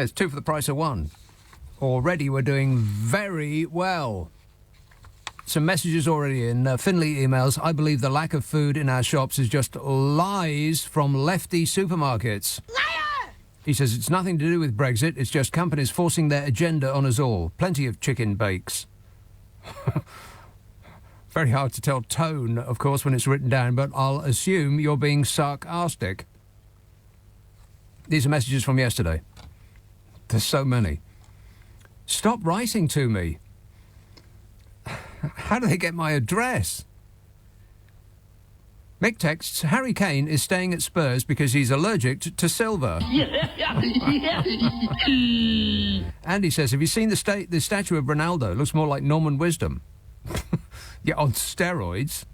It's 2 for the price of 1. Already we're doing very well. Some messages already in. Finley emails, I believe the lack of food in our shops is just lies from lefty supermarkets. Liar! He says it's nothing to do with Brexit, it's just companies forcing their agenda on us all. Plenty of chicken bakes. Very hard to tell tone, of course, when it's written down, but I'll assume you're being sarcastic. These are messages from yesterday. There's so many. Stop writing to me. How do they get my address? Mick texts, Harry Kane is staying at Spurs because he's allergic to silver. Andy says, have you seen the statue of Ronaldo? It looks more like Norman Wisdom. Yeah, on steroids.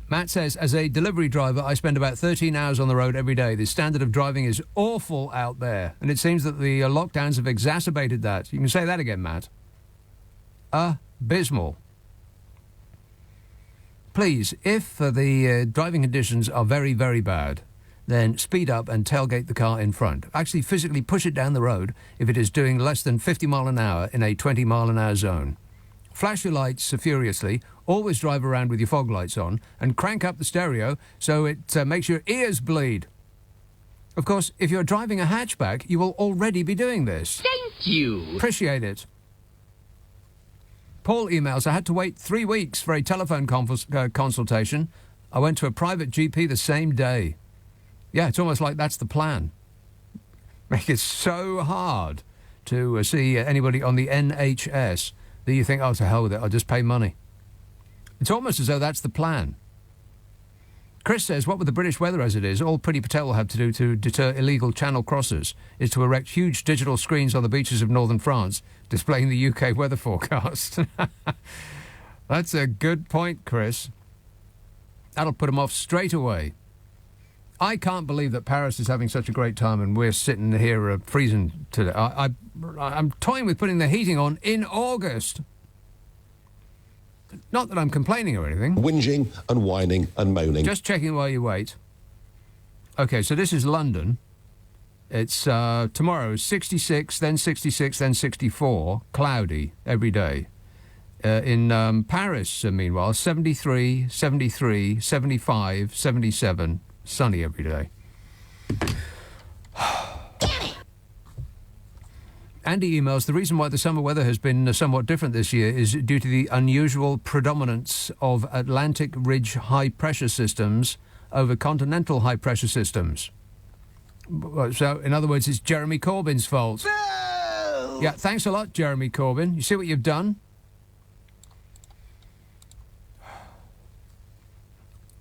Matt says, as a delivery driver, I spend about 13 hours on the road every day. The standard of driving is awful out there, and it seems that the lockdowns have exacerbated that. You can say that again, Matt. Abysmal. Please, if the driving conditions are very, very bad, then speed up and tailgate the car in front. Actually, physically push it down the road if it is doing less than 50 mile an hour in a 20 mile an hour zone. Flash your lights furiously, always drive around with your fog lights on, and crank up the stereo so it makes your ears bleed. Of course, if you're driving a hatchback, you will already be doing this. Thank you. Appreciate it. Paul emails, I had to wait 3 weeks for a telephone consultation. I went to a private GP the same day. Yeah, it's almost like that's the plan. Make it so hard to see anybody on the NHS that you think, oh, to hell with it, I'll just pay money. It's almost as though that's the plan. Chris says, what with the British weather as it is, all Priti Patel will have to do to deter illegal channel crossers is to erect huge digital screens on the beaches of northern France displaying the UK weather forecast. That's a good point, Chris. That'll put them off straight away. I can't believe that Paris is having such a great time and we're sitting here freezing today. I'm toying with putting the heating on in August. Not that I'm complaining or anything. Whinging and whining and moaning. Just checking while you wait. OK, so this is London. It's tomorrow, 66, then 66, then 64, cloudy every day. In Paris, meanwhile, 73, 73, 75, 77, sunny every day. Andy emails, the reason why the summer weather has been somewhat different this year is due to the unusual predominance of Atlantic Ridge high-pressure systems over continental high-pressure systems. So, in other words, it's Jeremy Corbyn's fault. No! Yeah, thanks a lot, Jeremy Corbyn. You see what you've done?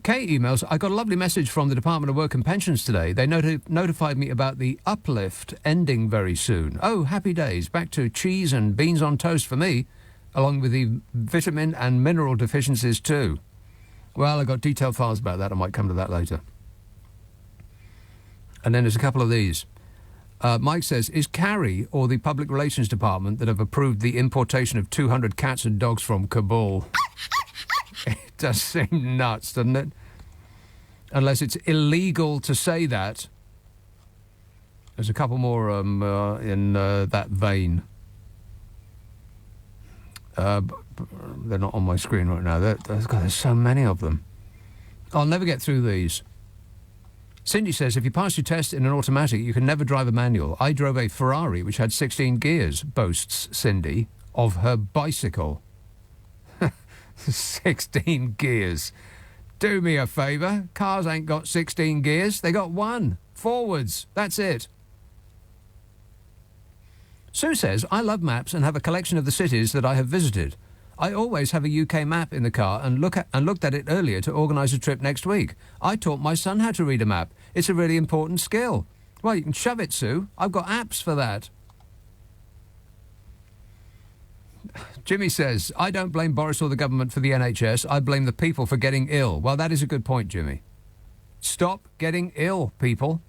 Kay emails, I got a lovely message from the Department of Work and Pensions today. They notified me about the uplift ending very soon. Oh, happy days. Back to cheese and beans on toast for me, along with the vitamin and mineral deficiencies too. Well, I got detailed files about that. I might come to that later. And then there's a couple of these. Mike says, is Carrie or the Public Relations Department that have approved the importation of 200 cats and dogs from Kabul? It does seem nuts, doesn't it? Unless it's illegal to say that. There's a couple more in that vein. They're not on my screen right now. There's so many of them. I'll never get through these. Cindy says, if you pass your test in an automatic, you can never drive a manual. I drove a Ferrari which had 16 gears, boasts Cindy, of her bicycle. 16 gears. Do me a favour. Cars ain't got 16 gears. They got one. Forwards. That's it. Sue says, I love maps and have a collection of the cities that I have visited. I always have a UK map in the car and looked at it earlier to organise a trip next week. I taught my son how to read a map. It's a really important skill. Well, you can shove it, Sue. I've got apps for that. Jimmy says, I don't blame Boris or the government for the NHS. I blame the people for getting ill. Well, that is a good point, Jimmy. Stop getting ill, people.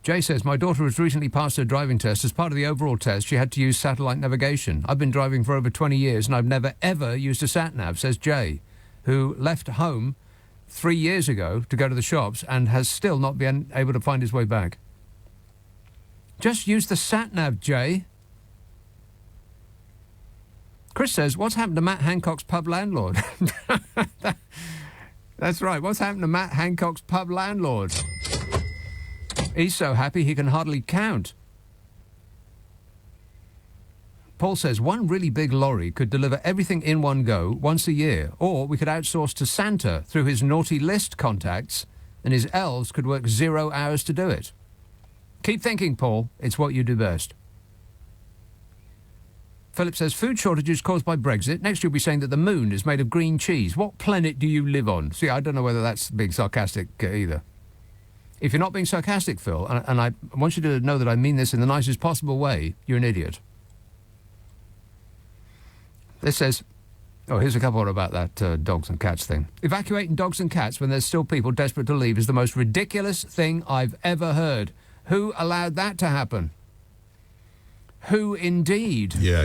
Jay says, my daughter has recently passed her driving test. As part of the overall test, she had to use satellite navigation. I've been driving for over 20 years and I've never, ever used a sat-nav, says Jay, who left home 3 years ago to go to the shops and has still not been able to find his way back. Just use the sat-nav, Jay. Chris says, what's happened to Matt Hancock's pub landlord? That's right, what's happened to Matt Hancock's pub landlord? He's so happy he can hardly count. Paul says, one really big lorry could deliver everything in one go once a year, or we could outsource to Santa through his naughty list contacts, and his elves could work 0 hours to do it. Keep thinking, Paul. It's what you do best. Philip says, food shortages caused by Brexit. Next you'll be saying that the moon is made of green cheese. What planet do you live on? See, I don't know whether that's being sarcastic either. If you're not being sarcastic, Phil, and I want you to know that I mean this in the nicest possible way, you're an idiot. This says, oh, here's a couple more about that dogs and cats thing. Evacuating dogs and cats when there's still people desperate to leave is the most ridiculous thing I've ever heard. Who allowed that to happen? Who indeed? Yeah.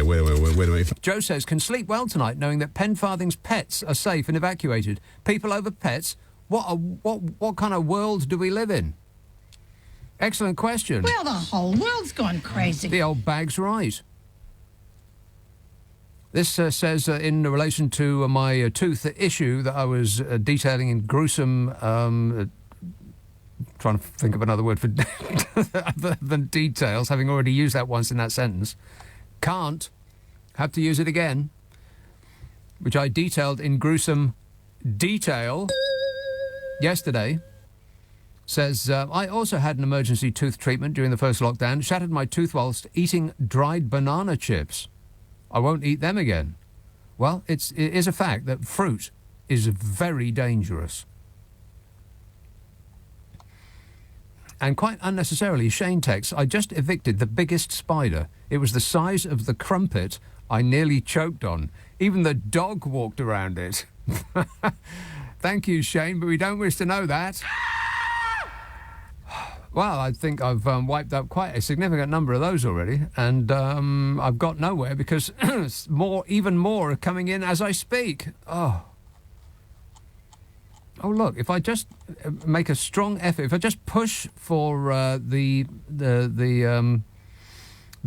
Wait a minute. Joe says, can sleep well tonight knowing that Penfarthing's pets are safe and evacuated. People over pets? What kind of world do we live in? Excellent question. Well, the whole world's gone crazy. The old bag's right. This says, in relation to my tooth issue that I was detailing in gruesome... trying to think of another word for other than details, having already used that once in that sentence. Can't. Have to use it again. Which I detailed in gruesome detail yesterday. Says, I also had an emergency tooth treatment during the first lockdown. Shattered my tooth whilst eating dried banana chips. I won't eat them again. Well, it is a fact that fruit is very dangerous. And quite unnecessarily, Shane texts, I just evicted the biggest spider. It was the size of the crumpet I nearly choked on. Even the dog walked around it. Thank you, Shane, but we don't wish to know that. Well, I think I've wiped up quite a significant number of those already, and I've got nowhere because even more are coming in as I speak. Oh, look, if I just make a strong effort, if I just push for the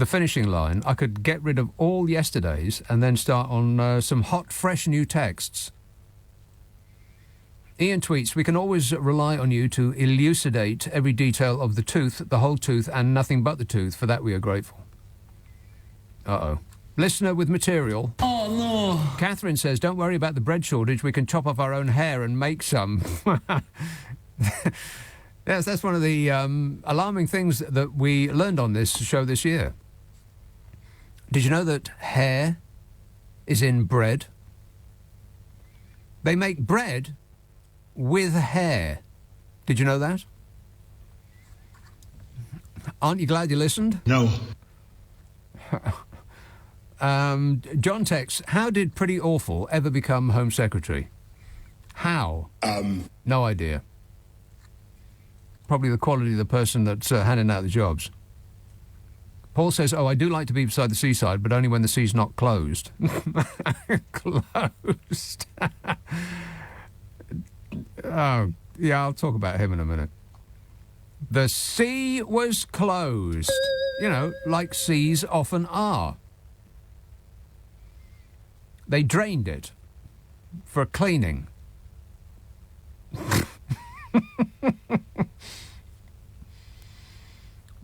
finishing line, I could get rid of all yesterday's and then start on some hot, fresh new texts. Ian tweets, we can always rely on you to elucidate every detail of the tooth, the whole tooth, and nothing but the tooth. For that we are grateful. Uh-oh. Listener with material. Oh, no. Catherine says, don't worry about the bread shortage. We can chop off our own hair and make some. Yes, that's one of the alarming things that we learned on this show this year. Did you know that hair is in bread? They make bread with hair. Did you know that? Aren't you glad you listened? No. John texts, how did Pretty Awful ever become Home Secretary? How? No idea. Probably the quality of the person that's handing out the jobs. Paul says, I do like to be beside the seaside, but only when the sea's not closed. Closed. Oh, yeah, I'll talk about him in a minute. The sea was closed. You know, like seas often are. They drained it for cleaning.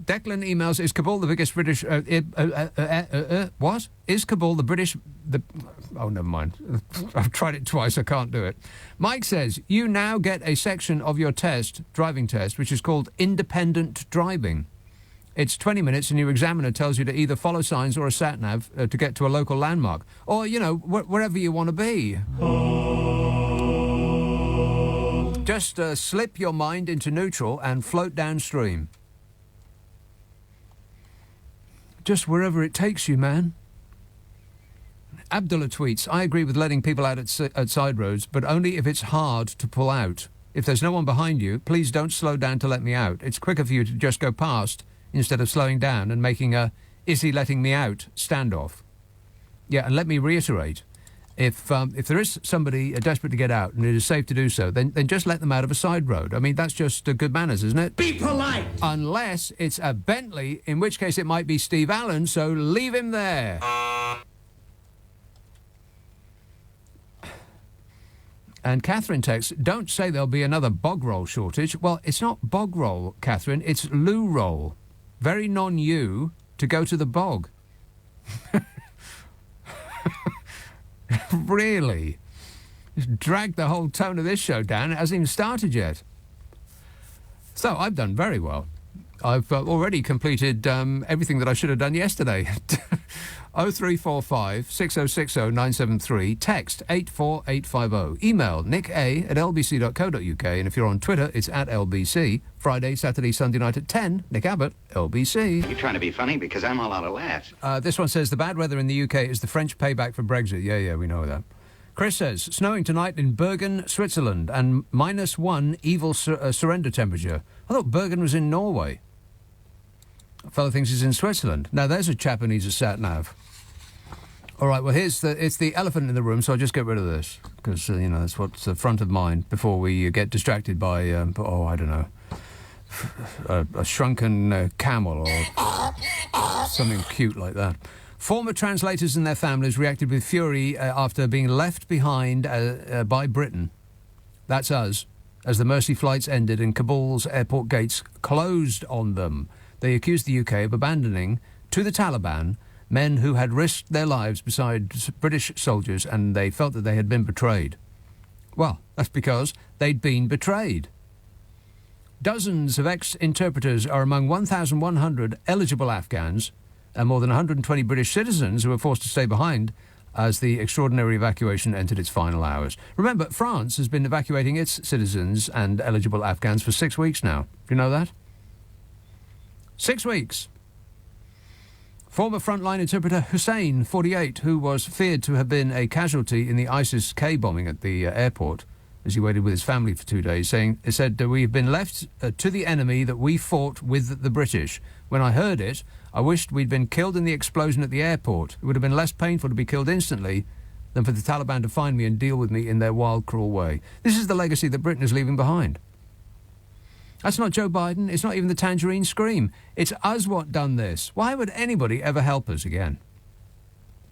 Declan emails, is Kabul the biggest British... what? Is Kabul the British... Oh, never mind. I've tried it twice, I can't do it. Mike says, you now get a section of your driving test, which is called independent driving. It's 20 minutes and your examiner tells you to either follow signs or a sat-nav to get to a local landmark. Or, you know, wherever you want to be. Just slip your mind into neutral and float downstream. Just wherever it takes you, man. Abdullah tweets, I agree with letting people out at side roads, but only if it's hard to pull out. If there's no one behind you, please don't slow down to let me out. It's quicker for you to just go past instead of slowing down and making a is he letting me out standoff. Yeah, and let me reiterate, If there is somebody desperate to get out and it is safe to do so, then just let them out of a side road. I mean, that's just good manners, isn't it? Be polite! Unless it's a Bentley, in which case it might be Steve Allen, so leave him there. And Catherine texts, don't say there'll be another bog roll shortage. Well, it's not bog roll, Catherine, it's loo roll. Very non-you to go to the bog. Really? Just dragged the whole tone of this show down. It hasn't even started yet. So I've done very well. I've already completed everything that I should have done yesterday. 0345 6060 973. Text 84850. Email nick@lbc.co.uk. And if you're on Twitter, it's @LBC. Friday, Saturday, Sunday night at 10. Nick Abbott, LBC. You're trying to be funny because I'm all out of laughs. This one says the bad weather in the UK is the French payback for Brexit. Yeah, we know that. Chris says, snowing tonight in Bergen, Switzerland, and -1 evil surrender temperature. I thought Bergen was in Norway. A fellow thinks he's in Switzerland. Now, there's a chap who needs a sat-nav. All right, well, it's the elephant in the room, so I'll just get rid of this, because, that's what's front of mind before we get distracted by, I don't know, a shrunken camel or something cute like that. Former translators and their families reacted with fury after being left behind by Britain. That's us, as the Mercy flights ended and Kabul's airport gates closed on them. They accused the UK of abandoning to the Taliban men who had risked their lives beside British soldiers, and they felt that they had been betrayed. Well, that's because they'd been betrayed. Dozens of ex-interpreters are among 1,100 eligible Afghans and more than 120 British citizens who were forced to stay behind as the extraordinary evacuation entered its final hours. Remember, France has been evacuating its citizens and eligible Afghans for 6 weeks now. Do you know that? 6 weeks. Former frontline interpreter Hussein, 48, who was feared to have been a casualty in the ISIS-K bombing at the airport as he waited with his family for 2 days, said, we've been left to the enemy that we fought with the British. When I heard it, I wished we'd been killed in the explosion at the airport. It would have been less painful to be killed instantly than for the Taliban to find me and deal with me in their wild, cruel way. This is the legacy that Britain is leaving behind. That's not Joe Biden. It's not even the Tangerine Scream. It's us what done this. Why would anybody ever help us again?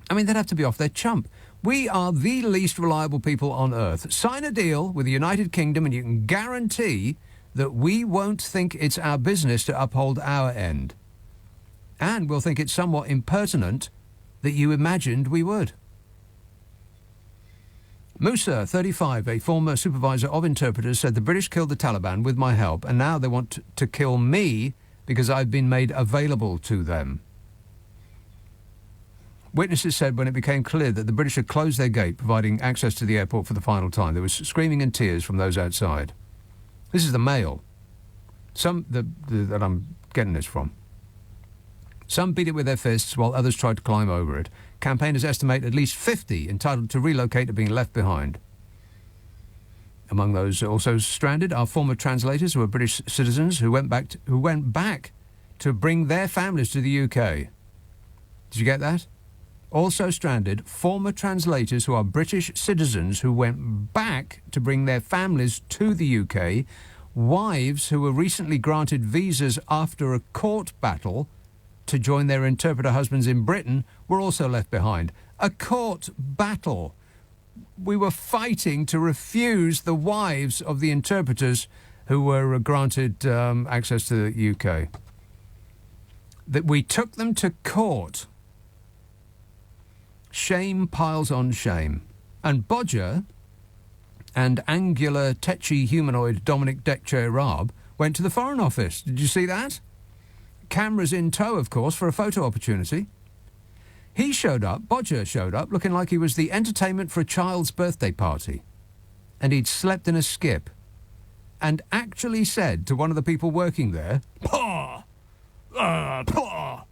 I mean, they'd have to be off their chump. We are the least reliable people on earth. Sign a deal with the United Kingdom and you can guarantee that we won't think it's our business to uphold our end. And we'll think it's somewhat impertinent that you imagined we would. Musa, 35, a former supervisor of interpreters, said the British killed the Taliban with my help, and now they want to kill me because I've been made available to them. Witnesses said when it became clear that the British had closed their gate, providing access to the airport for the final time, there was screaming and tears from those outside. This is the Mail. That I'm getting this from. Some beat it with their fists while others tried to climb over it. Campaigners estimate at least 50 entitled to relocate are being left behind. Among those also stranded are former translators who are British citizens who went back to bring their families to the UK. Did you get that? Also stranded, former translators who are British citizens who went back to bring their families to the UK, wives who were recently granted visas after a court battle to join their interpreter husbands in Britain were also left behind. A court battle. We were fighting to refuse the wives of the interpreters who were granted access to the UK. That we took them to court. Shame piles on shame. And Bodger and angular, tetchy humanoid Dominic Deck-Chair-Raab went to the Foreign Office. Did you see that? Cameras in tow, of course, for a photo opportunity. Bodger showed up, looking like he was the entertainment for a child's birthday party. And he'd slept in a skip. And actually said to one of the people working there, "Paw! Paw!"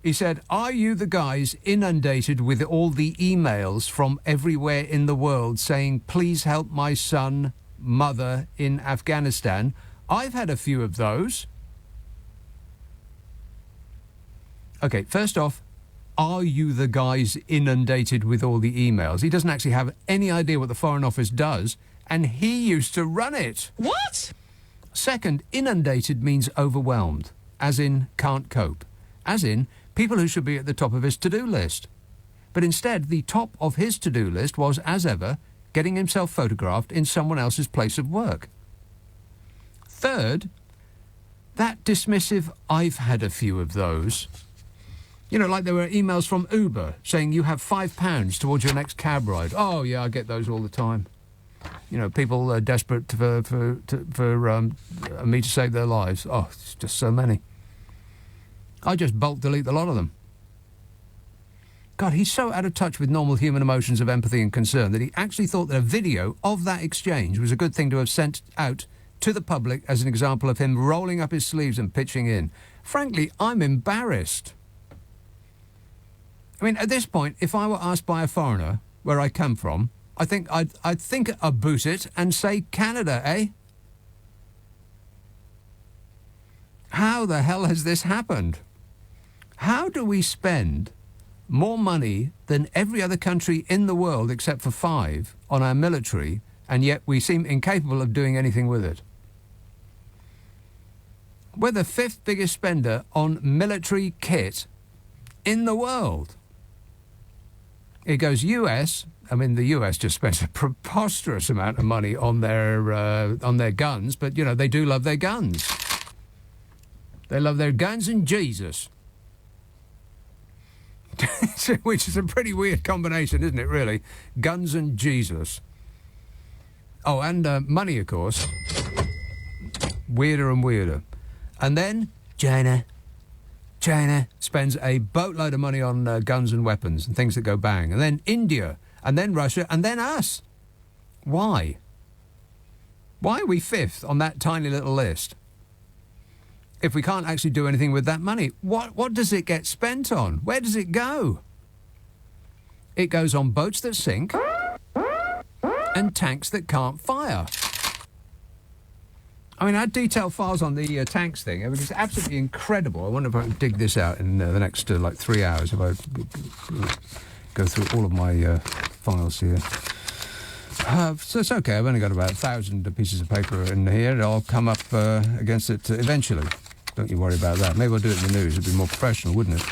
He said, "Are you the guys inundated with all the emails from everywhere in the world saying, please help my son, mother in Afghanistan? I've had a few of those." Okay, first off, are you the guys inundated with all the emails? He doesn't actually have any idea what the Foreign Office does, and he used to run it. What? Second, inundated means overwhelmed, as in can't cope, as in people who should be at the top of his to-do list. But instead, the top of his to-do list was, as ever, getting himself photographed in someone else's place of work. Third, that dismissive, I've had a few of those. You know, like there were emails from Uber saying you have £5 towards your next cab ride. Oh, yeah, I get those all the time. You know, people are desperate for me to save their lives. Oh, it's just so many. I just bulk delete a lot of them. God, he's so out of touch with normal human emotions of empathy and concern that he actually thought that a video of that exchange was a good thing to have sent out to the public as an example of him rolling up his sleeves and pitching in. Frankly, I'm embarrassed. I mean, at this point, if I were asked by a foreigner where I come from, I think I'd boot it and say Canada, eh? How the hell has this happened? How do we spend more money than every other country in the world except for 5 on our military, and yet we seem incapable of doing anything with it? We're the 5th biggest spender on military kit in the world. It goes US. I mean, the US just spends a preposterous amount of money on their guns, but, you know, they do love their guns. They love their guns and Jesus. Which is a pretty weird combination, isn't it, really? Guns and Jesus. Oh, and money, of course. Weirder and weirder. And then China. China spends a boatload of money on guns and weapons and things that go bang. And then India, and then Russia, and then us. Why? Why are we 5th on that tiny little list? If we can't actually do anything with that money, what does it get spent on? Where does it go? It goes on boats that sink and tanks that can't fire. I mean, I had detailed files on the tanks thing. It was absolutely incredible. I wonder if I can dig this out in the next, 3 hours, if I go through all of my files here. So it's okay. I've only got about 1,000 pieces of paper in here. I'll come up against it eventually. Don't you worry about that. Maybe I'll do it in the news. It'd be more professional, wouldn't it?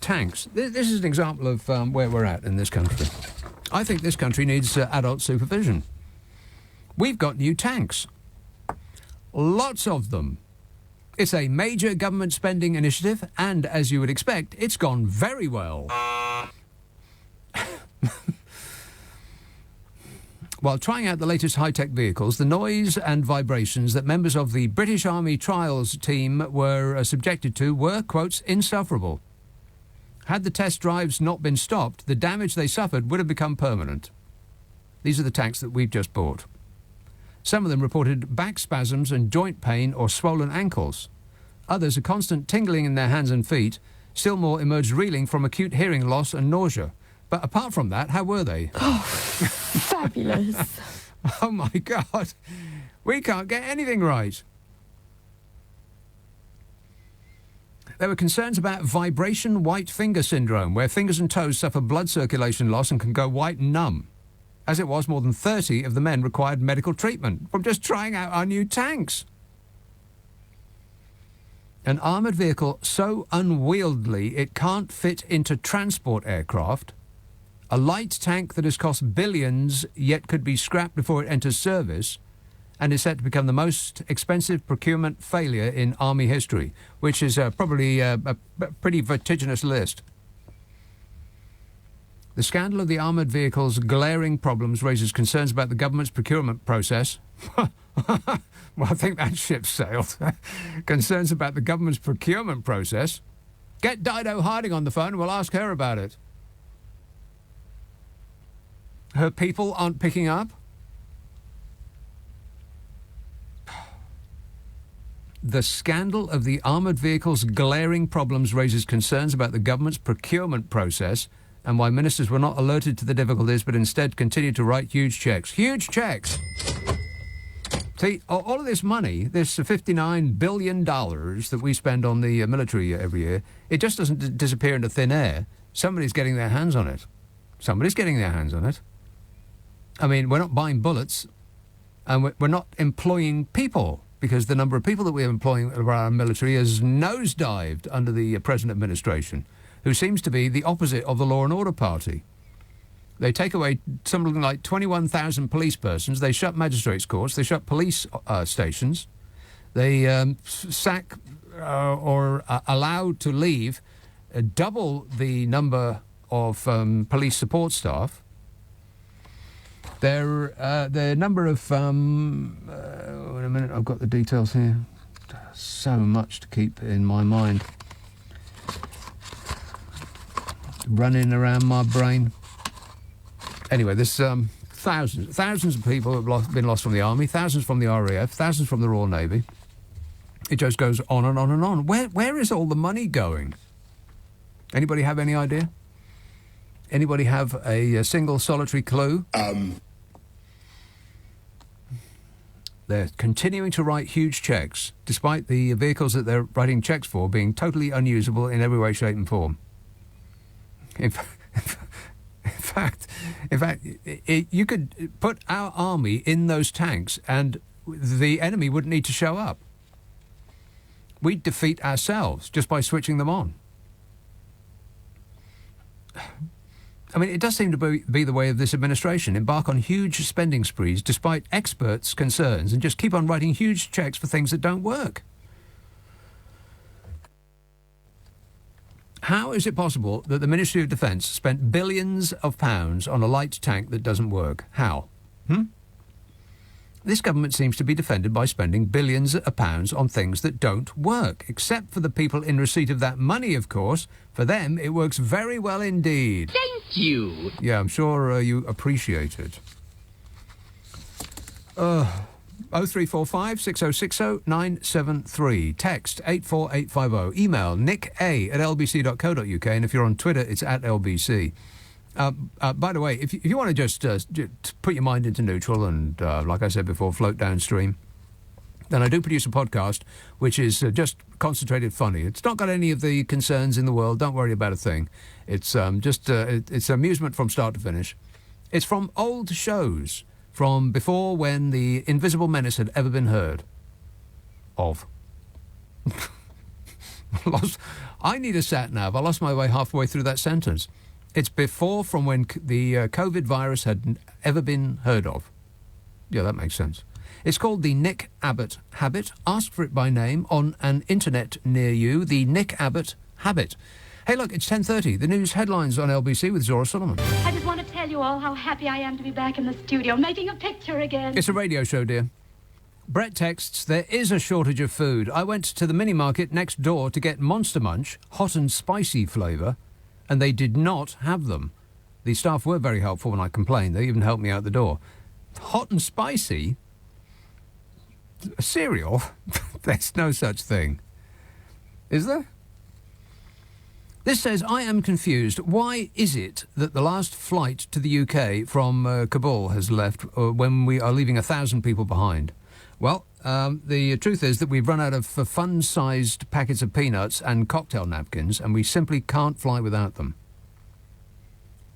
Tanks. This is an example of where we're at in this country. I think this country needs adult supervision. We've got new tanks. Lots of them. It's a major government spending initiative, and as you would expect, it's gone very well. While trying out the latest high-tech vehicles, the noise and vibrations that members of the British Army trials team were subjected to were, quotes, insufferable. Had the test drives not been stopped, the damage they suffered would have become permanent. These are the tanks that we've just bought. Some of them reported back spasms and joint pain or swollen ankles. Others, a constant tingling in their hands and feet. Still more emerged reeling from acute hearing loss and nausea. But apart from that, how were they? Oh, fabulous. Oh, my God. We can't get anything right. There were concerns about vibration white finger syndrome, where fingers and toes suffer blood circulation loss and can go white and numb. As it was, more than 30 of the men required medical treatment from just trying out our new tanks. An armoured vehicle so unwieldy it can't fit into transport aircraft. A light tank that has cost billions yet could be scrapped before it enters service, and is set to become the most expensive procurement failure in Army history, which is probably a pretty vertiginous list. The scandal of the armoured vehicle's glaring problems raises concerns about the government's procurement process. Well, I think that ship sailed. Concerns about the government's procurement process. Get Dido Harding on the phone and we'll ask her about it. Her people aren't picking up? The scandal of the armoured vehicle's glaring problems raises concerns about the government's procurement process and why ministers were not alerted to the difficulties but instead continued to write huge cheques. Huge cheques! See, all of this money, this $59 billion that we spend on the military every year, it just doesn't disappear into thin air. Somebody's getting their hands on it. Somebody's getting their hands on it. I mean, we're not buying bullets, and we're not employing people, because the number of people that we're employing around our military has nosedived under the present administration, who seems to be the opposite of the law and order party. They take away something like 21,000 police persons. They shut magistrates' courts. They shut police stations. They sack or allow to leave double the number of police support staff. The number of... wait a minute, I've got the details here. So much to keep in my mind. Running around my brain. Anyway, there's thousands of people have been lost from the Army, thousands from the RAF, thousands from the Royal Navy. It just goes on and on and on. Where is all the money going? Anybody have any idea? Anybody have a single solitary clue? They're continuing to write huge cheques, despite the vehicles that they're writing cheques for being totally unusable in every way, shape and form. In fact, you could put our army in those tanks and the enemy wouldn't need to show up. We'd defeat ourselves just by switching them on. I mean, it does seem to be the way of this administration. Embark on huge spending sprees despite experts' concerns and just keep on writing huge cheques for things that don't work. How is it possible that the Ministry of Defence spent billions of pounds on a light tank that doesn't work? How? This government seems to be defended by spending billions of pounds on things that don't work, except for the people in receipt of that money, of course. For them, it works very well indeed. Thank you. Yeah, I'm sure you appreciate it. 0345 6060 973. Text 84850. Email nick@lbc.co.uk, and if you're on Twitter, it's @lbc. By the way, if you want to just put your mind into neutral and, like I said before, float downstream, then I do produce a podcast which is just concentrated funny. It's not got any of the concerns in the world. Don't worry about a thing. It's it's amusement from start to finish. It's from old shows, from before when the Invisible Menace had ever been heard of. I need a sat-nav. I lost my way halfway through that sentence. It's before from when the COVID virus had ever been heard of. Yeah, that makes sense. It's called the Nick Abbot habit. Ask for it by name on an internet near you. The Nick Abbot habit. Hey, look, it's 10:30. The news headlines on LBC with Zora Solomon. I just want to tell you all how happy I am to be back in the studio, making a picture again. It's a radio show, dear. Brett texts, there is a shortage of food. I went to the mini market next door to get Monster Munch, hot and spicy flavour, and they did not have them. The staff were very helpful when I complained. They even helped me out the door. Hot and spicy? Cereal? There's no such thing. Is there? This says, I am confused. Why is it that the last flight to the UK from Kabul has left when we are leaving 1,000 people behind? Well, the truth is that we've run out of fun-sized packets of peanuts and cocktail napkins, and we simply can't fly without them.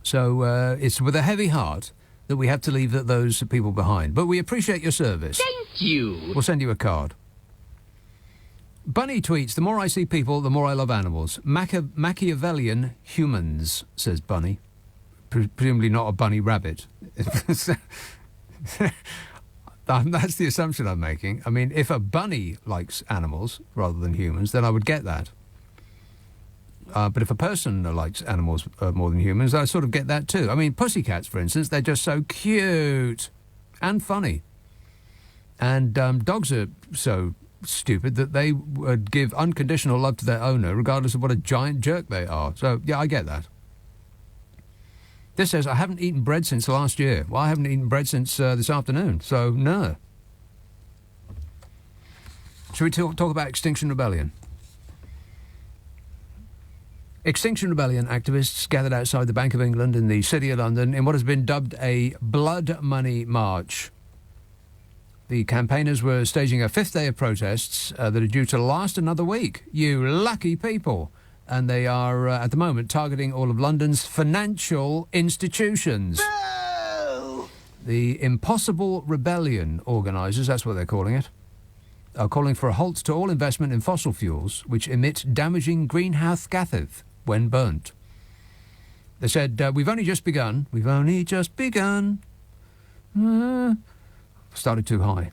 So it's with a heavy heart that we have to leave those people behind. But we appreciate your service. Thank you. We'll send you a card. Bunny tweets, the more I see people, the more I love animals. Machiavellian humans, says Bunny. Presumably not a bunny rabbit. That's the assumption I'm making. I mean, if a bunny likes animals rather than humans, then I would get that. But if a person likes animals more than humans, I sort of get that too. I mean, pussycats, for instance, they're just so cute and funny. And dogs are so stupid that they would give unconditional love to their owner regardless of what a giant jerk they are. So, yeah, I get that. This says, I haven't eaten bread since last year. Well, I haven't eaten bread since this afternoon, so no. Should we talk about Extinction Rebellion? Extinction Rebellion activists gathered outside the Bank of England in the City of London in what has been dubbed a blood money march. The campaigners were staging a fifth day of protests that are due to last another week. You lucky people. And they are, at the moment, targeting all of London's financial institutions. No! The Impossible Rebellion organisers, that's what they're calling it, are calling for a halt to all investment in fossil fuels, which emit damaging greenhouse gases when burnt. They said, we've only just begun. We've only just begun. Started too high.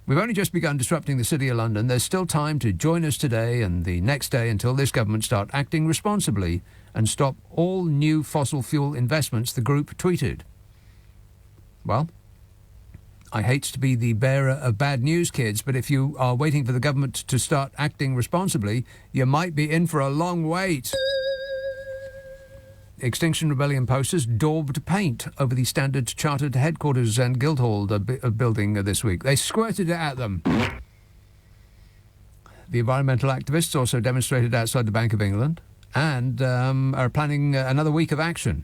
We've only just begun disrupting the City of London. There's still time to join us today and the next day until this government start acting responsibly and stop all new fossil fuel investments, the group tweeted. Well, I hate to be the bearer of bad news, kids, but if you are waiting for the government to start acting responsibly, you might be in for a long wait. Extinction Rebellion posters daubed paint over the Standard Chartered headquarters and Guildhall building this week. They squirted it at them. The environmental activists also demonstrated outside the Bank of England and are planning another week of action.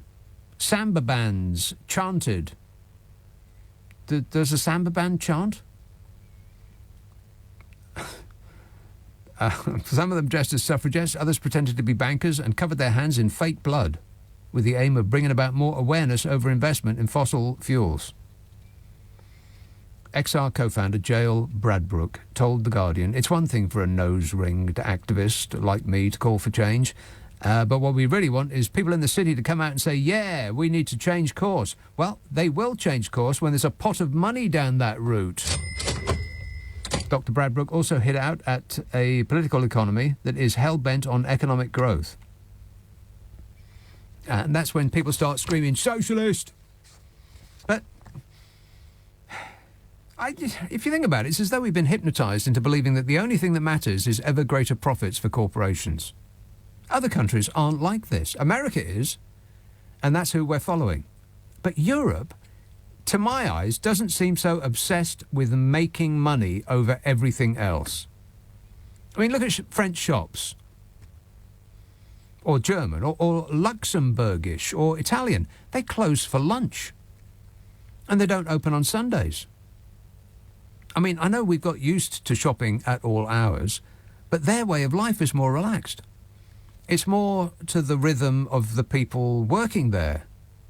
Samba bands chanted. Does a samba band chant? Some of them dressed as suffragettes, others pretended to be bankers and covered their hands in fake blood, with the aim of bringing about more awareness over investment in fossil fuels. XR co-founder Jael Bradbrook told The Guardian, it's one thing for a nose-ringed activist like me to call for change, but what we really want is people in the city to come out and say, yeah, we need to change course. Well, they will change course when there's a pot of money down that route. Dr. Bradbrook also hit out at a political economy that is hell-bent on economic growth. And that's when people start screaming, socialist! But if you think about it, it's as though we've been hypnotised into believing that the only thing that matters is ever greater profits for corporations. Other countries aren't like this. America is, and that's who we're following. But Europe, to my eyes, doesn't seem so obsessed with making money over everything else. I mean, look at French shops. Or German, or Luxembourgish, or Italian. They close for lunch. And they don't open on Sundays. I mean, I know we've got used to shopping at all hours, but their way of life is more relaxed. It's more to the rhythm of the people working there,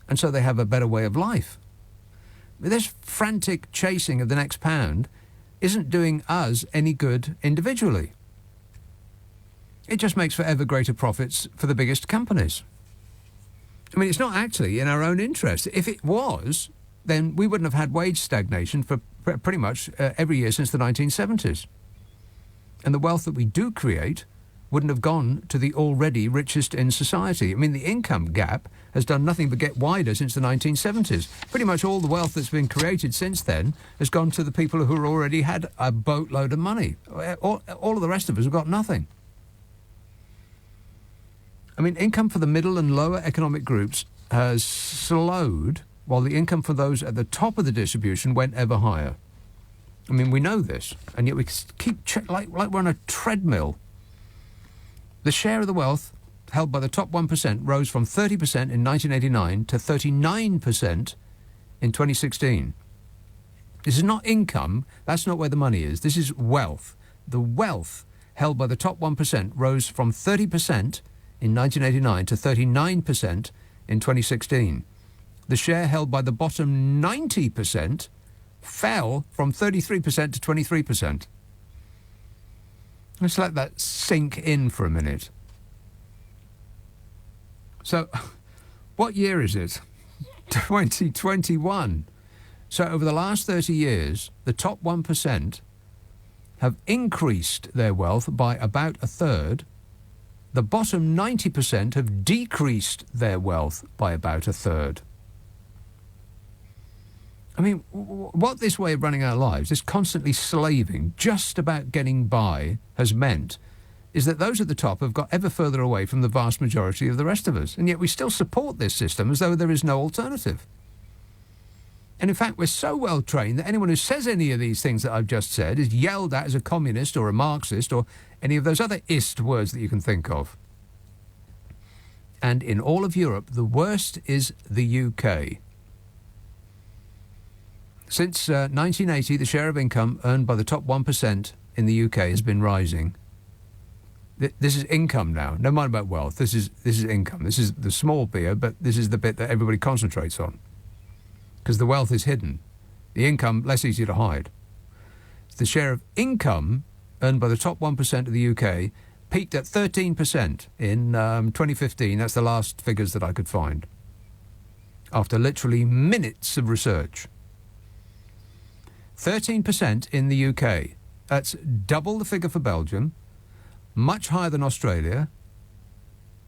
and so they have a better way of life. This frantic chasing of the next pound isn't doing us any good individually. It just makes for ever greater profits for the biggest companies. I mean, it's not actually in our own interest. If it was, then we wouldn't have had wage stagnation for pretty much every year since the 1970s. And the wealth that we do create wouldn't have gone to the already richest in society. I mean, the income gap has done nothing but get wider since the 1970s. Pretty much all the wealth that's been created since then has gone to the people who already had a boatload of money. All of the rest of us have got nothing. I mean, income for the middle and lower economic groups has slowed, while the income for those at the top of the distribution went ever higher. I mean, we know this, and yet we keep like we're on a treadmill. The share of the wealth held by the top 1% rose from 30% in 1989 to 39% in 2016. This is not income. That's not where the money is. This is wealth. The wealth held by the top 1% rose from 30% in 1989 to 39% in 2016. The share held by the bottom 90% fell from 33% to 23%. Let's let that sink in for a minute. So, what year is it? 2021. So over the last 30 years, the top 1% have increased their wealth by about a third. The bottom 90% have decreased their wealth by about a third. I mean, what this way of running our lives, this constantly slaving, just about getting by, has meant is that those at the top have got ever further away from the vast majority of the rest of us. And yet we still support this system as though there is no alternative. And in fact, we're so well trained that anyone who says any of these things that I've just said is yelled at as a communist or a Marxist or any of those other ist words that you can think of. And in all of Europe, the worst is the UK. Since 1980, the share of income earned by the top 1% in the UK has been rising. This is income now. Never mind about wealth. This is income. This is the small beer, but this is the bit that everybody concentrates on. Because the wealth is hidden. The income, less easy to hide. The share of income earned by the top 1% of the UK peaked at 13% in 2015. That's the last figures that I could find. After literally minutes of research. 13% in the UK. That's double the figure for Belgium, much higher than Australia,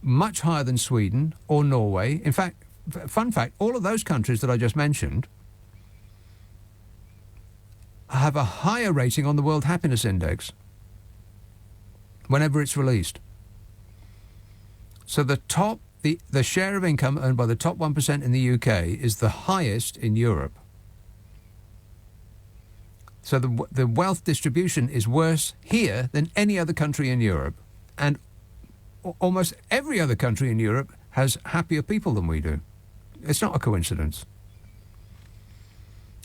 much higher than Sweden or Norway. In fact, fun fact, all of those countries that I just mentioned have a higher rating on the World Happiness Index whenever it's released. So the share of income earned by the top 1% in the UK is the highest in Europe. So the wealth distribution is worse here than any other country in Europe. And almost every other country in Europe has happier people than we do. It's not a coincidence.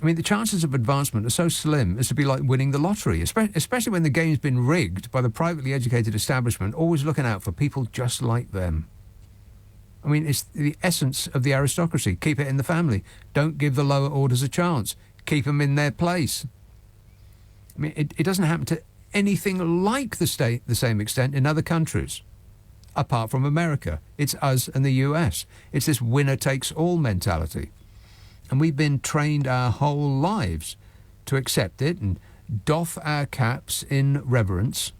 I mean, the chances of advancement are so slim as to be like winning the lottery, especially when the game's been rigged by the privately educated establishment, always looking out for people just like them. I mean, it's the essence of the aristocracy. Keep it in the family. Don't give the lower orders a chance. Keep them in their place. I mean, it doesn't happen to anything like the same extent in other countries, apart from America. It's us and the US. It's this winner-takes-all mentality. And we've been trained our whole lives to accept it and doff our caps in reverence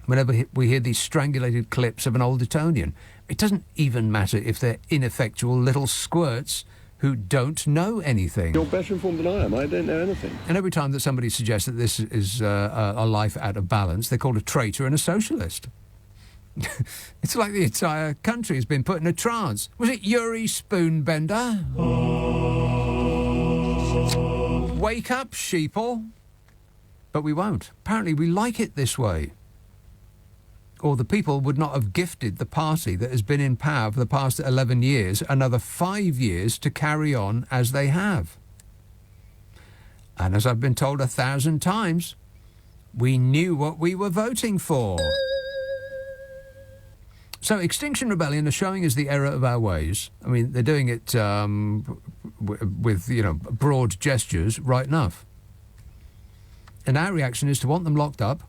whenever we hear these strangulated clips of an old Etonian. It doesn't even matter if they're ineffectual little squirts who don't know anything. You're better informed than I am. I don't know anything. And every time that somebody suggests that this is a life out of balance, they're called a traitor and a socialist. It's like the entire country has been put in a trance. Was it Yuri Spoonbender? Wake up, sheeple. But we won't. Apparently we like it this way. Or the people would not have gifted the party that has been in power for the past 11 years another 5 years to carry on as they have. And as I've been told 1,000 times, we knew what we were voting for. So Extinction Rebellion are showing us the error of our ways. I mean, they're doing it with, broad gestures, right enough. And our reaction is to want them locked up,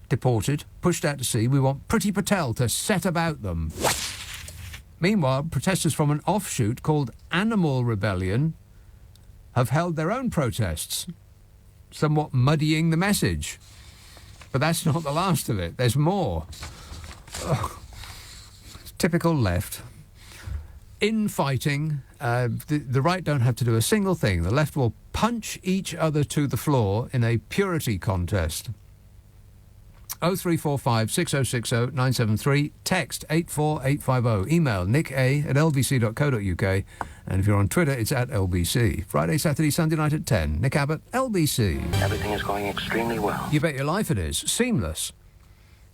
deported, pushed out to sea. We want Priti Patel to set about them. Meanwhile, protesters from an offshoot called Animal Rebellion have held their own protests, somewhat muddying the message. But that's not the last of it. There's more. Ugh. Typical left. Infighting. The right don't have to do a single thing. The left will punch each other to the floor in a purity contest. 0345 6060 973. Text 84850. Email nick@lbc.co.uk. And if you're on Twitter, it's @LBC. Friday, Saturday, Sunday night at 10. Nick Abbot, LBC. Everything is going extremely well. You bet your life it is. Seamless.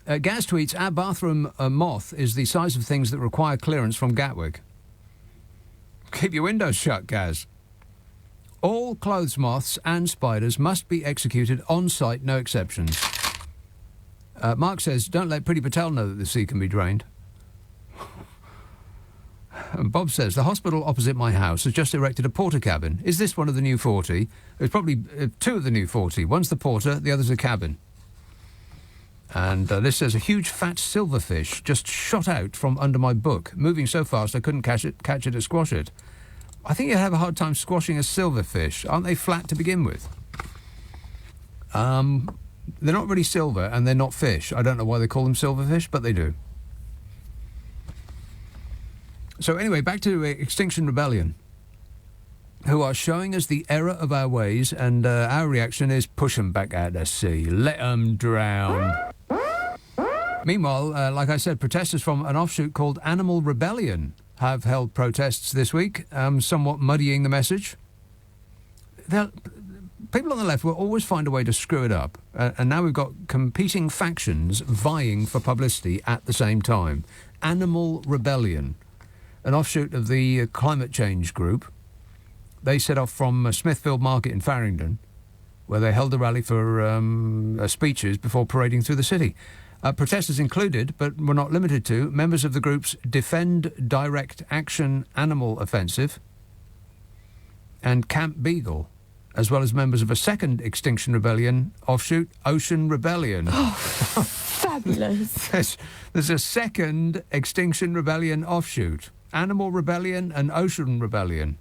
Gaz tweets, our bathroom moth is the size of things that require clearance from Gatwick. Keep your windows shut, Gaz. All clothes moths and spiders must be executed on site, no exceptions. Mark says, don't let Priti Patel know that the sea can be drained. And Bob says, the hospital opposite my house has just erected a porter cabin. Is this one of the new 40? It's probably two of the new 40. One's the porter, the other's a cabin. And this says, a huge fat silverfish just shot out from under my book, moving so fast I couldn't catch it to squash it. I think you'd have a hard time squashing a silverfish. Aren't they flat to begin with? They're not really silver, and they're not fish. I don't know why they call them silverfish, but they do. So anyway, back to Extinction Rebellion, who are showing us the error of our ways, and our reaction is push them back out to sea. Let them drown. Meanwhile, like I said, protesters from an offshoot called Animal Rebellion have held protests this week, somewhat muddying the message. People on the left will always find a way to screw it up, and now we've got competing factions vying for publicity at the same time. Animal Rebellion, an offshoot of the climate change group, They set off from Smithfield Market in Farringdon, where they held a rally for speeches before parading through the city. Protesters included, but were not limited to, members of the groups Defend Direct Action Animal Offensive and Camp Beagle, as well as members of a second Extinction Rebellion offshoot, Ocean Rebellion. Oh, fabulous. There's a second Extinction Rebellion offshoot, Animal Rebellion and Ocean Rebellion.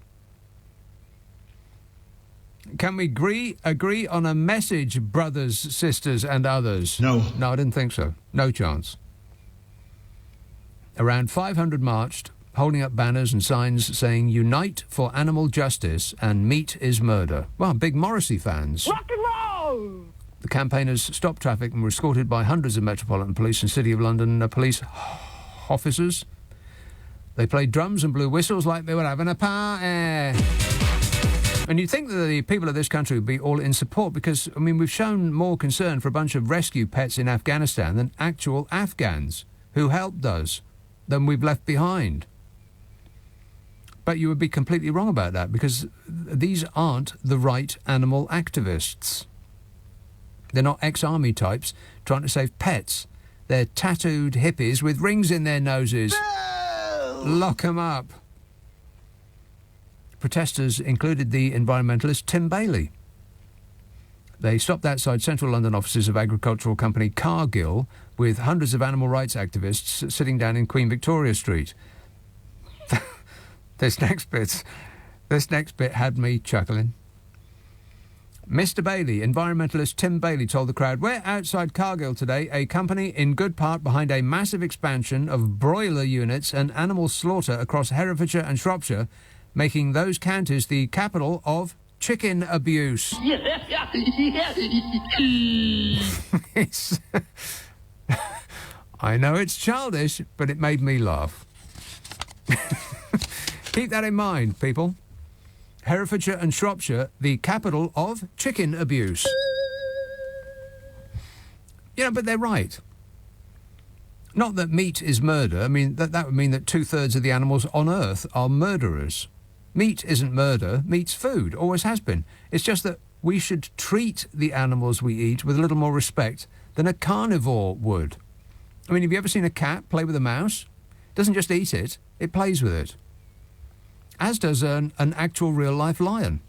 Can we agree on a message, brothers, sisters and others? No. No, I didn't think so. No chance. Around 500 marched, holding up banners and signs saying "Unite for Animal Justice" and "Meat is Murder." Well, big Morrissey fans. Rock and roll! The campaigners stopped traffic and were escorted by hundreds of Metropolitan Police and City of London police officers. They played drums and blew whistles like they were having a party. And you'd think that the people of this country would be all in support because, I mean, we've shown more concern for a bunch of rescue pets in Afghanistan than actual Afghans who helped us, than we've left behind. But you would be completely wrong about that because these aren't the right animal activists. They're not ex-army types trying to save pets. They're tattooed hippies with rings in their noses. Lock 'em up. Protesters included the environmentalist Tim Bailey. They stopped outside central London offices of agricultural company Cargill with hundreds of animal rights activists sitting down in Queen Victoria Street. This next bit had me chuckling. Mr. Bailey, environmentalist Tim Bailey, told the crowd, "We're outside Cargill today, a company in good part behind a massive expansion of broiler units and animal slaughter across Herefordshire and Shropshire, making those counties the capital of chicken abuse." I know it's childish, but it made me laugh. Keep that in mind, people. Herefordshire and Shropshire, the capital of chicken abuse. You know, but they're right. Not that meat is murder. I mean, that would mean that 2/3 of the animals on Earth are murderers. Meat isn't murder. Meat's food, always has been. It's just that we should treat the animals we eat with a little more respect than a carnivore would. I mean, have you ever seen a cat play with a mouse? It doesn't just eat it, it plays with it. As does an actual real-life lion.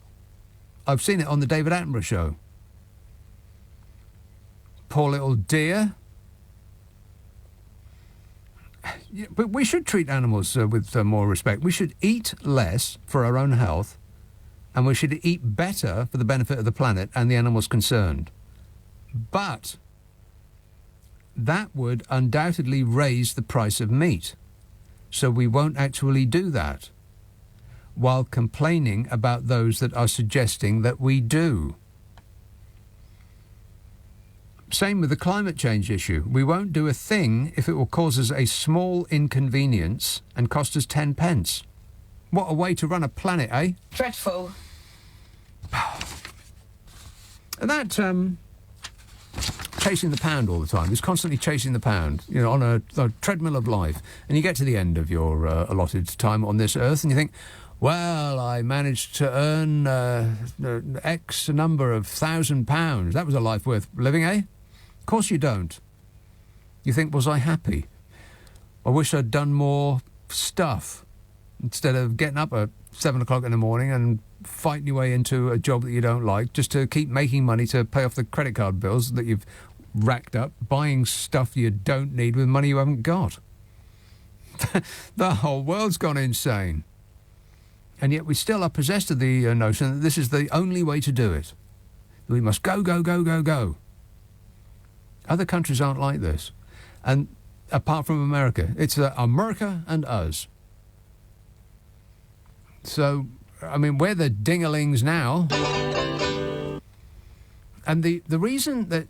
I've seen it on the David Attenborough show. Poor little deer. Yeah, but we should treat animals with more respect. We should eat less for our own health, and we should eat better for the benefit of the planet and the animals concerned. But that would undoubtedly raise the price of meat, so we won't actually do that, while complaining about those that are suggesting that we do. Same with the climate change issue. We won't do a thing if it will cause us a small inconvenience and cost us 10 pence. What a way to run a planet, eh? Dreadful. And that, chasing the pound all the time, is constantly chasing the pound, you know, on a treadmill of life. And you get to the end of your allotted time on this earth and you think, well, I managed to earn X number of £1,000. That was a life worth living, eh? Of course you don't. You think, was I happy? I wish I'd done more stuff instead of getting up at 7 o'clock in the morning and fighting your way into a job that you don't like just to keep making money to pay off the credit card bills that you've racked up, buying stuff you don't need with money you haven't got. The whole world's gone insane. And yet we still are possessed of the notion that this is the only way to do it. We must go, go, go, go, go. Other countries aren't like this. And apart from America, it's America and us. So, I mean, we're the dingalings now. And the reason that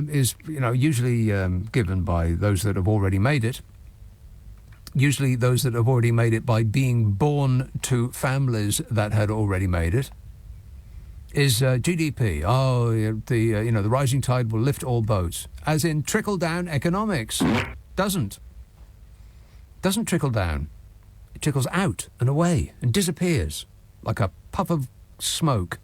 is, you know, usually given by those that have already made it, usually those that have already made it by being born to families that had already made it, is GDP. Oh, the rising tide will lift all boats. As in trickle-down economics. Doesn't trickle down. It trickles out and away and disappears like a puff of smoke.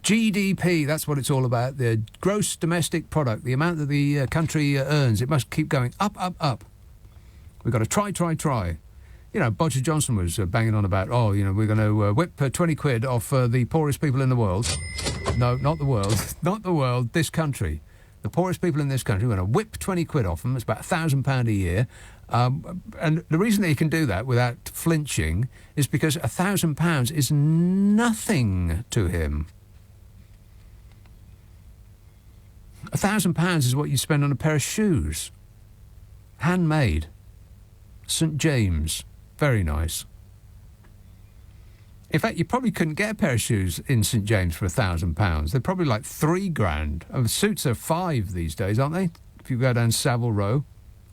GDP, that's what it's all about. The gross domestic product, the amount that the country earns. It must keep going up, up, up. We've got to try. You know, Boris Johnson was banging on about, we're going to whip 20 quid off the poorest people in the world. No, not the world. Not the world, this country. The poorest people in this country, we're going to whip 20 quid off them. It's about £1,000 a year. And the reason that he can do that without flinching is because £1,000 is nothing to him. £1,000 is what you spend on a pair of shoes. Handmade. St. James. Very nice. In fact, you probably couldn't get a pair of shoes in St. James for £1,000. They're probably like £3,000. Suits are £5,000 these days, aren't they? If you go down Savile Row.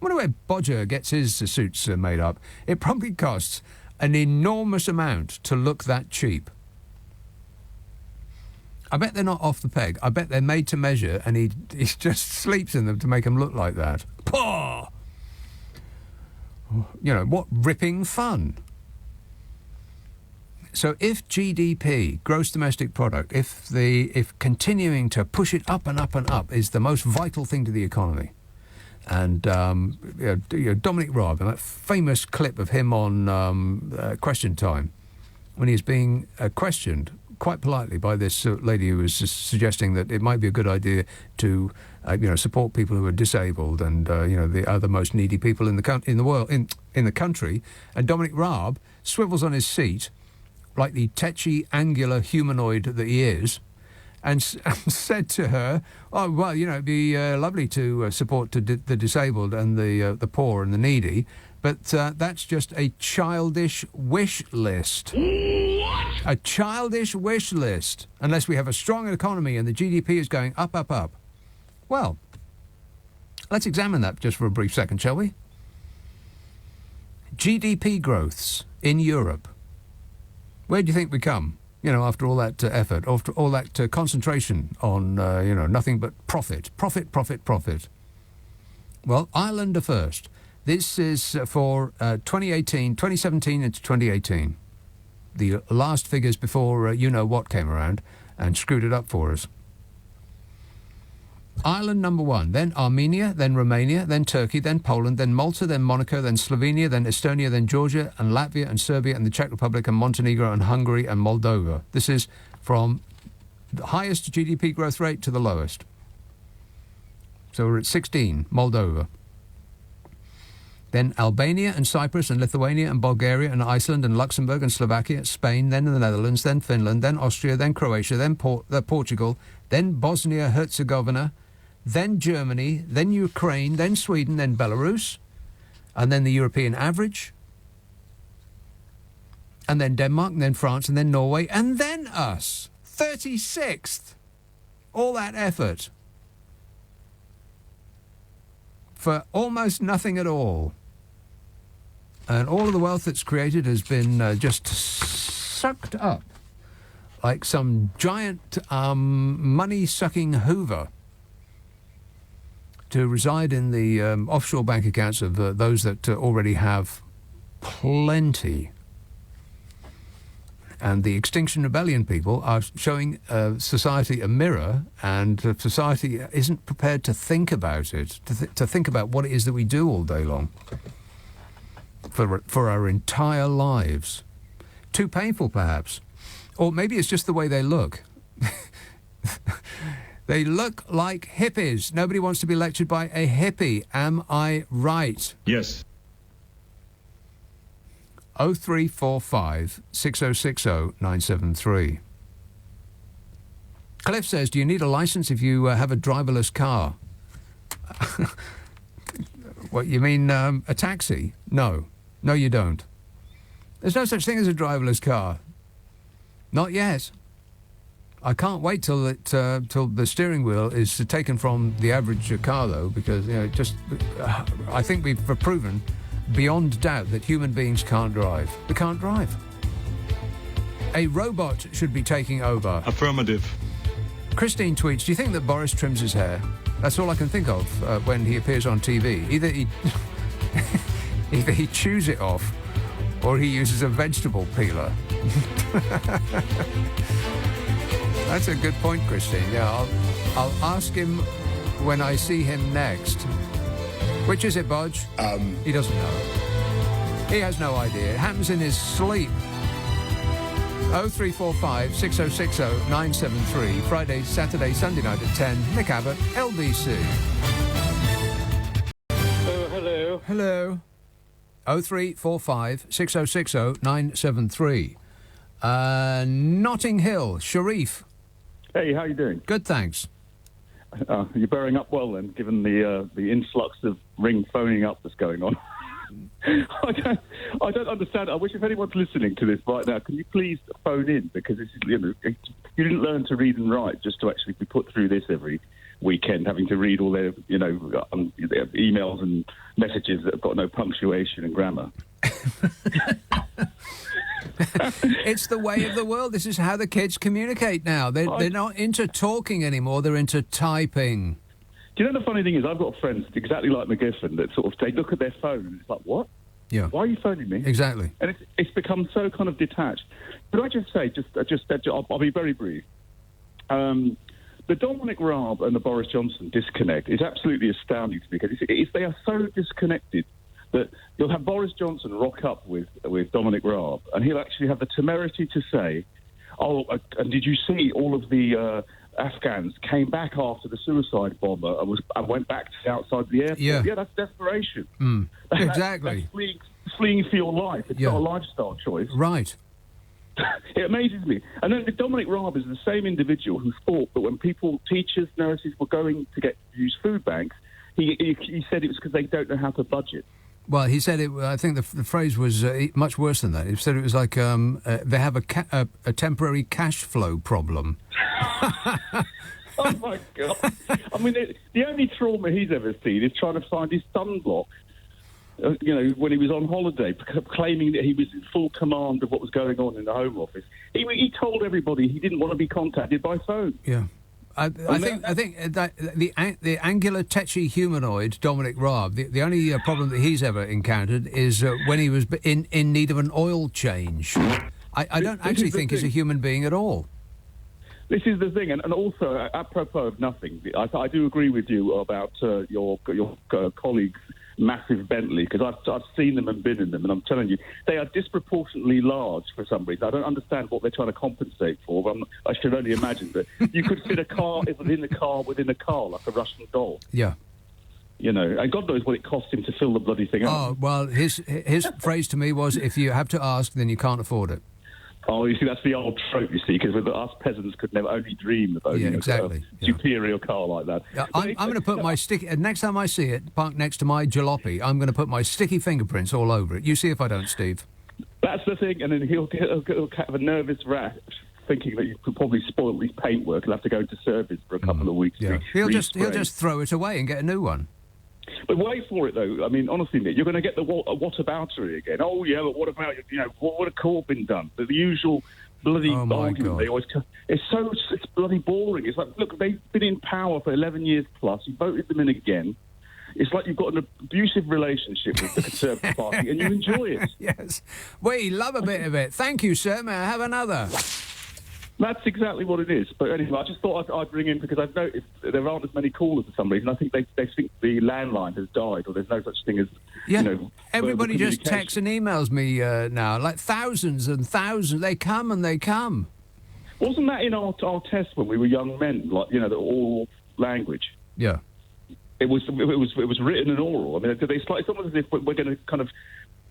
I wonder where Bodger gets his suits made up. It probably costs an enormous amount to look that cheap. I bet they're not off the peg. I bet they're made to measure, and he just sleeps in them to make them look like that. Pah! You know, what ripping fun. So if GDP, gross domestic product, if continuing to push it up and up and up is the most vital thing to the economy, and Dominic Raab, that famous clip of him on Question Time, when he's being questioned quite politely by this lady who was suggesting that it might be a good idea to support people who are disabled and the other most needy people in the world in the country, and Dominic Raab swivels on his seat like the tetchy, angular humanoid that he is, and said to her, "Oh well, it'd be lovely to support the disabled and the poor and the needy, but that's just a childish wish list." What? A childish wish list. Unless we have a strong economy and the GDP is going up, up, up. Well, let's examine that just for a brief second, shall we? GDP growths in Europe. Where do you think we come? After all that effort, after all that concentration on, nothing but profit. Well, Ireland are first. This is for 2017 into 2018. The last figures before you-know-what came around and screwed it up for us. Ireland number one, then Armenia, then Romania, then Turkey, then Poland, then Malta, then Monaco, then Slovenia, then Estonia, then Georgia, and Latvia, and Serbia, and the Czech Republic, and Montenegro, and Hungary, and Moldova. This is from the highest GDP growth rate to the lowest. So we're at 16, Moldova. Then Albania, and Cyprus, and Lithuania, and Bulgaria, and Iceland, and Luxembourg, and Slovakia, Spain, then the Netherlands, then Finland, then Austria, then Croatia, then Portugal, then Bosnia-Herzegovina, then Germany, then Ukraine, then Sweden, then Belarus, and then the European average, and then Denmark, and then France, and then Norway, and then us, 36th. All that effort for almost nothing at all. And all of the wealth that's created has been just sucked up like some giant money-sucking hoover to reside in the offshore bank accounts of those that already have plenty. And the Extinction Rebellion people are showing society a mirror, and society isn't prepared to think about it, to think about what it is that we do all day long for our entire lives. Too painful, perhaps. Or maybe it's just the way they look. They look like hippies. Nobody wants to be lectured by a hippie. Am I right? Yes. 0345 6060 973. Cliff says, do you need a licence if you have a driverless car? What, you mean a taxi? No. No, you don't. There's no such thing as a driverless car. Not yet. I can't wait till the steering wheel is taken from the average car, though, because I think we've proven beyond doubt that human beings can't drive. They can't drive. A robot should be taking over. Affirmative. Christine tweets, do you think that Boris trims his hair? That's all I can think of when he appears on TV. Either he chews it off, or he uses a vegetable peeler. That's a good point, Christine. Yeah, I'll ask him when I see him next. Which is it, Bodge? He doesn't know. He has no idea. It happens in his sleep. 0345 6060 973. Friday, Saturday, Sunday night at 10. Nick Abbott, LBC. Oh, hello. Hello. 0345 6060 973. Notting Hill, Sharif. Hey, how you doing? Good, thanks. You're bearing up well then, given the influx of ring phoning up that's going on. I don't understand. I wish if anyone's listening to this right now, can you please phone in, because this is, you didn't learn to read and write just to actually be put through this every weekend, having to read all their their emails and messages that have got no punctuation and grammar. It's the way of the world. This is how the kids communicate now. They're not into talking anymore. They're into typing. Do you know the funny thing is, I've got friends exactly like McGiffin that sort of, they look at their phone and it's like, what? Yeah. Why are you phoning me? Exactly. And it's become so kind of detached. Could I just say, I'll be very brief. The Dominic Raab and the Boris Johnson disconnect is absolutely astounding to me, because they are so disconnected that you'll have Boris Johnson rock up with Dominic Raab, and he'll actually have the temerity to say, and did you see all of the Afghans came back after the suicide bomber and went back to outside the airport? Yeah, that's desperation. Exactly. That's fleeing for your life. It's not a lifestyle choice. Right. It amazes me. And then Dominic Raab is the same individual who thought that when teachers, nurses were going to use food banks, he said it was because they don't know how to budget. Well, he said it. I think the phrase was much worse than that. He said it was like they have a temporary cash flow problem. Oh my God! I mean, the only trauma he's ever seen is trying to find his sunblock. When he was on holiday, claiming that he was in full command of what was going on in the Home Office. He told everybody he didn't want to be contacted by phone. Yeah. I think that the angular tetchy humanoid Dominic Raab, the only problem that he's ever encountered is when he was in need of an oil change. I don't actually think he's a human being at all. This is the thing, and also apropos of nothing, I do agree with you about your colleagues' massive Bentley, because I've seen them and been in them, and I'm telling you, they are disproportionately large for some reason. I don't understand what they're trying to compensate for. But I should only imagine that you could fit a car within a car, like a Russian doll. Yeah. And God knows what it cost him to fill the bloody thing up. Oh, well, his phrase to me was, if you have to ask, then you can't afford it. Oh, you see, that's the old trope, you see, because us peasants could never only dream of owning a superior car like that. I'm going to put my sticky... Next time I see it parked next to my jalopy, I'm going to put my sticky fingerprints all over it. You see if I don't, Steve. That's the thing, and then he'll have a nervous rash, thinking that you could probably spoil his paintwork and have to go into service for a couple of weeks. Yeah. He'll just throw it away and get a new one. But wait for it, though. I mean, honestly, Nick, you're going to get the whataboutery again. Oh, yeah, but what about, what would Corbyn done? The usual bloody argument. They always it's bloody boring. It's like, look, they've been in power for 11 years plus. You voted them in again. It's like you've got an abusive relationship with the Conservative Party and you enjoy it. Yes. We love a bit of it. Thank you, sir. May I have another? That's exactly what it is. But anyway, I just thought I'd ring in because I've noticed there aren't as many callers for some reason. I think they think the landline has died, or there's no such thing as, everybody just texts and emails me now, like thousands and thousands. They come and they come. Wasn't that in our test when we were young men, like, the oral language? Yeah. It was written and oral. I mean, it's almost as if we're going to kind of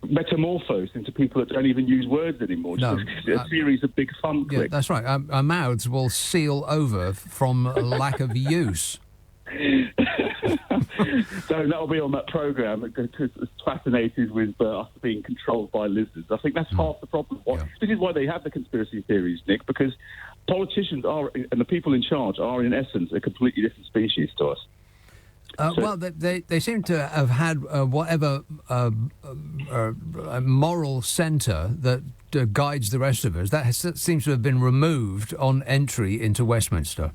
metamorphose into people that don't even use words anymore. No, a series of big fun clicks. Yeah, that's right. Our mouths will seal over from lack of use. So that'll be on that programme, because it's fascinated with us being controlled by lizards. I think that's half the problem. This is why they have the conspiracy theories, Nick, because politicians and the people in charge are, in essence, a completely different species to us. Well, they seem to have had whatever moral centre that guides the rest of us. That seems to have been removed on entry into Westminster.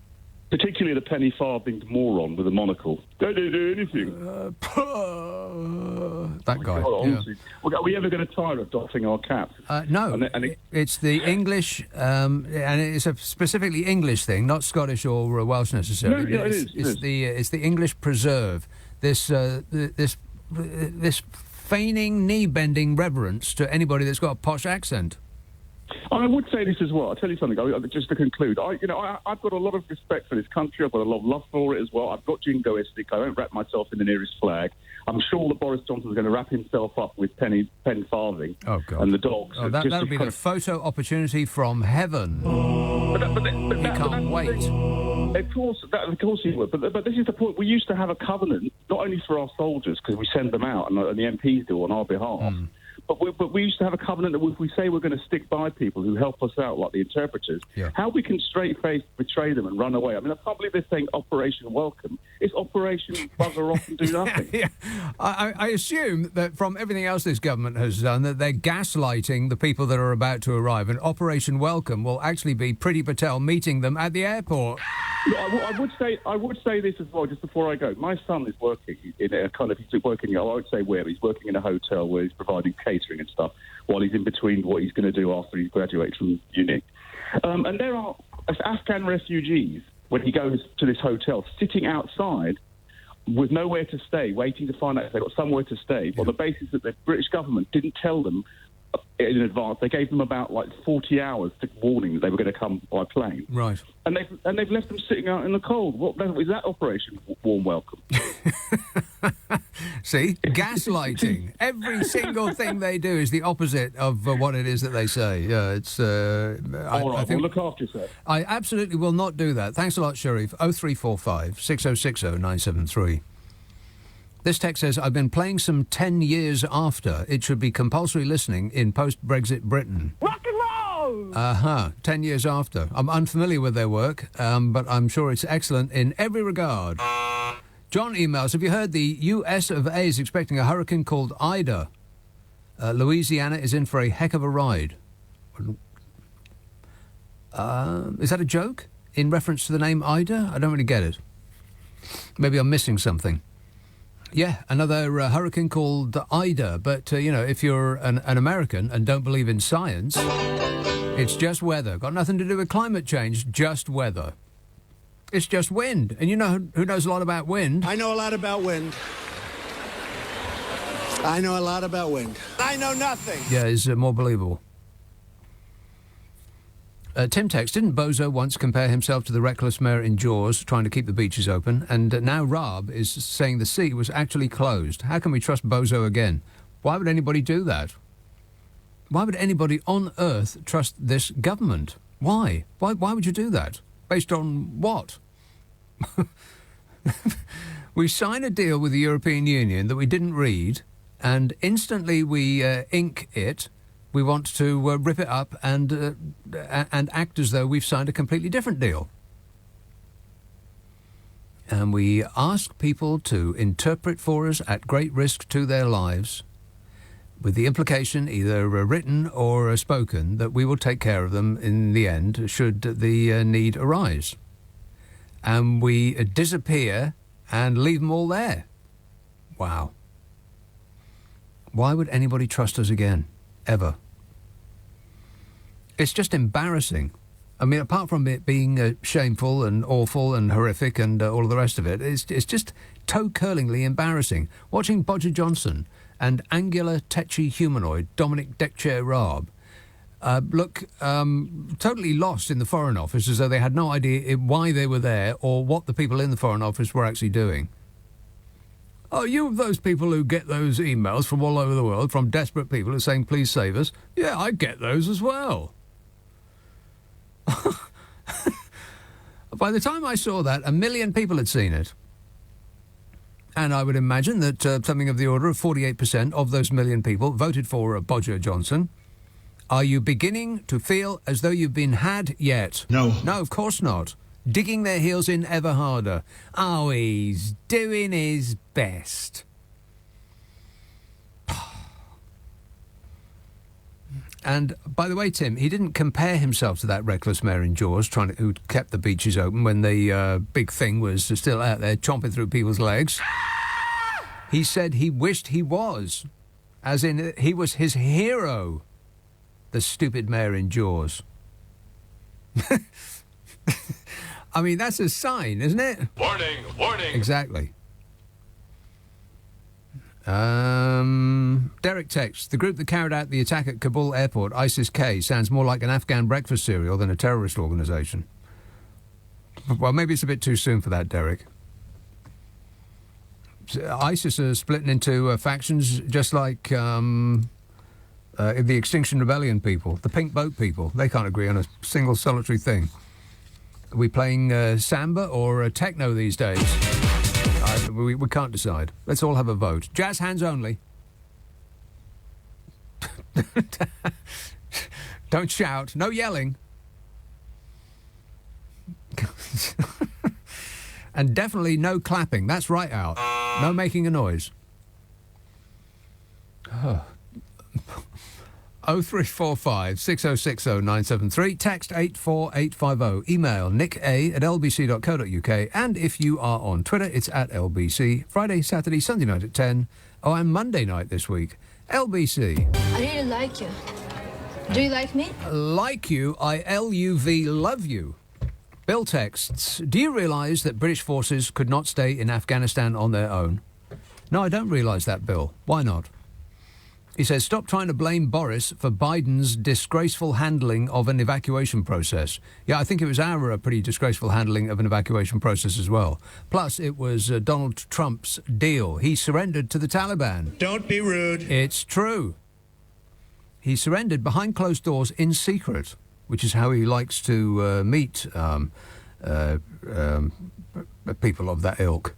particularly the penny farthing moron with a monocle. Don't do anything. That guy. God, honestly. Are we ever going to tire of doffing our caps? No, it's the English, and it's a specifically English thing, not Scottish or Welsh necessarily. No, yeah, it's the English preserve. This feigning knee-bending reverence to anybody that's got a posh accent. I would say this as well. I'll tell you something, just to conclude. I've got a lot of respect for this country. I've got a lot of love for it as well. I've got jingoistic. I don't wrap myself in the nearest flag. I'm sure that Boris Johnson's going to wrap himself up with pen farthing and the dogs. Oh, that'll be the photo opportunity from heaven. He can't wait. Of course he would. But this is the point. We used to have a covenant, not only for our soldiers, because we send them out, and the MPs do on our behalf, but we used to have a covenant that if we say we're going to stick by people who help us out, like the interpreters, how we can straight-faced betray them and run away. I mean, I can't believe they're saying Operation Welcome. It's Operation Bugger Off and Do Nothing. Yeah. I assume that from everything else this government has done, that they're gaslighting the people that are about to arrive, and Operation Welcome will actually be Priti Patel meeting them at the airport. Look, I would say this as well, just before I go. My son is working in a he's working, I won't say where, he's working in a hotel where he's providing catering and stuff while he's in between what he's going to do after he graduates from uni. And there are Afghan refugees, when he goes to this hotel, sitting outside with nowhere to stay, waiting to find out if they've got somewhere to stay, on the basis that the British government didn't tell them in advance. They gave them about 40 hours to warning that they were going to come by plane. Right. And they've left them sitting out in the cold. What is that Operation Warm Welcome? See, gaslighting. Every single thing they do is the opposite of what it is that they say. It's. All right. I think, look after yourself. I absolutely will not do that. Thanks a lot, Sharif. 0345 6060 973. This text says, I've been playing some 10 years after. It should be compulsory listening in post-Brexit Britain. Rock and roll! 10 years after. I'm unfamiliar with their work, but I'm sure it's excellent in every regard. John emails, have you heard the US of A is expecting a hurricane called Ida? Louisiana is in for a heck of a ride. Is that a joke in reference to the name Ida? I don't really get it. Maybe I'm missing something. Yeah, another hurricane called Ida. But, if you're an American and don't believe in science, it's just weather. Got nothing to do with climate change, just weather. It's just wind. And you know who knows a lot about wind? I know a lot about wind. I know a lot about wind. I know nothing. Yeah, it's more believable. Tim text, didn't Bozo once compare himself to the reckless mayor in Jaws, trying to keep the beaches open? And now Raab is saying the sea was actually closed. How can we trust Bozo again? Why would anybody do that? Why would anybody on earth trust this government? Why? Why would you do that? Based on what? We sign a deal with the European Union that we didn't read, and instantly we ink it. We want to rip it up and act as though we've signed a completely different deal. And we ask people to interpret for us at great risk to their lives, with the implication, either written or spoken, that we will take care of them in the end, should the need arise. And we disappear and leave them all there. Wow. Why would anybody trust us again? Ever? It's just embarrassing. I mean, apart from it being shameful and awful and horrific and all of the rest of it, it's just toe-curlingly embarrassing. Watching Bodger Johnson and angular, tetchy humanoid Dominic Deckchair Raab look totally lost in the Foreign Office, as though they had no idea why they were there or what the people in the Foreign Office were actually doing. Oh, you of those people who get those emails from all over the world, from desperate people who are saying, please save us? Yeah, I get those as well. By the time I saw that, 1 million people had seen it. And I would imagine that something of the order of 48% of those 1 million people voted for Bodger Johnson. Are you beginning to feel as though you've been had yet? No. No, of course not. Digging their heels in ever harder. Oh, he's doing his best. And, by the way, Tim, he didn't compare himself to that reckless mayor in Jaws who kept the beaches open when the big thing was still out there chomping through people's legs. He said he wished he was, as in he was his hero, the stupid mayor in Jaws. I mean, that's a sign, isn't it? Warning, warning. Exactly. Derek texts, the group that carried out the attack at Kabul airport, ISIS-K, sounds more like an Afghan breakfast cereal than a terrorist organisation. Well, maybe it's a bit too soon for that, Derek. ISIS are splitting into factions just like the Extinction Rebellion people, the Pink Boat people. They can't agree on a single solitary thing. Are we playing samba or techno these days? We can't decide. Let's all have a vote. Jazz hands only. Don't shout. No yelling. And definitely no clapping. That's right, Al. No making a noise. 0345 6060 973. Text 84850. Email nick@lbc.co.uk. And if you are on Twitter, it's @LBC. Friday, Saturday, Sunday night at 10. Oh, and Monday night this week. LBC. I really like you. Do you like me? Like you, I-L-U-V, love you. Bill texts, do you realise that British forces could not stay in Afghanistan on their own? No, I don't realise that, Bill. Why not? He says, stop trying to blame Boris for Biden's disgraceful handling of an evacuation process. Yeah, I think it was our pretty disgraceful handling of an evacuation process as well. Plus, it was Donald Trump's deal. He surrendered to the Taliban. Don't be rude. It's true. He surrendered behind closed doors in secret, which is how he likes to meet people of that ilk.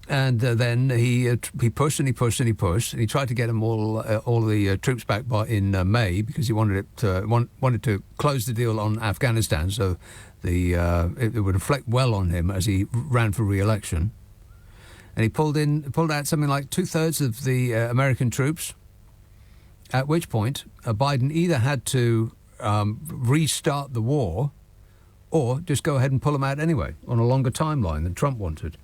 And then he pushed and he pushed and he pushed, and he tried to get them all the troops back in May because he wanted to close the deal on Afghanistan, so it would reflect well on him as he ran for re-election. And he pulled out something like 2/3 of the American troops. At which point, Biden either had to restart the war, or just go ahead and pull them out anyway on a longer timeline than Trump wanted.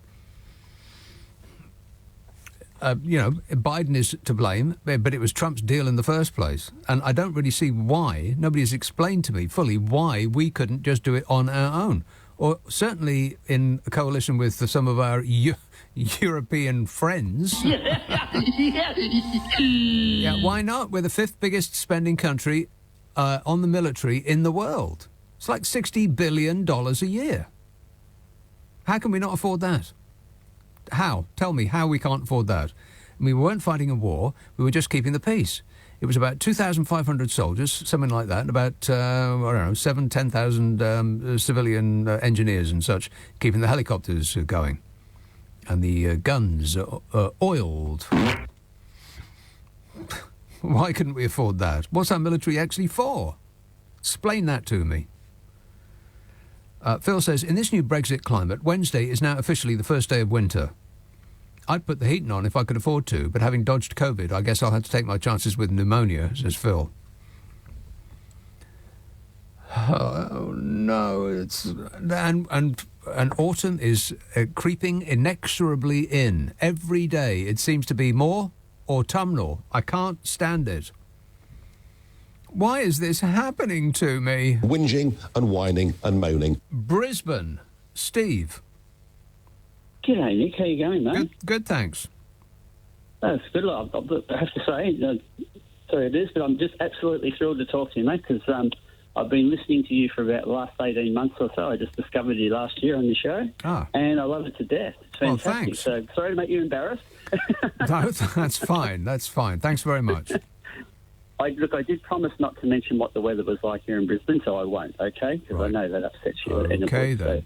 Biden is to blame, but it was Trump's deal in the first place. And I don't really see why, nobody has explained to me fully why we couldn't just do it on our own. Or certainly in a coalition with some of our European friends. Yeah, why not? We're the 5th biggest spending country on the military in the world. It's like $60 billion a year. How can we not afford that? How? Tell me how we can't afford that. We weren't fighting a war. We were just keeping the peace. It was about 2,500 soldiers, something like that, and about, 10,000 civilian engineers and such, keeping the helicopters going. And the guns oiled. Why couldn't we afford that? What's our military actually for? Explain that to me. Phil says, in this new Brexit climate, Wednesday is now officially the first day of winter. I'd put the heating on if I could afford to, but having dodged COVID, I guess I'll have to take my chances with pneumonia, says Phil. Oh, no, and autumn is creeping inexorably in. Every day it seems to be more autumnal. I can't stand it. Why is this happening to me? Whinging and whining and moaning. Brisbane. Steve. G'day, Nick. How you going, mate? Good, thanks. That's good. I have to say, sorry it is, but I'm just absolutely thrilled to talk to you, mate, because I've been listening to you for about the last 18 months or so. I just discovered you last year on the show, and I love it to death. It's fantastic. Well, thanks. So sorry to make you embarrassed. No, that's fine. That's fine. Thanks very much. I did promise not to mention what the weather was like here in Brisbane, so I won't, okay? Because I know that upsets you. Okay, then.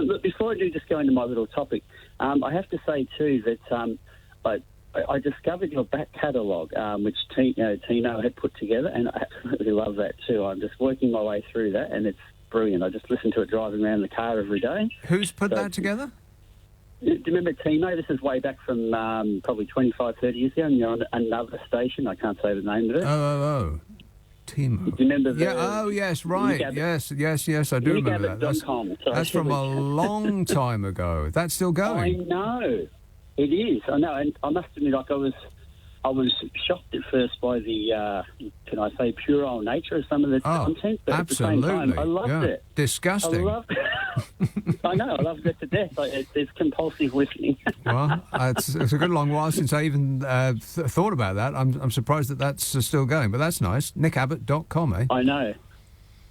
Look, before I do just go into my little topic, I have to say, too, that I discovered your back catalogue, which Tino had put together, and I absolutely love that, too. I'm just working my way through that, and it's brilliant. I just listen to it driving around the car every day. Who's put that together? you remember Timo? This is way back from probably 25, 30 years ago, and you're on another station. I can't say the name of it. Oh. Timo. Do you remember the... Yeah, yes, right. Yes, I do remember that. That's from a long time ago. That's still going. I know. It is. I know. And I must admit, I was shocked at first by the, can I say, puerile nature of some of the content. But absolutely. At the same time, I loved it. Disgusting. I loved it. I know. I loved it to death. It's compulsive listening. Well, it's a good long while since I even thought about that. I'm surprised that that's still going, but that's nice. NickAbbot.com, eh? I know.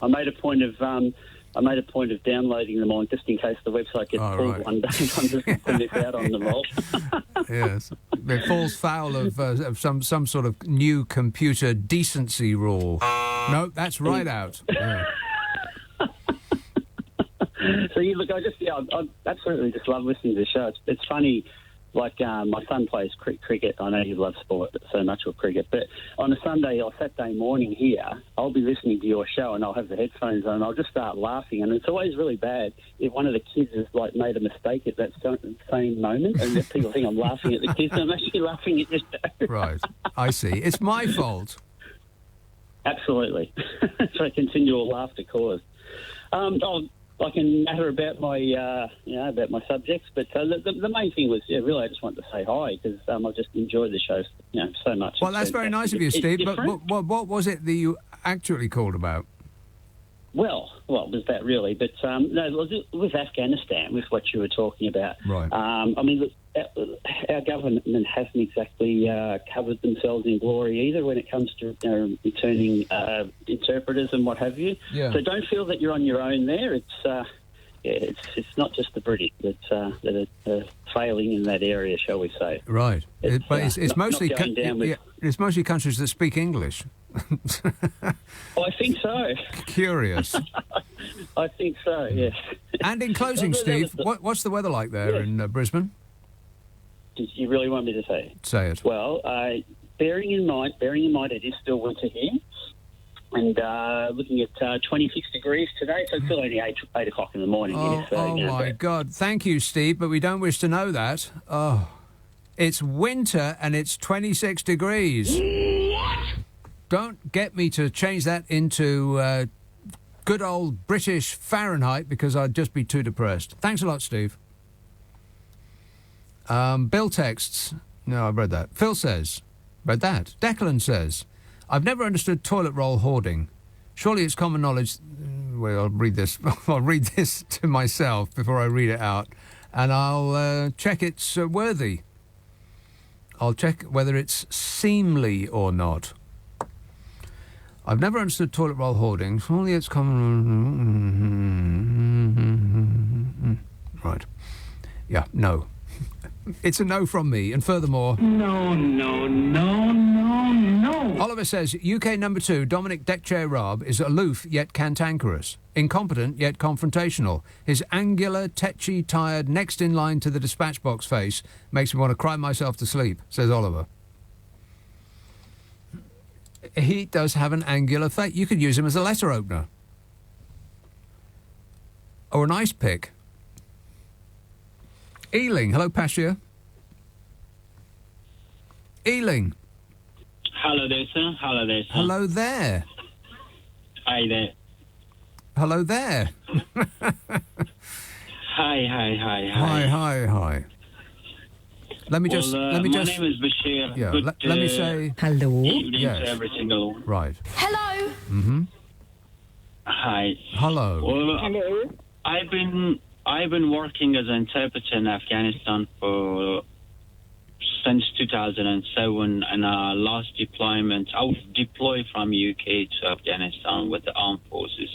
I made a point of downloading them on just in case the website gets pulled one day. I'm just going to miss out on them all. Yes, it falls foul of some sort of new computer decency rule. No, that's right out. Yeah. So I absolutely just love listening to the show. It's funny. Like my son plays cricket. I know you love sport so much, or cricket. But on a Sunday or Saturday morning here, I'll be listening to your show and I'll have the headphones on and I'll just start laughing. And it's always really bad if one of the kids has made a mistake at that same moment, and people think I'm laughing at the kids. I'm actually laughing at your show. Right, I see. It's my fault. Absolutely. So continual laughter cause. I can matter about my, about my subjects, but the main thing was, really, I just wanted to say hi because I've just enjoyed the show, so much. Well, that's very nice of you, Steve. But what was it that you actually called about? Well, was that really? But no, it was with Afghanistan, with what you were talking about. Right. I mean, look, our government hasn't exactly covered themselves in glory either when it comes to returning interpreters and what have you. Yeah. So don't feel that you're on your own there. It's not just the British that are failing in that area, shall we say? Right. It's mostly it's mostly countries that speak English. I think so. Curious. I think so, yes. And in closing, Steve, what's the weather like there in Brisbane? Do you really want me to say it? Say it. Well, bearing in mind it is still winter here, and looking at 26 degrees today, so it's still only 8 o'clock in the morning. My God. Thank you, Steve, but we don't wish to know that. Oh, it's winter and it's 26 degrees. What? Don't get me to change that into good old British Fahrenheit because I'd just be too depressed. Thanks a lot, Steve. Bill texts. No, I've read that. Phil says, read that. Declan says, I've never understood toilet roll hoarding. Surely it's common knowledge. Well, I'll read this. I'll read this to myself before I read it out, and I'll check it's worthy. I'll check whether it's seemly or not. I've never understood toilet roll hoarding. Surely it's common. Right. Yeah. No. It's a no from me, and furthermore... No. Oliver says, UK number 2, Dominic Deckchair Raab, is aloof yet cantankerous, incompetent yet confrontational. His angular, tetchy, tired, next in line to the dispatch box face makes me want to cry myself to sleep, says Oliver. He does have an angular face. You could use him as a letter opener. Or an ice pick. Ealing. Hello, Pasha. Ealing. Hello there, sir. Hello there, sir. Hello there. Hi there. Hello there. Hi. Let me just. My name is Bashir. Yeah. Let me say hello. Evening to every single. Right. Hello. Mm-hmm. Hi. Hello. Well, Hello. I've been working as an interpreter in Afghanistan since 2007, and last deployment, I was deployed from UK to Afghanistan with the armed forces.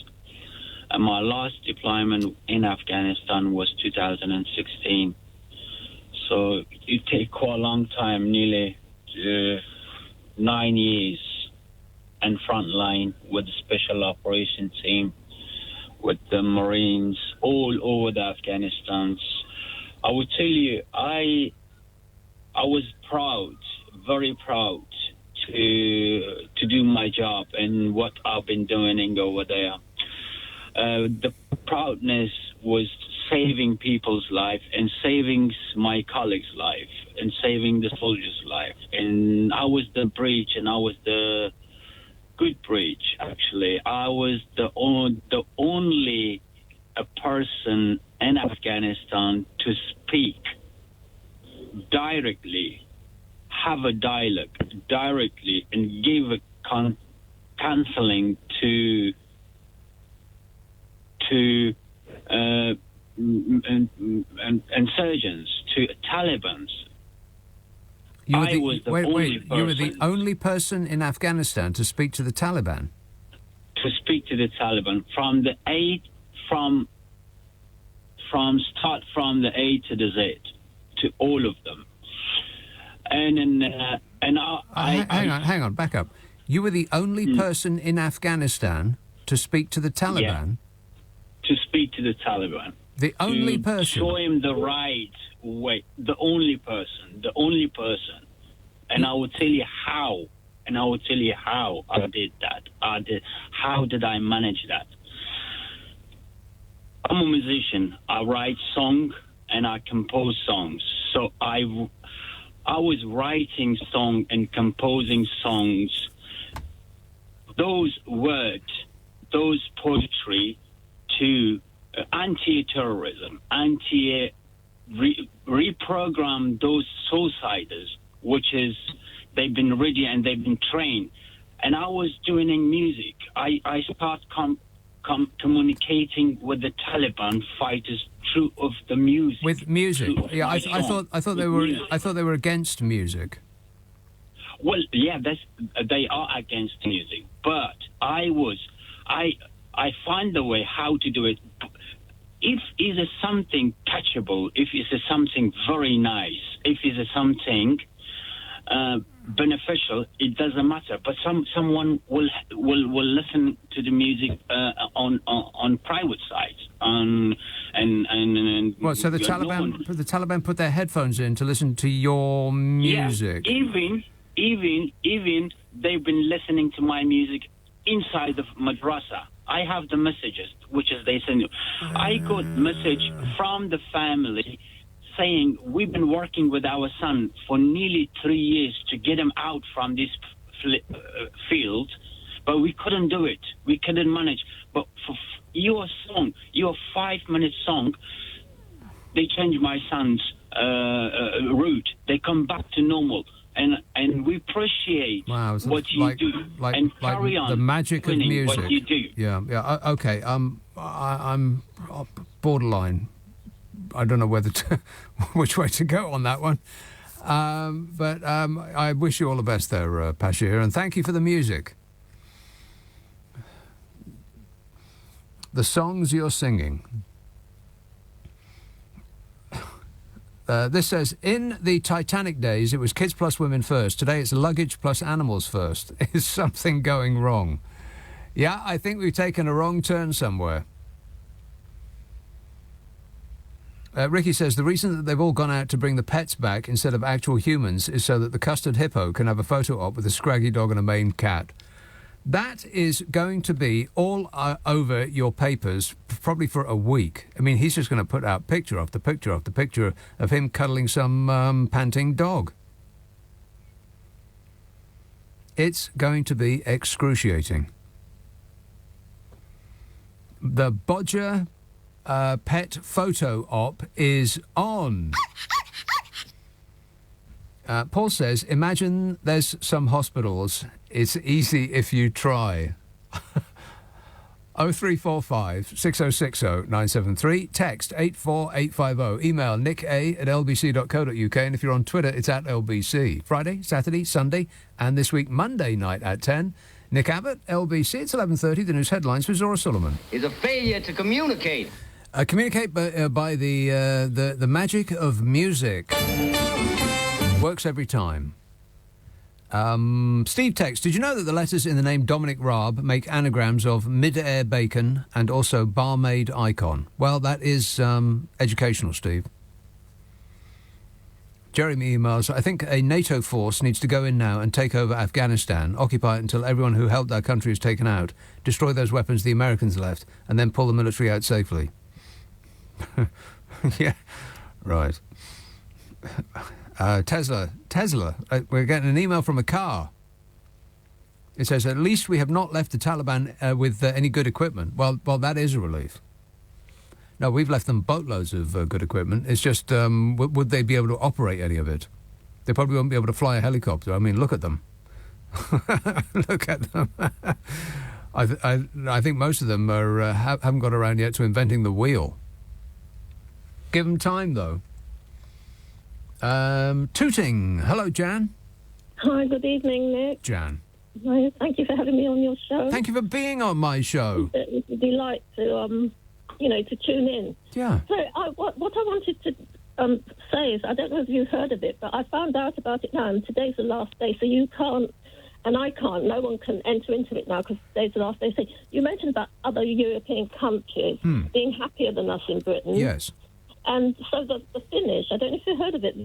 And my last deployment in Afghanistan was 2016. So it take quite a long time, nearly 9 years, and front line with the special operation team, with the Marines all over the Afghanistan. I would tell you, I was proud, very proud to do my job and what I've been doing over there. The proudness was saving people's life and saving my colleagues' life and saving the soldiers' life. And I was the breach, and I was the good breach, actually. I was the only a person in Afghanistan to speak directly, have a dialogue directly, and give a counseling to insurgents, to Taliban. You were the only person in Afghanistan to speak to the Taliban? To speak to the Taliban from the A to the Z, to all of them. Hang on, back up. You were the only person in Afghanistan to speak to the Taliban? Yeah, to speak to the Taliban. The only person? Show him the right way. The only person. And I will tell you how. I did that. How did I manage that? I'm a musician. I write songs and I compose songs. So I was writing songs and composing songs. Those words, those poetry to anti-terrorism, reprogram those suiciders, which is they've been ready and they've been trained. And I was doing in music. I start communicating with the Taliban fighters through of the music. With music, yeah. I thought they were against music. Well, yeah, they are against music, but I find the way how to do it. If it is something catchable, if it is something very nice, if it is something beneficial, it doesn't matter. But someone will listen to the music on private sites. So the Taliban put their headphones in to listen to your music. Yeah, even they've been listening to my music inside the madrasa. I have the messages, which is they send you. I got message from the family saying we've been working with our son for nearly 3 years to get him out from this field, but we couldn't do it. We couldn't manage. But for your 5-minute song, they changed my son's route. They come back to normal. And we appreciate what you do and carry on the magic of music. What you do. Yeah. Okay. I'm borderline. I don't know which way to go on that one. But I wish you all the best there, Pashir, and thank you for the music. The songs you're singing. This says, in the Titanic days, it was kids plus women first. Today, it's luggage plus animals first. Is something going wrong? Yeah, I think we've taken a wrong turn somewhere. Ricky says, the reason that they've all gone out to bring the pets back instead of actual humans is so that the custard hippo can have a photo op with a scraggy dog and a maned cat. That is going to be all over your papers probably for a week. I mean, he's just going to put out picture after picture after picture of him cuddling some panting dog. It's going to be excruciating. The Bodger pet photo op is on. Paul says, imagine there's some hospitals. It's easy if you try. 0345 6060 973. Text 84850. Email nick@lbc.co.uk. And if you're on Twitter, it's @LBC. Friday, Saturday, Sunday, and this week, Monday night at 10. Nick Abbott, LBC. It's 11:30. The news headlines with Zora Sullivan. Is a failure to communicate. Communicate by the magic of music. Works every time. Steve texts, did you know that the letters in the name Dominic Raab make anagrams of mid-air bacon and also barmaid icon? Well, that is educational, Steve. Jeremy emails, I think a NATO force needs to go in now and take over Afghanistan, occupy it until everyone who helped our country is taken out, destroy those weapons the Americans left, and then pull the military out safely. Yeah, right. Tesla. We're getting an email from a car. It says, at least we have not left the Taliban with any good equipment. Well, that is a relief. No, we've left them boatloads of good equipment. It's just, would they be able to operate any of it? They probably won't be able to fly a helicopter. I mean, look at them. Look at them. I think most of them haven't got around yet to inventing the wheel. Give them time, though. Tooting. Hello, Jan. Hi, good evening, Nick. Jan. Hi, thank you for having me on your show. Thank you for being on my show. It's a delight to, to tune in. Yeah. So what I wanted to say is, I don't know if you've heard of it, but I found out about it now, and today's the last day, so you can't, and I can't, no one can enter into it now because today's the last day. So you mentioned about other European countries being happier than us in Britain. Yes. And so the Finnish, I don't know if you've heard of it,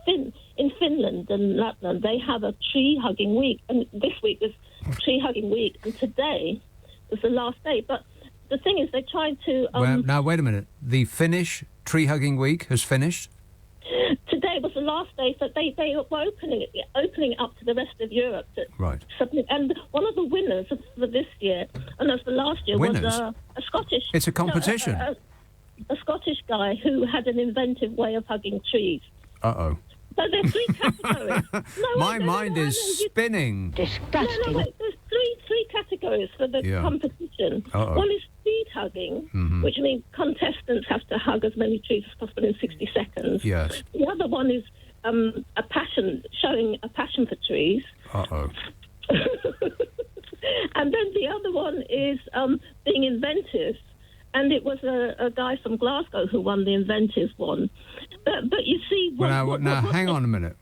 in Finland and Lapland, they have a tree-hugging week. And this week was tree-hugging week, and today was the last day. But the thing is, they're trying to... now, wait a minute. The Finnish tree-hugging week has finished? Today was the last day, so they were opening it up to the rest of Europe. Right. And one of the winners for this year, and that's for last year, winners? was a Scottish... It's a competition. A Scottish guy who had an inventive way of hugging trees. Uh-oh. So there's three categories. My mind is spinning. Disgusting. No, there's three categories for the competition. Uh-oh. One is speed hugging, which means contestants have to hug as many trees as possible in 60 seconds. Yes. The other one is showing a passion for trees. Uh-oh. And then the other one is being inventive. And it was a guy from Glasgow who won the inventive one. But you see... Now, hang on a minute.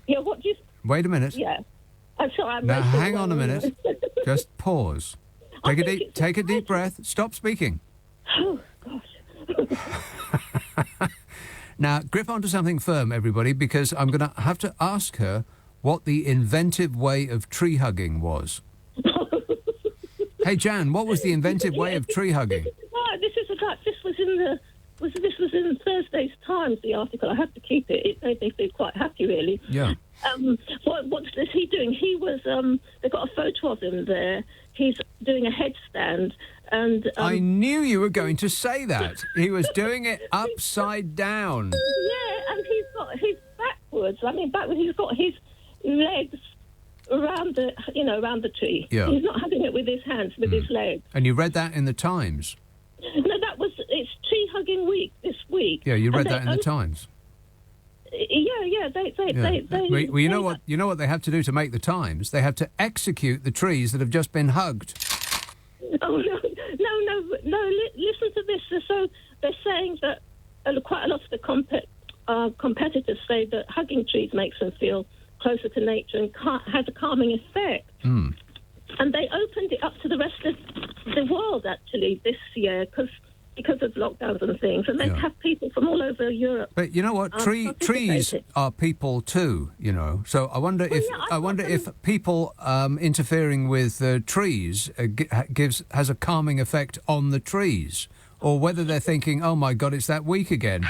Yeah, what do you... Wait a minute. Yeah. I'm sorry, now, hang on a minute. Just pause. Take a deep breath. Stop speaking. Oh, gosh. Now, grip onto something firm, everybody, because I'm going to have to ask her what the inventive way of tree hugging was. Hey, Jan, what was the inventive way of tree hugging? This was in Thursday's Times, the article. I had to keep it. It made me feel quite happy, really. Yeah. What's he doing? He was... they got a photo of him there. He's doing a headstand, and... I knew you were going to say that. He was doing it upside down. Yeah, and he's backwards. He's got his legs... around the tree. Yeah. He's not having it with his hands, with his legs. And you read that in the Times? No, it's tree hugging week this week. Yeah, you read that in the Times. Yeah. They well, you know what they have to do to make the Times? They have to execute the trees that have just been hugged. Oh no! Listen to this. So they're saying that quite a lot of the competitors say that hugging trees makes them feel closer to nature and has a calming effect. And they opened it up to the rest of the world, actually, this year, because of lockdowns and things. And they have people from all over Europe. But you know what? Trees are people too, you know. So I wonder if people interfering with trees has a calming effect on the trees, or whether they're thinking, oh, my God, it's that week again.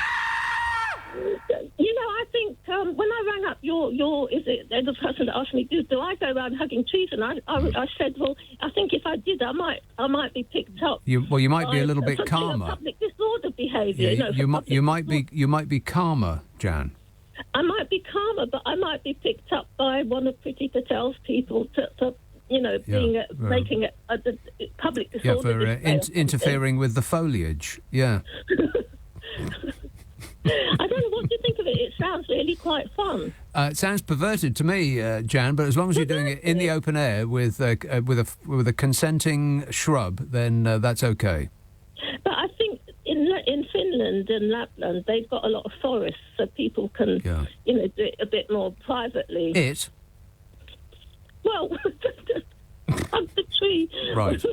I think when I rang up the person that asked me, do I go around hugging trees? And I said, well, I think if I did, I might be picked up. You might be a little bit calmer. Public disorder behaviour. Yeah, you might be calmer, Jan. I might be calmer, but I might be picked up by one of Priti Patel's people making a public disorder. Yeah, for interfering with the foliage. Yeah. I don't know, what do you think of it? It sounds really quite fun. It sounds perverted to me, Jan, but as long as you're doing it in the open air with a consenting shrub, then that's okay. But I think in Finland and Lapland, they've got a lot of forests, so people can, do it a bit more privately. Well, hug the tree. Right.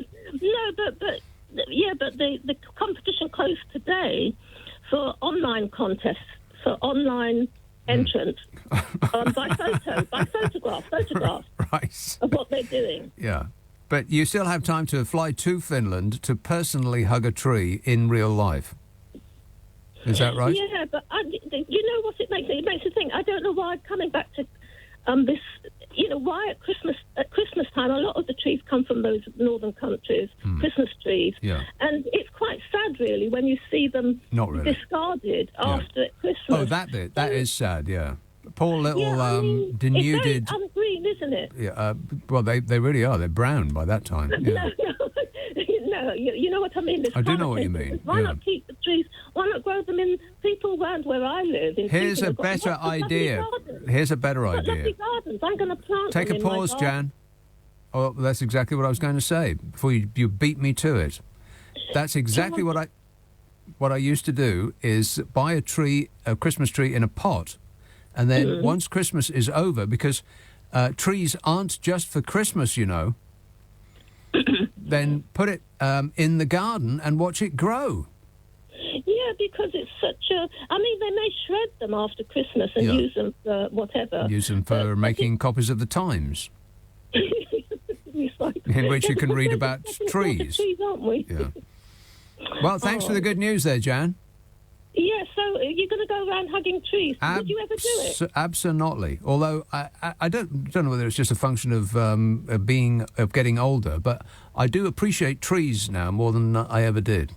No, but the competition closed today for online contests, for online entrance by photograph right. of what they're doing. Yeah. But you still have time to fly to Finland to personally hug a tree in real life. Is that right? Yeah, but you know what it makes me? It makes me think. I don't know why. Coming back to this, why at Christmas time a lot of the trees come from those northern countries, Christmas trees, and it's quite sad really when you see them discarded after Christmas. Oh, that bit that is sad. Yeah, poor little denuded. It's very ungreen, isn't it? Yeah. Well, they really are. They're brown by that time. Yeah. No, you know what I mean. I do know what you mean. Why not keep the trees? Why not grow them in people around where I live? Here's a better idea. Here's a better idea. Lovely gardens. I'm going to plant Take them a in my pause, garden. Jan. Oh, that's exactly what I was going to say before you beat me to it. That's exactly what I used to do is buy a Christmas tree in a pot, and then once Christmas is over, because trees aren't just for Christmas, you know, then put it in the garden and watch it grow. Yeah, because it's such a... I mean, they may shred them after Christmas and use them for whatever. Use them for making copies of the Times. In which you can read about trees. Trees, aren't we? Yeah. Well, thanks for the good news there, Jan. Yeah, so you're going to go around hugging trees. Would you ever do it? Absolutely. Although I don't know whether it's just a function of getting older, but I do appreciate trees now more than I ever did.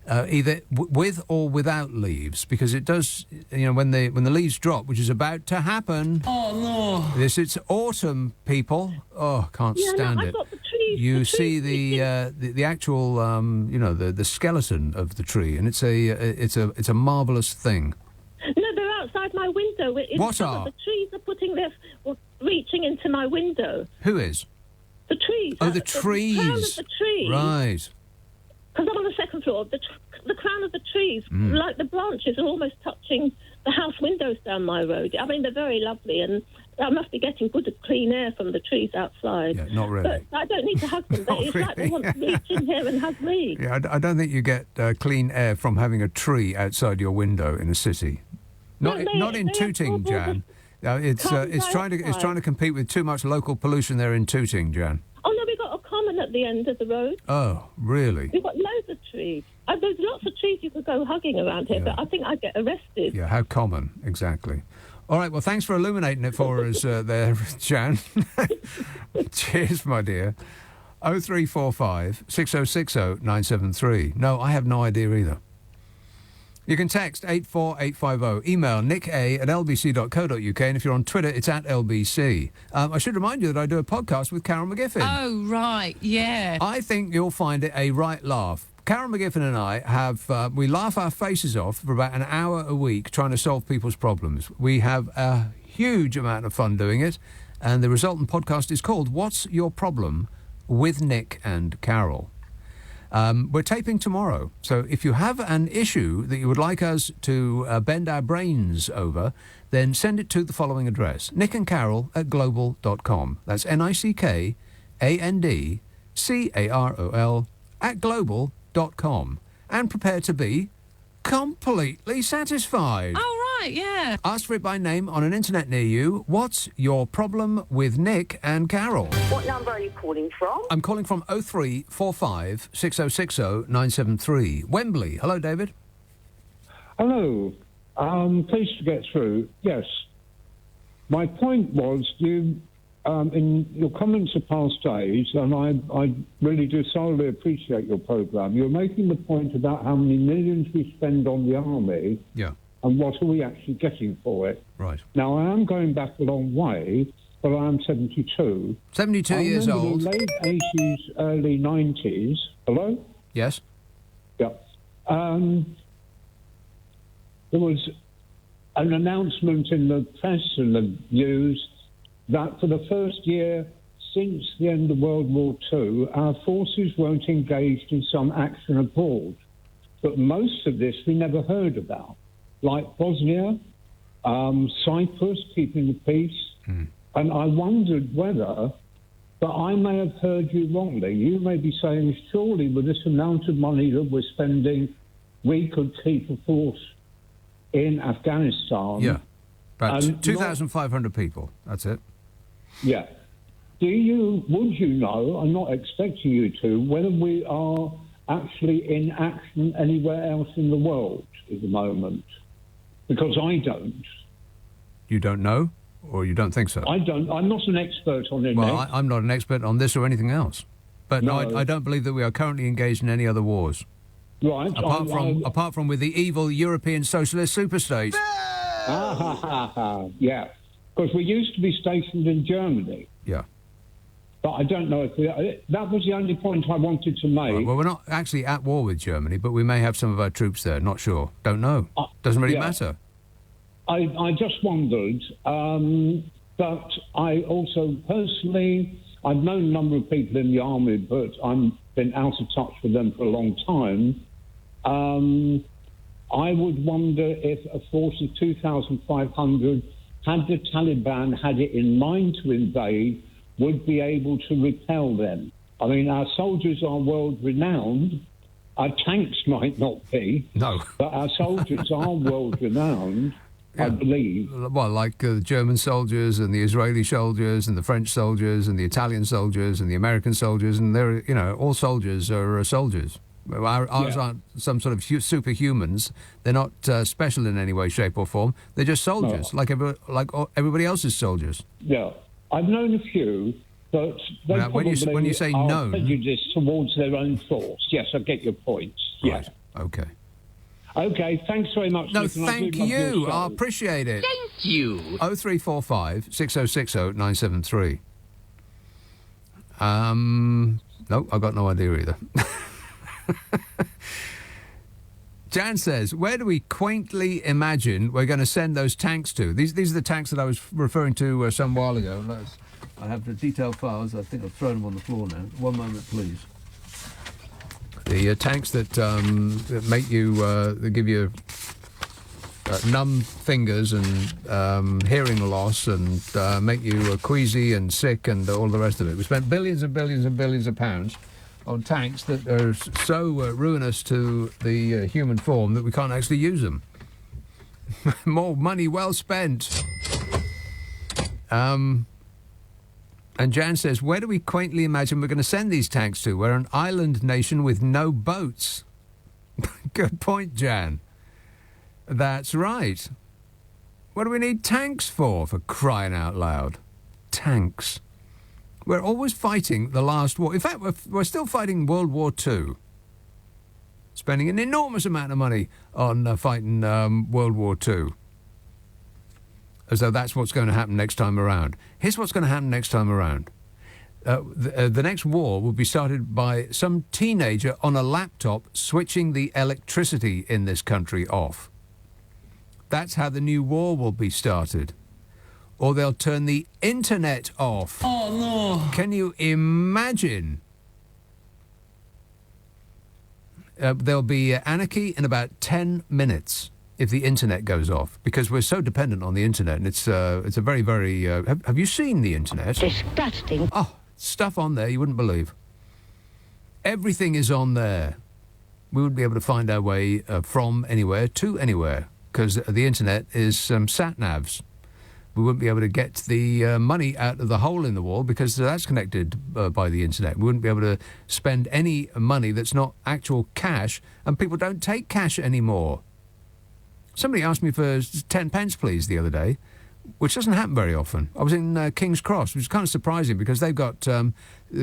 Either with or without leaves, because it does, when the leaves drop, which is about to happen. Oh no! It's autumn, people. Oh, can't stand it. I've got the trees. You see the actual, the skeleton of the tree, and it's a marvelous thing. No, they're outside my window. What are? The trees are reaching into my window. Who is? The trees. Oh, the trees. The crown of the tree. Right. Because I'm on the second floor. The crown of the trees, like the branches, are almost touching the house windows down my road. I mean, they're very lovely, and I must be getting good clean air from the trees outside. Yeah, not really. But I don't need to hug them. It's like they want to reach in here and hug me. Yeah, I don't think you get clean air from having a tree outside your window in a city. Not in Tooting, Jan. It's trying to compete with too much local pollution there in Tooting, Jan. Oh no, we've got a common at the end of the road. Oh, really? We've got loads of trees. There's lots of trees you could go hugging around here, but I think I'd get arrested. Yeah, how common, exactly. All right, well, thanks for illuminating it for us there, Jan. Cheers, my dear. 0345 6060 973. No, I have no idea either. You can text 84850, email nicka@lbc.co.uk, and if you're on Twitter, it's @LBC. I should remind you that I do a podcast with Carol McGiffin. Oh, right, yeah. I think you'll find it a right laugh. Carol McGiffin and I we laugh our faces off for about an hour a week trying to solve people's problems. We have a huge amount of fun doing it, and the resultant podcast is called What's Your Problem? With Nick and Carol. We're taping tomorrow, so if you have an issue that you would like us to bend our brains over, then send it to the following address, nickandcarol@global.com. That's nickandcarol@global.com. And prepare to be completely satisfied. Oh, right, yeah. Ask for it by name on an internet near you. What's your problem with Nick and Carol? What number are you calling from? I'm calling from 0345 6060 973. Wembley. Hello, David. Hello. Pleased to get through. Yes. My point was, you, in your comments of past days, and I really do thoroughly appreciate your programme, you're making the point about how many millions we spend on the army. Yeah. And what are we actually getting for it? Right. Now, I am going back a long way, but I am 72. 72 years old. In the late 80s, early 90s. Hello? Yes. Yeah. There was an announcement in the press and the news that for the first year since the end of World War II, our forces weren't engaged in some action abroad. But most of this we never heard about, like Bosnia, Cyprus, keeping the peace. And I wondered whether, but I may have heard you wrongly, you may be saying, surely with this amount of money that we're spending, we could keep a force in Afghanistan. Yeah. About 2,500 people. That's it. Yeah. Would you know, I'm not expecting you to, whether we are actually in action anywhere else in the world? at the moment? Because I don't. You don't know, or you don't think so? I don't. I'm not an expert on it. Well, I'm not an expert on this or anything else. But no, I don't believe that we are currently engaged in any other wars. Right. Apart from with the evil European socialist superstates. Yeah. Because we used to be stationed in Germany. Yeah. But I don't know if... that was the only point I wanted to make. Right, well, we're not actually at war with Germany, but we may have some of our troops there. Not sure. Don't know. Doesn't really matter. I just wondered. But I also personally... I've known a number of people in the army, but I've been out of touch with them for a long time. I would wonder if a force of 2,500, had the Taliban had it in mind to invade, would be able to repel them. I mean, our soldiers are world-renowned. Our tanks might not be. No. But our soldiers are world-renowned. Yeah. I believe. Well, like the German soldiers and the Israeli soldiers and the French soldiers and the Italian soldiers and the American soldiers, and they're, all soldiers are soldiers. Ours aren't some sort of superhumans. They're not special in any way, shape or form. They're just soldiers, like everybody else's soldiers. Yeah. I've known a few, but they when you say are known, prejudiced towards their own force. Yes, I get your points. Right. Yeah. Okay. Okay, thanks very much. No, Nick, thank you. I appreciate it. Thank you. 0345 6060 973. No, I've got no idea either. Jan says, where do we quaintly imagine we're going to send those tanks to? These are the tanks that I was referring to some while ago. I have the detailed files. I think I've thrown them on the floor now. One moment, please. The tanks that make you, that give you numb fingers and hearing loss and make you queasy and sick and all the rest of it. We spent billions and billions and billions of pounds on tanks that are so ruinous to the human form that we can't actually use them. More money well spent. And Jan says, where do we quaintly imagine we're going to send these tanks to? We're an island nation with no boats. Good point, Jan. That's right. What do we need tanks for crying out loud? Tanks. We're always fighting the last war. In fact, we're still fighting World War II. Spending an enormous amount of money on fighting World War II. As though that's what's going to happen next time around. Here's what's going to happen next time around. The next war will be started by some teenager on a laptop switching the electricity in this country off. That's how the new war will be started. Or they'll turn the internet off. Oh, no. Can you imagine? There'll be anarchy in about 10 minutes. If the internet goes off, because we're so dependent on the internet, and it's a very, very... have you seen the internet? Disgusting. Oh, stuff on there you wouldn't believe. Everything is on there. We wouldn't be able to find our way from anywhere to anywhere, because the internet is sat-navs. We wouldn't be able to get the money out of the hole in the wall, because that's connected by the internet. We wouldn't be able to spend any money that's not actual cash, and people don't take cash anymore. Somebody asked me for 10 pence, please, the other day, which doesn't happen very often. I was in King's Cross, which is kind of surprising because they've got the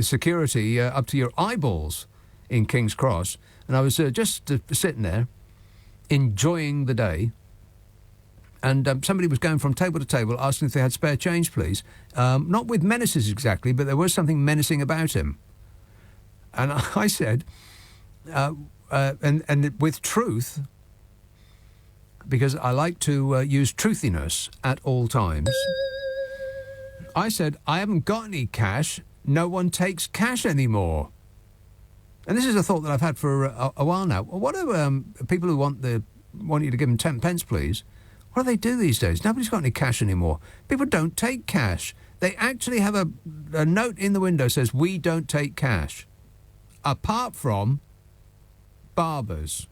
security up to your eyeballs in King's Cross. And I was just sitting there, enjoying the day, and somebody was going from table to table asking if they had spare change, please. Not with menaces exactly, but there was something menacing about him. And I said, and with truth... because I like to use truthiness at all times. I said, I haven't got any cash. No one takes cash anymore. And this is a thought that I've had for a while now. What do people who want you to give them 10 pence, please? What do they do these days? Nobody's got any cash anymore. People don't take cash. They actually have a note in the window that says, we don't take cash. Apart from barbers.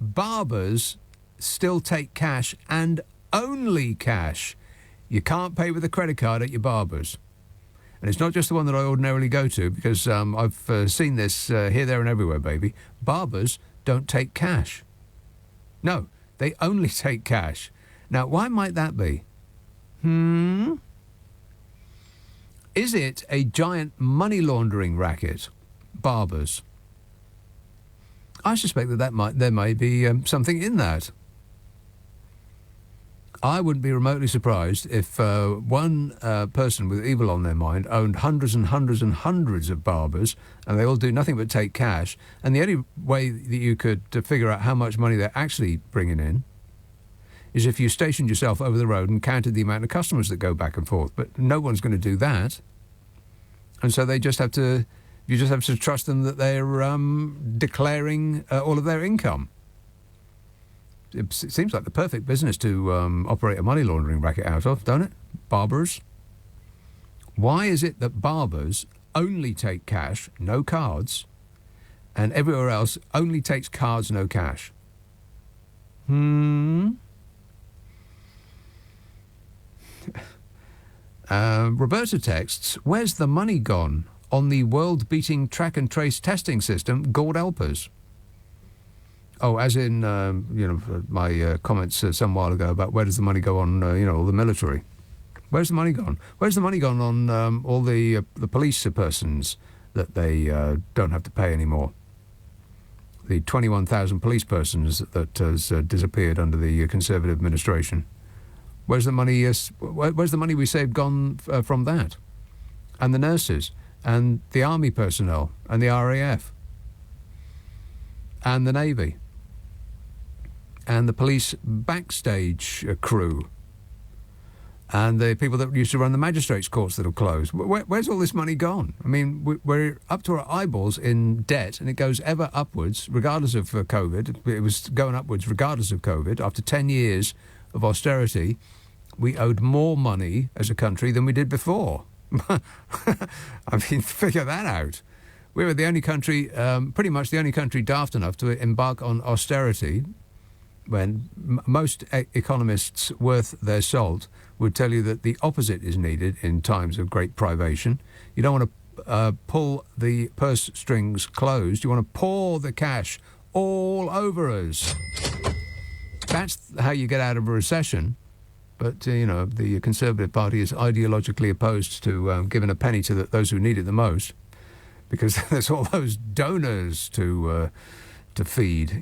Barbers still take cash and only cash. You can't pay with a credit card at your barbers. And it's not just the one that I ordinarily go to, because I've seen this here, there and everywhere, baby. Barbers don't take cash. No, they only take cash. Now, why might that be? Is it a giant money laundering racket? Barbers. I suspect that there may be something in that. I wouldn't be remotely surprised if one person with evil on their mind owned hundreds and hundreds and hundreds of barbers, and they all do nothing but take cash, and the only way that you could figure out how much money they're actually bringing in is if you stationed yourself over the road and counted the amount of customers that go back and forth. But no one's going to do that. And so you just have to trust them that they're declaring all of their income. It seems like the perfect business to operate a money laundering racket out of, don't it? Barbers. Why is it that barbers only take cash, no cards, and everywhere else only takes cards, no cash? Roberta texts, where's the money gone on the world-beating track and trace testing system, God help us? Oh, as in, my comments some while ago about where does the money go on, all the military. Where's the money gone? Where's the money gone on all the police persons that they don't have to pay anymore? The 21,000 police persons that has disappeared under the Conservative administration. Where's the money? Where's the money we saved gone from that? And the nurses, and the army personnel, and the RAF, and the Navy, and the police backstage crew, and the people that used to run the magistrates' courts that have closed. Where's all this money gone? I mean, we're up to our eyeballs in debt, and it goes ever upwards, regardless of COVID. It was going upwards regardless of COVID. After 10 years of austerity, we owed more money as a country than we did before. I mean, figure that out. We were the only country, pretty much the only country daft enough to embark on austerity, when most economists worth their salt would tell you that the opposite is needed in times of great privation. You don't want to pull the purse strings closed. You want to pour the cash all over us. That's how you get out of a recession. But, the Conservative Party is ideologically opposed to giving a penny to those who need it the most, because there's all those donors to feed,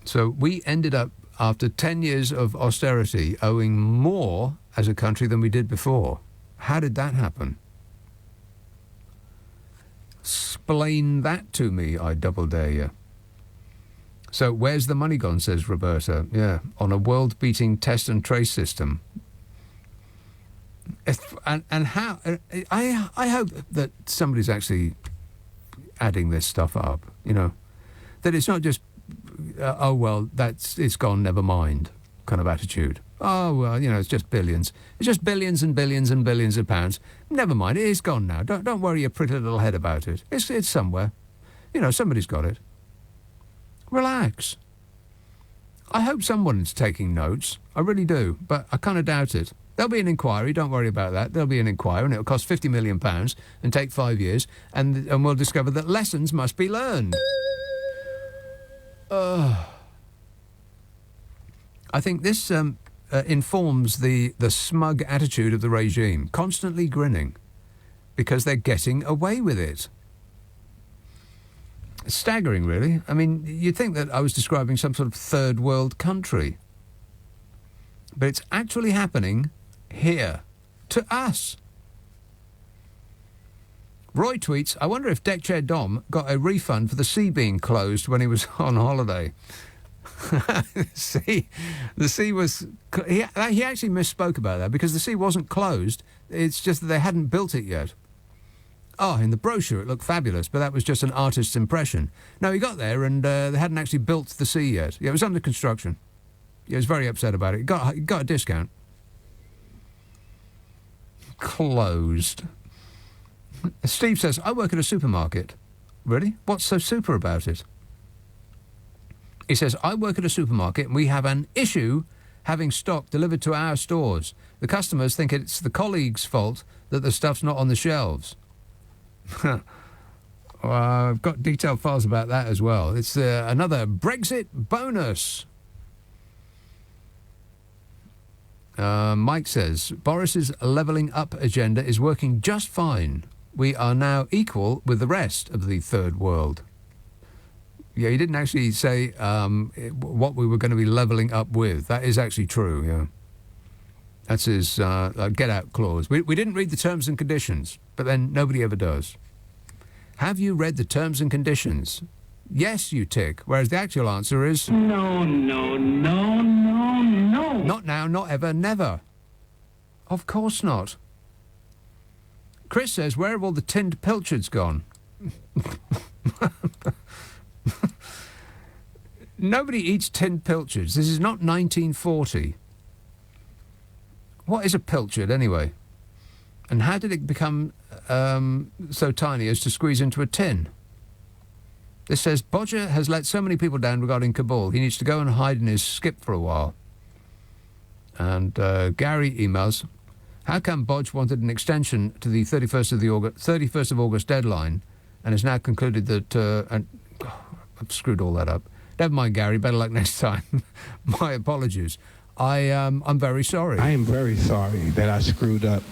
So we ended up, after 10 years of austerity, owing more as a country than we did before. How did that happen? Explain that to me, I double dare you. So where's the money gone, says Roberta. Yeah, on a world-beating test and trace system. And how... I hope that somebody's actually adding this stuff up, that it's not just, oh, well, it's gone, never mind, kind of attitude. Oh, well, it's just billions. It's just billions and billions and billions of pounds. Never mind, it is gone now. Don't worry your pretty little head about it. It's somewhere. Somebody's got it. Relax. I hope someone's taking notes. I really do, but I kind of doubt it. There'll be an inquiry, don't worry about that. There'll be an inquiry, and it'll cost £50 million and take 5 years, and we'll discover that lessons must be learned. I think this informs the smug attitude of the regime, constantly grinning, because they're getting away with it. It's staggering, really. I mean, you'd think that I was describing some sort of third world country. But it's actually happening here, to us. Roy tweets, I wonder if Deck Chair Dom got a refund for the sea being closed when he was on holiday. The sea was... He actually misspoke about that, because the sea wasn't closed. It's just that they hadn't built it yet. Oh, in the brochure it looked fabulous, but that was just an artist's impression. No, he got there and they hadn't actually built the sea yet. Yeah, it was under construction. He was very upset about it. He got a discount. Closed. Steve says, I work at a supermarket. Really? What's so super about it? He says, I work at a supermarket and we have an issue having stock delivered to our stores. The customers think it's the colleagues' fault that the stuff's not on the shelves. I've got detailed files about that as well. It's another Brexit bonus. Mike says, Boris's levelling up agenda is working just fine. We are now equal with the rest of the third world. Yeah, he didn't actually say what we were going to be levelling up with. That is actually true, yeah. That's his get-out clause. We didn't read the terms and conditions, but then nobody ever does. Have you read the terms and conditions? Yes, you tick, whereas the actual answer is... No. Not now, not ever, never. Of course not. Chris says, where have all the tinned pilchards gone? Nobody eats tinned pilchards. This is not 1940. What is a pilchard, anyway? And how did it become so tiny as to squeeze into a tin? This says, Bodger has let so many people down regarding Kabul. He needs to go and hide in his skip for a while. And Gary emails, how come Bodge wanted an extension to the 31st of August deadline and has now concluded that... I've screwed all that up. Never mind, Gary. Better luck next time. My apologies. I'm very sorry. I am very sorry that I screwed up.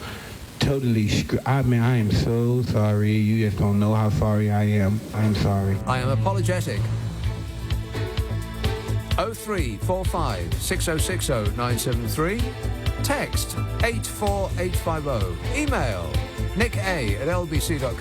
Totally I mean, I am so sorry. You just don't know how sorry I am. I am sorry. I am apologetic. 0345 6060 973. Text 84850. Email nick@lbc.co.uk.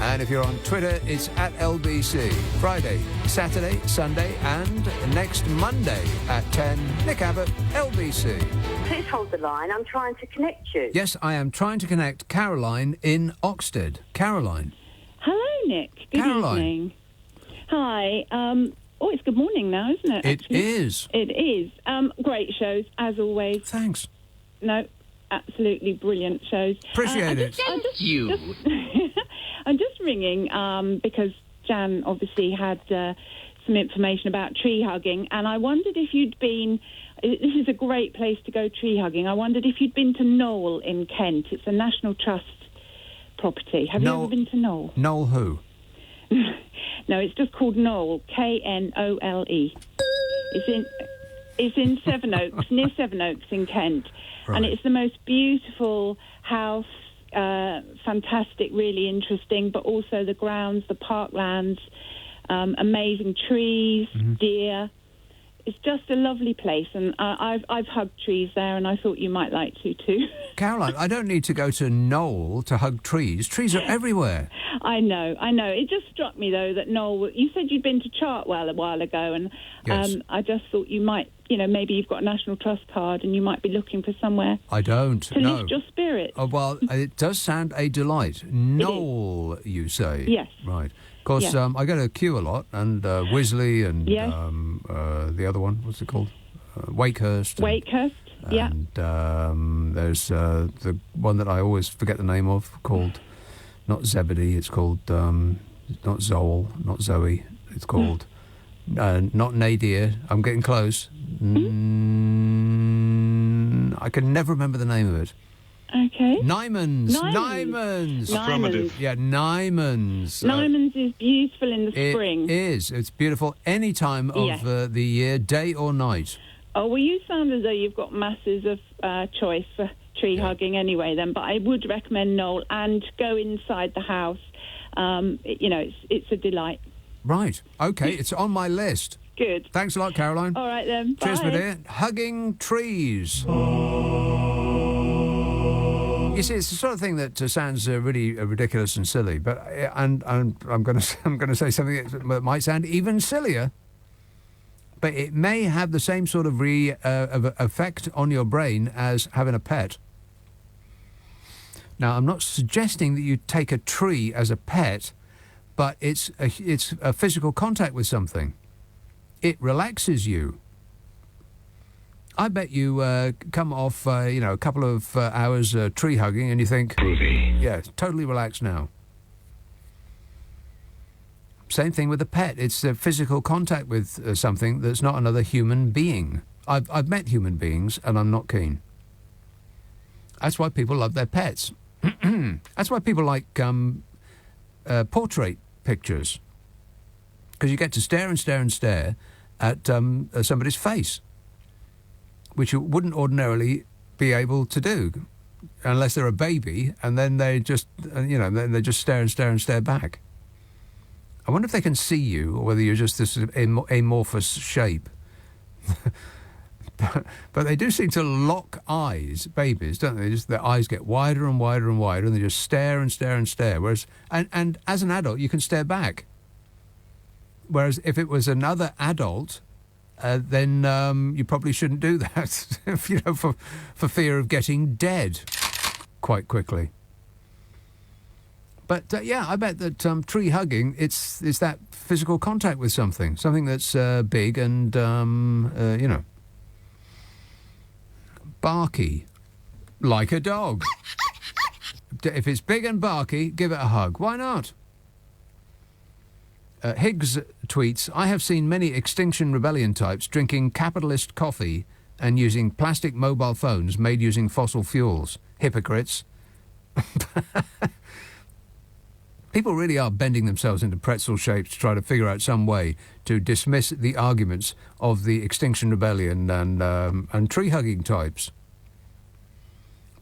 And if you're on Twitter, it's @LBC. Friday, Saturday, Sunday, and next Monday at 10. Nick Abbot, LBC. Please hold the line. I'm trying to connect you. Yes, I am trying to connect Caroline in Oxted. Caroline. Hello, Nick. Good Caroline. evening. Hi. It's good morning now, isn't it? It is. It is. Great shows, as always. Thanks. No, absolutely brilliant shows. Appreciate it. I'm just ringing because Jan obviously had some information about tree hugging, and I wondered if you'd been... This is a great place to go tree hugging. I wondered if you'd been to Knoll in Kent. It's a National Trust property. Have you ever been to Knoll? Knoll who? No, it's just called Knoll, Knole. It's in Sevenoaks, near Sevenoaks in Kent. Right. And it's the most beautiful house, fantastic, really interesting, but also the grounds, the parklands, amazing trees, deer. It's just a lovely place, and I've hugged trees there, and I thought you might like to too. Caroline, I don't need to go to Knoll to hug trees. Trees are everywhere. I know. It just struck me, though, that Knoll... You said you'd been to Chartwell a while ago, and yes. I just thought you might... maybe you've got a National Trust card and you might be looking for somewhere... I don't, to lift your spirit. Oh, well, it does sound a delight. Knoll, you say? Yes. Right. Of course, yes. I go to Kew a lot, and Wisley, and yes. the other one, what's it called? Wakehurst. Wakehurst, yeah. And there's the one that I always forget the name of, called, not Zebedee, it's called, not Zoel, not Zoe, it's called, not Nadir, I'm getting close. I can never remember the name of it. Okay. Nymans. Affirmative. Yeah, Nymans. Nymans is beautiful in the spring. It is. It's beautiful any time of the year, day or night. Oh, well, you sound as though you've got masses of choice for tree hugging anyway then, but I would recommend Knoll and go inside the house. It's a delight. Right. Okay, it's on my list. Good. Thanks a lot, Caroline. All right then. Cheers, Bye. my dear. Hugging trees. You see, it's the sort of thing that sounds really ridiculous and silly, but I'm going to say something that might sound even sillier, but it may have the same sort of effect on your brain as having a pet. Now, I'm not suggesting that you take a tree as a pet, but it's a physical contact with something. It relaxes you. I bet you come off, a couple of hours tree hugging and you think... Groovy. Yeah, totally relaxed now. Same thing with a pet. It's a physical contact with something that's not another human being. I've met human beings and I'm not keen. That's why people love their pets. That's why people like portrait pictures, because you get to stare and stare and stare at somebody's face, which you wouldn't ordinarily be able to do unless they're a baby, and then they just, they just stare and stare and stare back. I wonder if they can see you, or whether you're just this sort of amorphous shape. But they do seem to lock eyes, babies, don't they? Just their eyes get wider and wider and wider, and they just stare and stare and stare. Whereas, and as an adult, you can stare back. Whereas if it was another adult, then you probably shouldn't do that, for fear of getting dead quite quickly. But I bet that tree hugging, it's that physical contact with something that's big and barky, like a dog. If it's big and barky, give it a hug. Why not? Higgs tweets, I have seen many Extinction Rebellion types drinking capitalist coffee and using plastic mobile phones made using fossil fuels. Hypocrites. People really are bending themselves into pretzel shapes to try to figure out some way to dismiss the arguments of the Extinction Rebellion and tree-hugging types.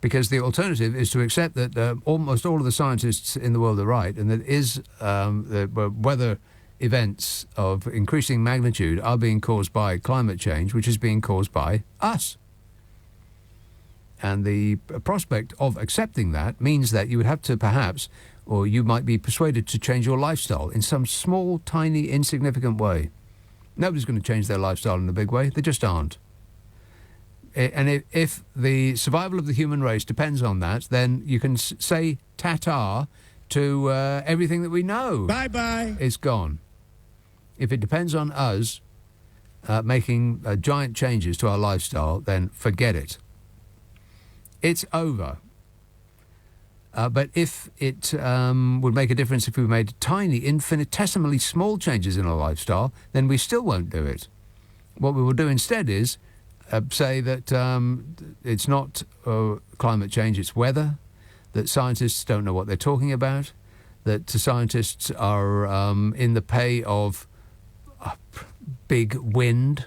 Because the alternative is to accept that almost all of the scientists in the world are right, and that weather events of increasing magnitude are being caused by climate change, which is being caused by us. And the prospect of accepting that means that you would have to perhaps, or you might be persuaded to change your lifestyle in some small, tiny, insignificant way. Nobody's going to change their lifestyle in a big way. They just aren't. And if the survival of the human race depends on that, then you can say ta-ta to everything that we know. Bye-bye. It's gone. If it depends on us making giant changes to our lifestyle, then forget it. It's over. But if it would make a difference if we made tiny, infinitesimally small changes in our lifestyle, then we still won't do it. What we will do instead is say that it's not climate change, it's weather, that scientists don't know what they're talking about, that scientists are in the pay of big wind.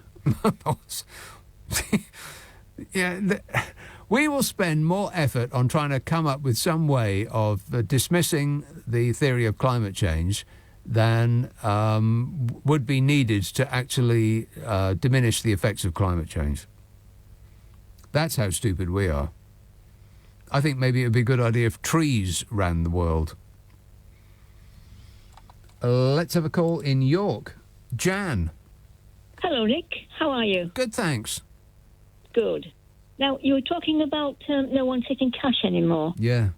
We will spend more effort on trying to come up with some way of dismissing the theory of climate change than would be needed to actually diminish the effects of climate change. That's how stupid we are. I think maybe it would be a good idea if trees ran the world. Let's have a call in York. Jan. Hello, Nick. How are you? Good, thanks. Good. Now, you were talking about no one taking cash anymore. Yeah.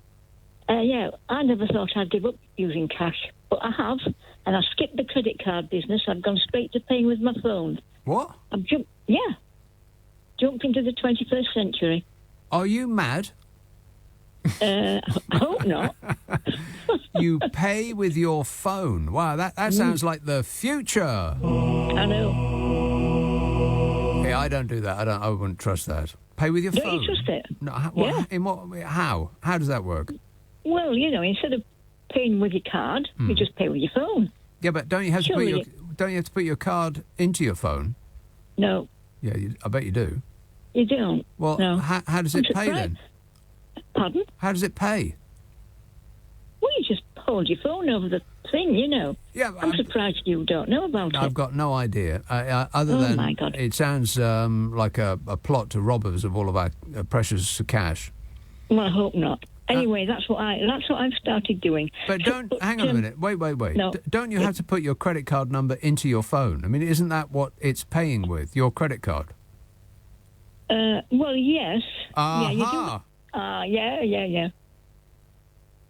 Yeah, I never thought I'd give up using cash, but I have, and I skipped the credit card business. I've gone straight to paying with my phone. What? I've jumped into the 21st century. Are you mad? I hope not. You pay with your phone. Wow, that sounds like the future. I know. Yeah, I don't do that. I wouldn't trust that. Pay with your phone. Don't you trust it? No. Yeah. How? How does that work? Well, instead of paying with your card, you just pay with your phone. Yeah, but don't you have to put your card into your phone? No. Yeah, I bet you do. You don't. Well, no. How does it pay then? Pardon? How does it pay? Well, you just hold your phone over the thing, Yeah, I'm surprised you don't know about it. I've got no idea. Other than my God. It sounds like a plot to rob us of all of our precious cash. Well, I hope not. Anyway, that's what I've started doing. But hang on a minute. Wait. No. Don't you have to put your credit card number into your phone? I mean, isn't that what it's paying with, your credit card? Well, yes. Aha. Yeah, you do. Yeah.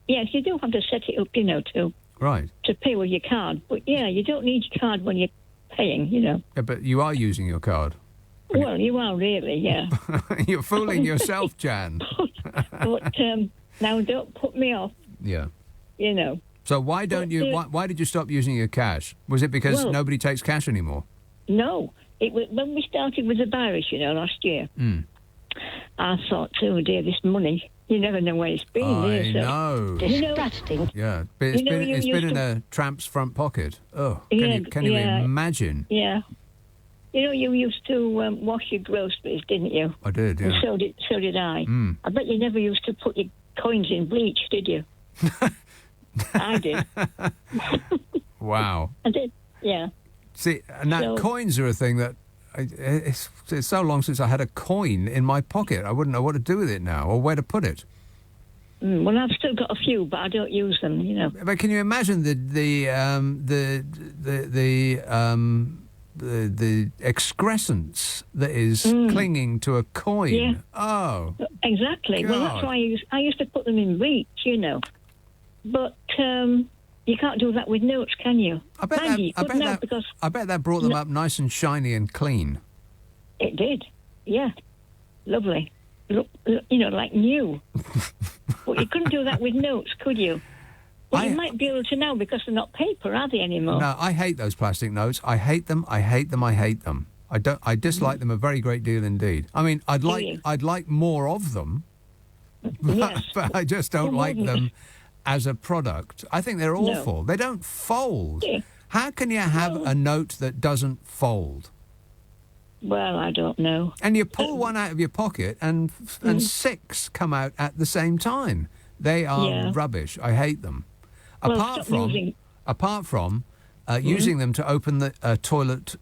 Yes, you do have to set it up, to pay with your card. But yeah, you don't need your card when you're paying, Yeah, but you are using your card. Well, you are really, yeah. You're fooling yourself, Jan. But now don't put me off. Yeah. So why don't you? Why did you stop using your cash? Was it because nobody takes cash anymore? No, it was when we started with the virus, last year. I thought, oh dear, this money You never know where it's been. I know. Disgusting. Yeah, but it's been in a tramp's front pocket. Oh, can you imagine? Yeah. You know, you used to wash your groceries, didn't you? I did, yeah. And so did I. I bet you never used to put your coins in bleach, did you? I did. Wow. I did, yeah. See, and coins are a thing that... It's so long since I had a coin in my pocket. I wouldn't know what to do with it now or where to put it. Well, I've still got a few, but I don't use them. You know. But can you imagine the excrescence that is clinging to a coin? Yeah. Oh, exactly. God. Well, that's why I used to put them in bleach. You know, but. You can't do that with notes, can you? I bet that brought them up nice and shiny and clean. It did, yeah. Lovely. Look, you know, like new. But you couldn't do that with notes, could you? Well, you might be able to now because they're not paper, are they, anymore? No, I hate those plastic notes. I hate them. I hate them. I hate them. I dislike them a very great deal indeed. I mean, I'd like more of them, but I just don't like them. As a product, I think they're awful. No. They don't fold. Yeah. How can you have a note that doesn't fold? Well, I don't know. And you pull one out of your pocket and 6 come out at the same time. They are rubbish. I hate them. Well, apart from using them to open the toilet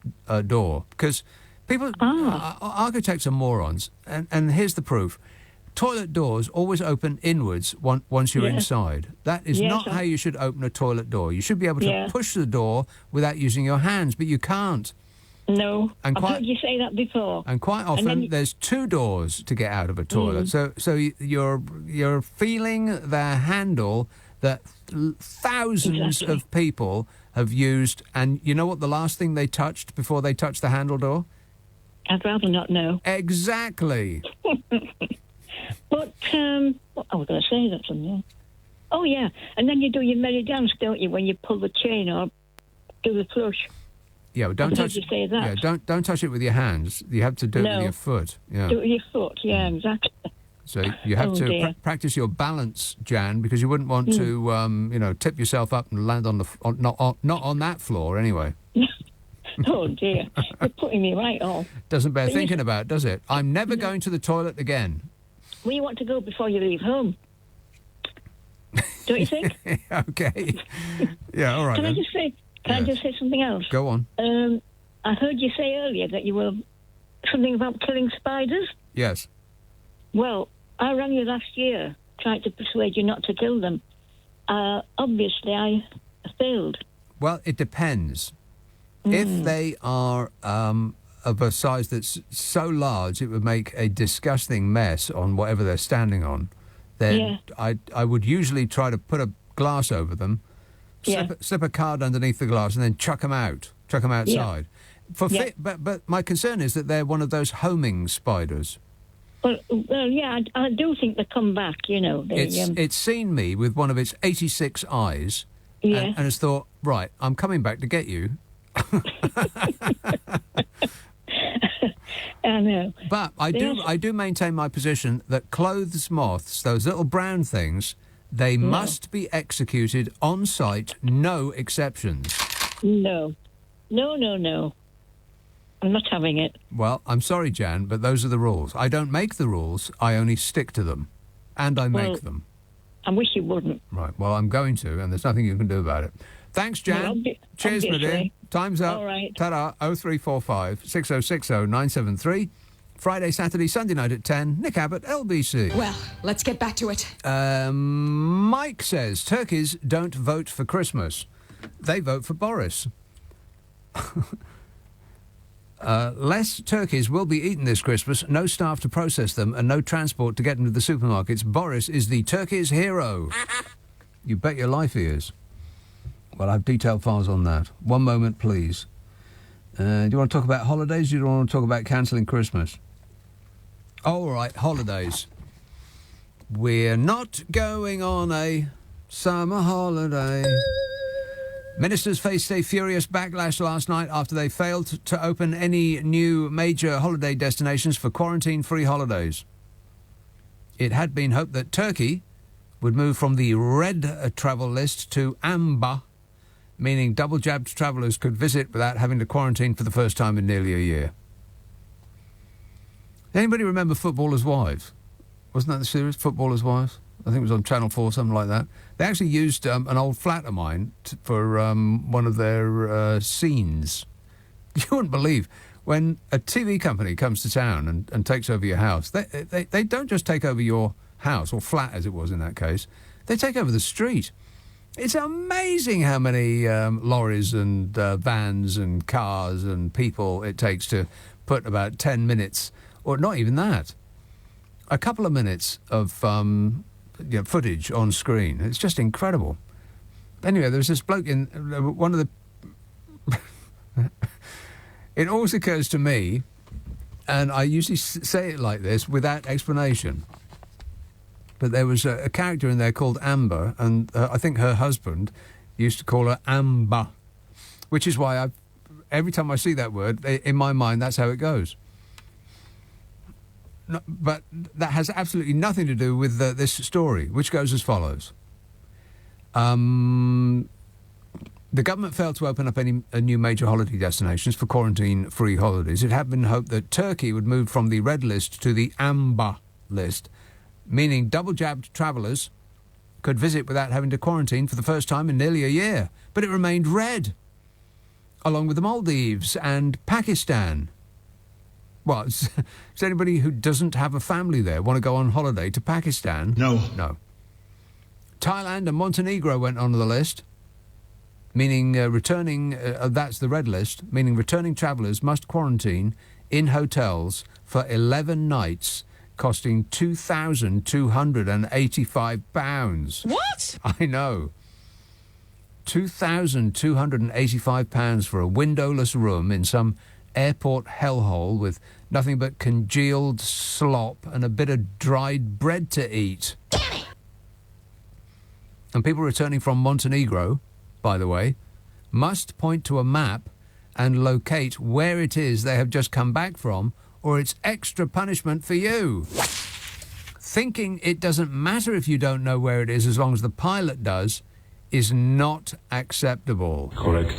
door. Because people, architects are morons. And here's the proof. Toilet doors always open inwards once you're inside. That is not how you should open a toilet door. You should be able to push the door without using your hands, but you can't. No, I've heard you say that before. And quite often there's 2 doors to get out of a toilet. So you're feeling the handle that thousands of people have used. And you know what the last thing they touched before they touched the handle door? I'd rather not know. Exactly. But, what I was going to say that something. Oh, yeah. And then you do your merry dance, don't you, when you pull the chain or do the flush. Yeah, but don't touch it. Say that. Yeah, don't touch it with your hands. You have to do it with your foot. Yeah. Do it with your foot, yeah, exactly. So you have to practice your balance, Jan, because you wouldn't want to, tip yourself up and land on not on that floor anyway. Oh, dear. You're putting me right off. Doesn't bear thinking about, does it? I'm never going to the toilet again. Well, you want to go before you leave home. Don't you think? Okay. Yeah, all right. Can I just say something else? Go on. I heard you say earlier that you were something about killing spiders. Yes. Well, I rang you last year, tried to persuade you not to kill them. Obviously, I failed. Well, it depends. If they are of a size that's so large it would make a disgusting mess on whatever they're standing on, then I would usually try to put a glass over them, slip a card underneath the glass, and then chuck them outside. Yeah. But my concern is that they're one of those homing spiders. Well, yeah, I do think they come back, you know. It's seen me with one of its 86 eyes and has thought, right, I'm coming back to get you. I know. But I do maintain my position that clothes moths, those little brown things, they must be executed on site, no exceptions. No. I'm not having it. Well, I'm sorry, Jan, but those are the rules. I don't make the rules, I only stick to them. And I make them. I wish you wouldn't. Right, well, I'm going to, and there's nothing you can do about it. Thanks, Jan. Well, cheers, my dear. Time's up. All right. Ta-da. 0345 6060 973. Friday, Saturday, Sunday night at 10. Nick Abbot, LBC. Well, let's get back to it. Mike says turkeys don't vote for Christmas. They vote for Boris. Less turkeys will be eaten this Christmas, no staff to process them and no transport to get them to the supermarkets. Boris is the turkey's hero. You bet your life he is. Well, I have detailed files on that. One moment, please. Do you want to talk about holidays or do you want to talk about cancelling Christmas? Oh, all right, holidays. We're not going on a summer holiday. Ministers faced a furious backlash last night after they failed to open any new major holiday destinations for quarantine-free holidays. It had been hoped that Turkey would move from the red travel list to amber, meaning double-jabbed travellers could visit without having to quarantine for the first time in nearly a year. Anybody remember Footballers' Wives? Wasn't that the series, Footballers' Wives? I think it was on Channel 4, something like that. They actually used an old flat of mine for one of their scenes. You wouldn't believe, when a TV company comes to town and takes over your house, they don't just take over your house, or flat as it was in that case, they take over the street. It's amazing how many lorries and vans and cars and people it takes to put about 10 minutes, or not even that, a couple of minutes of footage on screen. It's just incredible. Anyway, there's this bloke in one of the... It always occurs to me, and I usually say it like this without explanation, but there was a character in there called Amber, and I think her husband used to call her Amber, which is why every time I see that word, in my mind, that's how it goes. No, but that has absolutely nothing to do with this story, which goes as follows. The government failed to open up any new major holiday destinations for quarantine-free holidays. It had been hoped that Turkey would move from the red list to the amber list, meaning double-jabbed travellers could visit without having to quarantine for the first time in nearly a year. But it remained red, along with the Maldives and Pakistan. Well, does anybody who doesn't have a family there want to go on holiday to Pakistan? No. No. Thailand and Montenegro went on the list, meaning returning, that's the red list, meaning returning travellers must quarantine in hotels for 11 nights, costing £2,285. What? I know. £2,285 for a windowless room in some airport hellhole with nothing but congealed slop and a bit of dried bread to eat. And people returning from Montenegro, by the way, must point to a map and locate where it is they have just come back from, or it's extra punishment for you. Thinking it doesn't matter if you don't know where it is as long as the pilot does is not acceptable. Correct.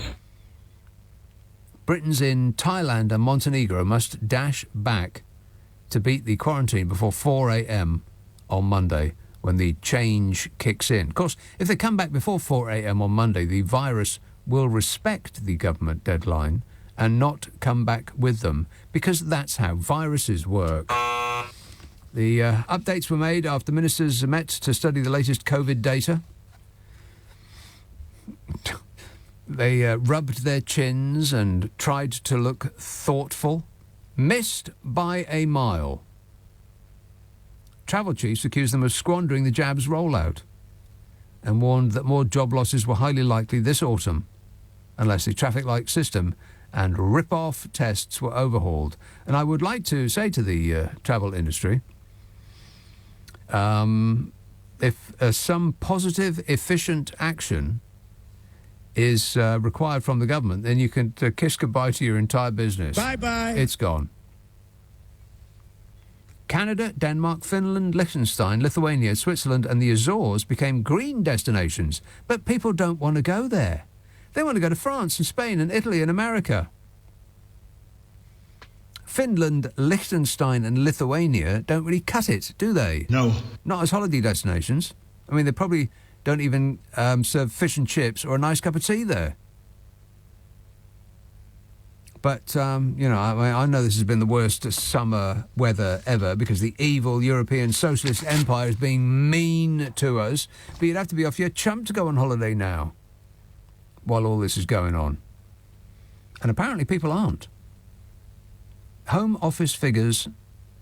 Britons in Thailand and Montenegro must dash back to beat the quarantine before 4 a.m. on Monday, when the change kicks in. Of course, if they come back before 4 a.m. on Monday, the virus will respect the government deadline and not come back with them, because that's how viruses work. The updates were made after ministers met to study the latest COVID data. They rubbed their chins and tried to look thoughtful. Missed by a mile. Travel chiefs accused them of squandering the jab's rollout and warned that more job losses were highly likely this autumn unless the traffic light system and rip-off tests were overhauled. And I would like to say to the travel industry, if some positive, efficient action is required from the government, then you can kiss goodbye to your entire business. Bye-bye. It's gone. Canada, Denmark, Finland, Liechtenstein, Lithuania, Switzerland and the Azores became green destinations, but people don't want to go there. They want to go to France and Spain and Italy and America. Finland, Liechtenstein and Lithuania don't really cut it, do they? No. Not as holiday destinations. I mean, they probably don't even serve fish and chips or a nice cup of tea there. But, I know this has been the worst summer weather ever because the evil European socialist empire is being mean to us. But you'd have to be off your chump to go on holiday now while all this is going on. And apparently people aren't. Home Office figures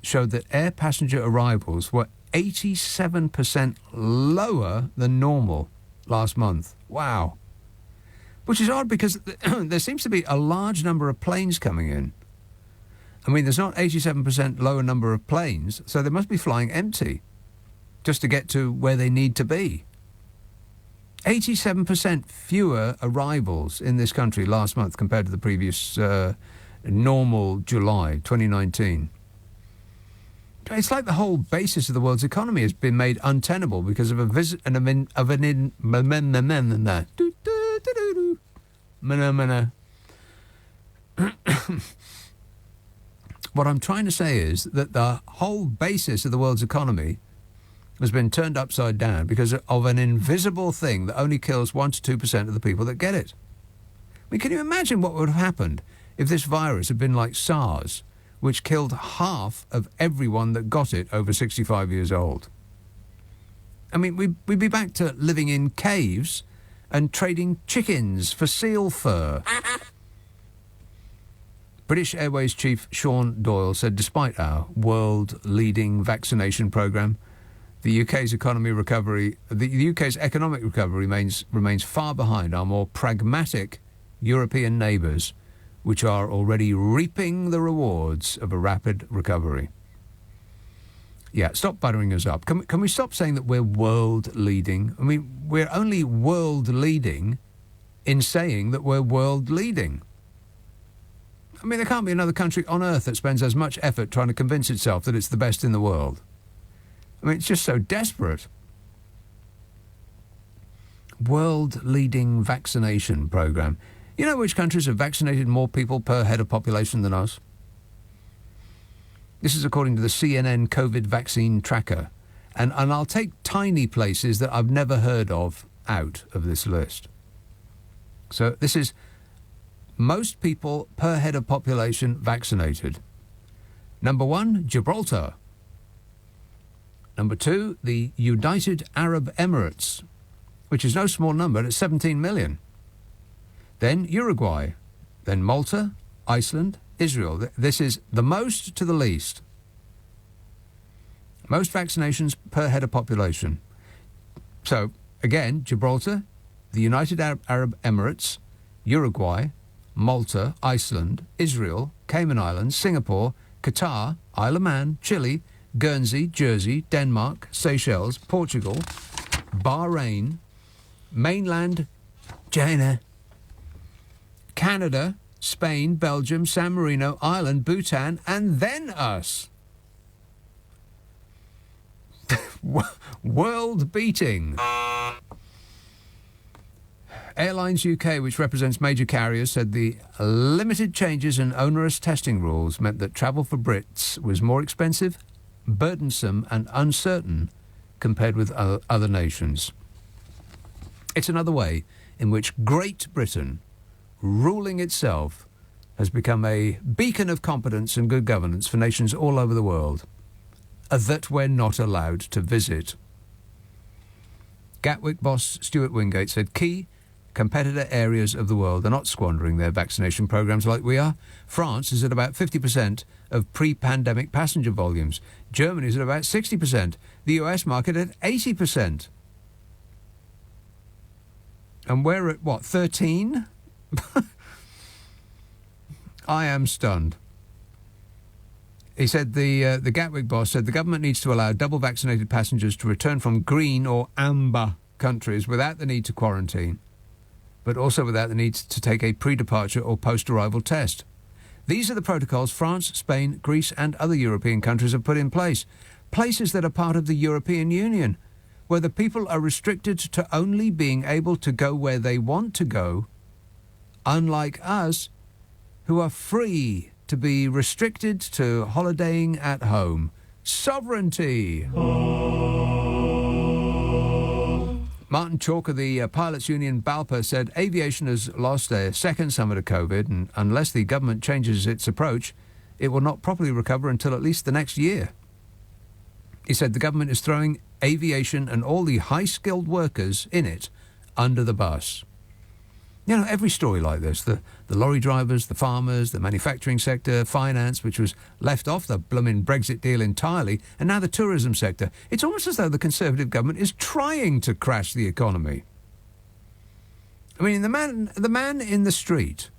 showed that air passenger arrivals were 87% lower than normal last month. Wow. Which is odd because there seems to be a large number of planes coming in. I mean, there's not 87% lower number of planes, so they must be flying empty just to get to where they need to be. 87% fewer arrivals in this country last month compared to the previous normal July 2019. It's like the whole basis of the world's economy has been made untenable because of What I'm trying to say is that the whole basis of the world's economy has been turned upside down because of an invisible thing that only kills 1 to 2% of the people that get it. I mean, can you imagine what would have happened if this virus had been like SARS, which killed half of everyone that got it over 65 years old? I mean, we'd be back to living in caves and trading chickens for seal fur. British Airways chief Sean Doyle said despite our world-leading vaccination programme, the UK's economic recovery remains far behind our more pragmatic European neighbours, which are already reaping the rewards of a rapid recovery. Yeah, stop buttering us up. Can we stop saying that we're world-leading? I mean, we're only world-leading in saying that we're world-leading. I mean, there can't be another country on earth that spends as much effort trying to convince itself that it's the best in the world. I mean, it's just so desperate. World-leading vaccination programme. You know which countries have vaccinated more people per head of population than us? This is according to the CNN COVID vaccine tracker. And I'll take tiny places that I've never heard of out of this list. So this is most people per head of population vaccinated. Number 1, Gibraltar. Number 2, the United Arab Emirates, which is no small number at 17 million. Then Uruguay, then Malta, Iceland, Israel. This is the most to the least. Most vaccinations per head of population. So, again, Gibraltar, the United Arab Emirates, Uruguay, Malta, Iceland, Israel, Cayman Islands, Singapore, Qatar, Isle of Man, Chile, Guernsey, Jersey, Denmark, Seychelles, Portugal, Bahrain, mainland China, Canada, Spain, Belgium, San Marino, Ireland, Bhutan, and then us. World beating. Airlines UK, which represents major carriers, said the limited changes and onerous testing rules meant that travel for Brits was more expensive, burdensome and uncertain compared with other nations. It's another way in which Great Britain, ruling itself, has become a beacon of competence and good governance for nations all over the world that we're not allowed to visit. Gatwick boss Stuart Wingate said key competitor areas of the world are not squandering their vaccination programmes like we are. France is at about 50% of pre-pandemic passenger volumes. Germany is at about 60%. The US market at 80%. And we're at, what, 13? I am stunned. He said the Gatwick boss said the government needs to allow double vaccinated passengers to return from green or amber countries without the need to quarantine, but also without the need to take a pre-departure or post-arrival test. These are the protocols France, Spain, Greece and other European countries have put in place. Places that are part of the European Union, where the people are restricted to only being able to go where they want to go, unlike us, who are free to be restricted to holidaying at home. Sovereignty! Martin Chalk of the Pilots Union BALPA said aviation has lost a second summer to COVID, and unless the government changes its approach, it will not properly recover until at least the next year. He said the government is throwing aviation and all the high-skilled workers in it under the bus. You know, every story like this, the lorry drivers, the farmers, the manufacturing sector, finance, which was left off the blooming Brexit deal entirely, and now the tourism sector. It's almost as though the Conservative government is trying to crash the economy. I mean, the man in the street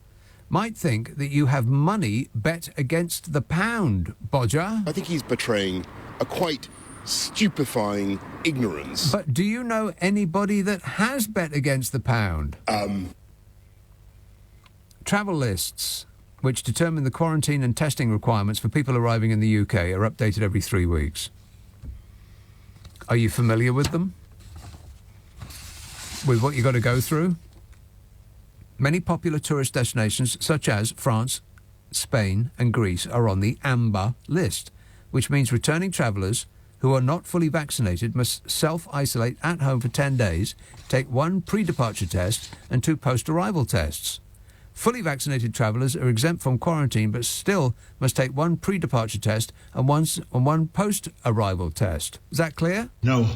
might think that you have money bet against the pound, Bodger. I think he's betraying a quite stupefying ignorance. But do you know anybody that has bet against the pound? Travel lists. which determine the quarantine and testing requirements for people arriving in the UK, are updated every 3 weeks. Are you familiar with them? With what you've got to go through? Many popular tourist destinations, such as France, Spain and Greece, are on the amber list, which means returning travellers who are not fully vaccinated must self-isolate at home for 10 days, take 1 pre-departure test and 2 post-arrival tests. Fully vaccinated travellers are exempt from quarantine but still must take 1 pre-departure test and 1 post-arrival test. Is that clear? No.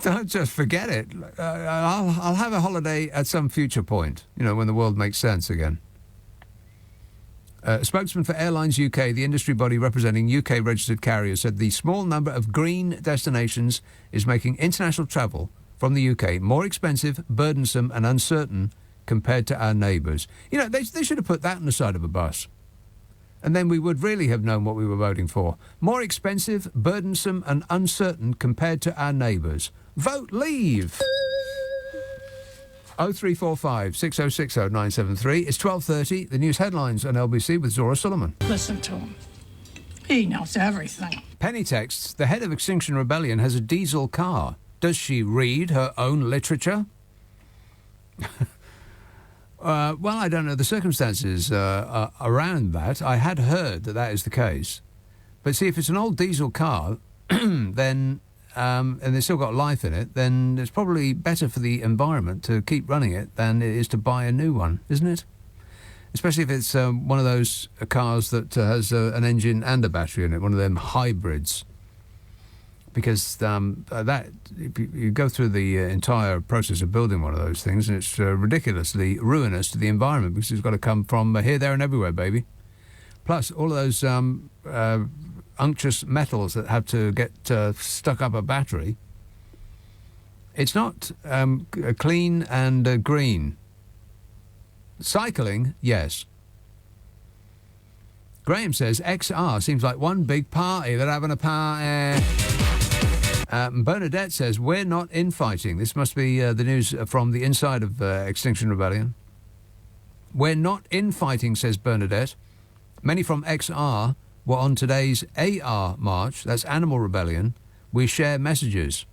Don't just forget it. I'll have a holiday at some future point, when the world makes sense again. A spokesman for Airlines UK, the industry body representing UK-registered carriers, said the small number of green destinations is making international travel from the UK more expensive, burdensome and uncertain compared to our neighbours. They should have put that on the side of a bus. And then we would really have known what we were voting for. More expensive, burdensome and uncertain compared to our neighbours. Vote Leave! 0345 6060 973. It's 12:30. The news headlines on LBC with Zora Solomon. Listen to him. He knows everything. Penny texts, the head of Extinction Rebellion has a diesel car. Does she read her own literature? Well, I don't know the circumstances around that. I had heard that is the case. But see, if it's an old diesel car, then... and they've still got life in it, then it's probably better for the environment to keep running it than it is to buy a new one, isn't it? Especially if it's one of those cars that has an engine and a battery in it, one of them hybrids. Because if you go through the entire process of building one of those things, and it's ridiculously ruinous to the environment because it's got to come from here, there and everywhere, baby. Plus, all of those... unctuous metals that have to get stuck up a battery. It's not clean and green. Cycling, yes. Graham says XR seems like one big party. They're having a party. Bernadette says we're not infighting. This must be the news from the inside of Extinction Rebellion. We're not infighting, says Bernadette. Many from XR were on today's AR march, that's Animal Rebellion. We share messages.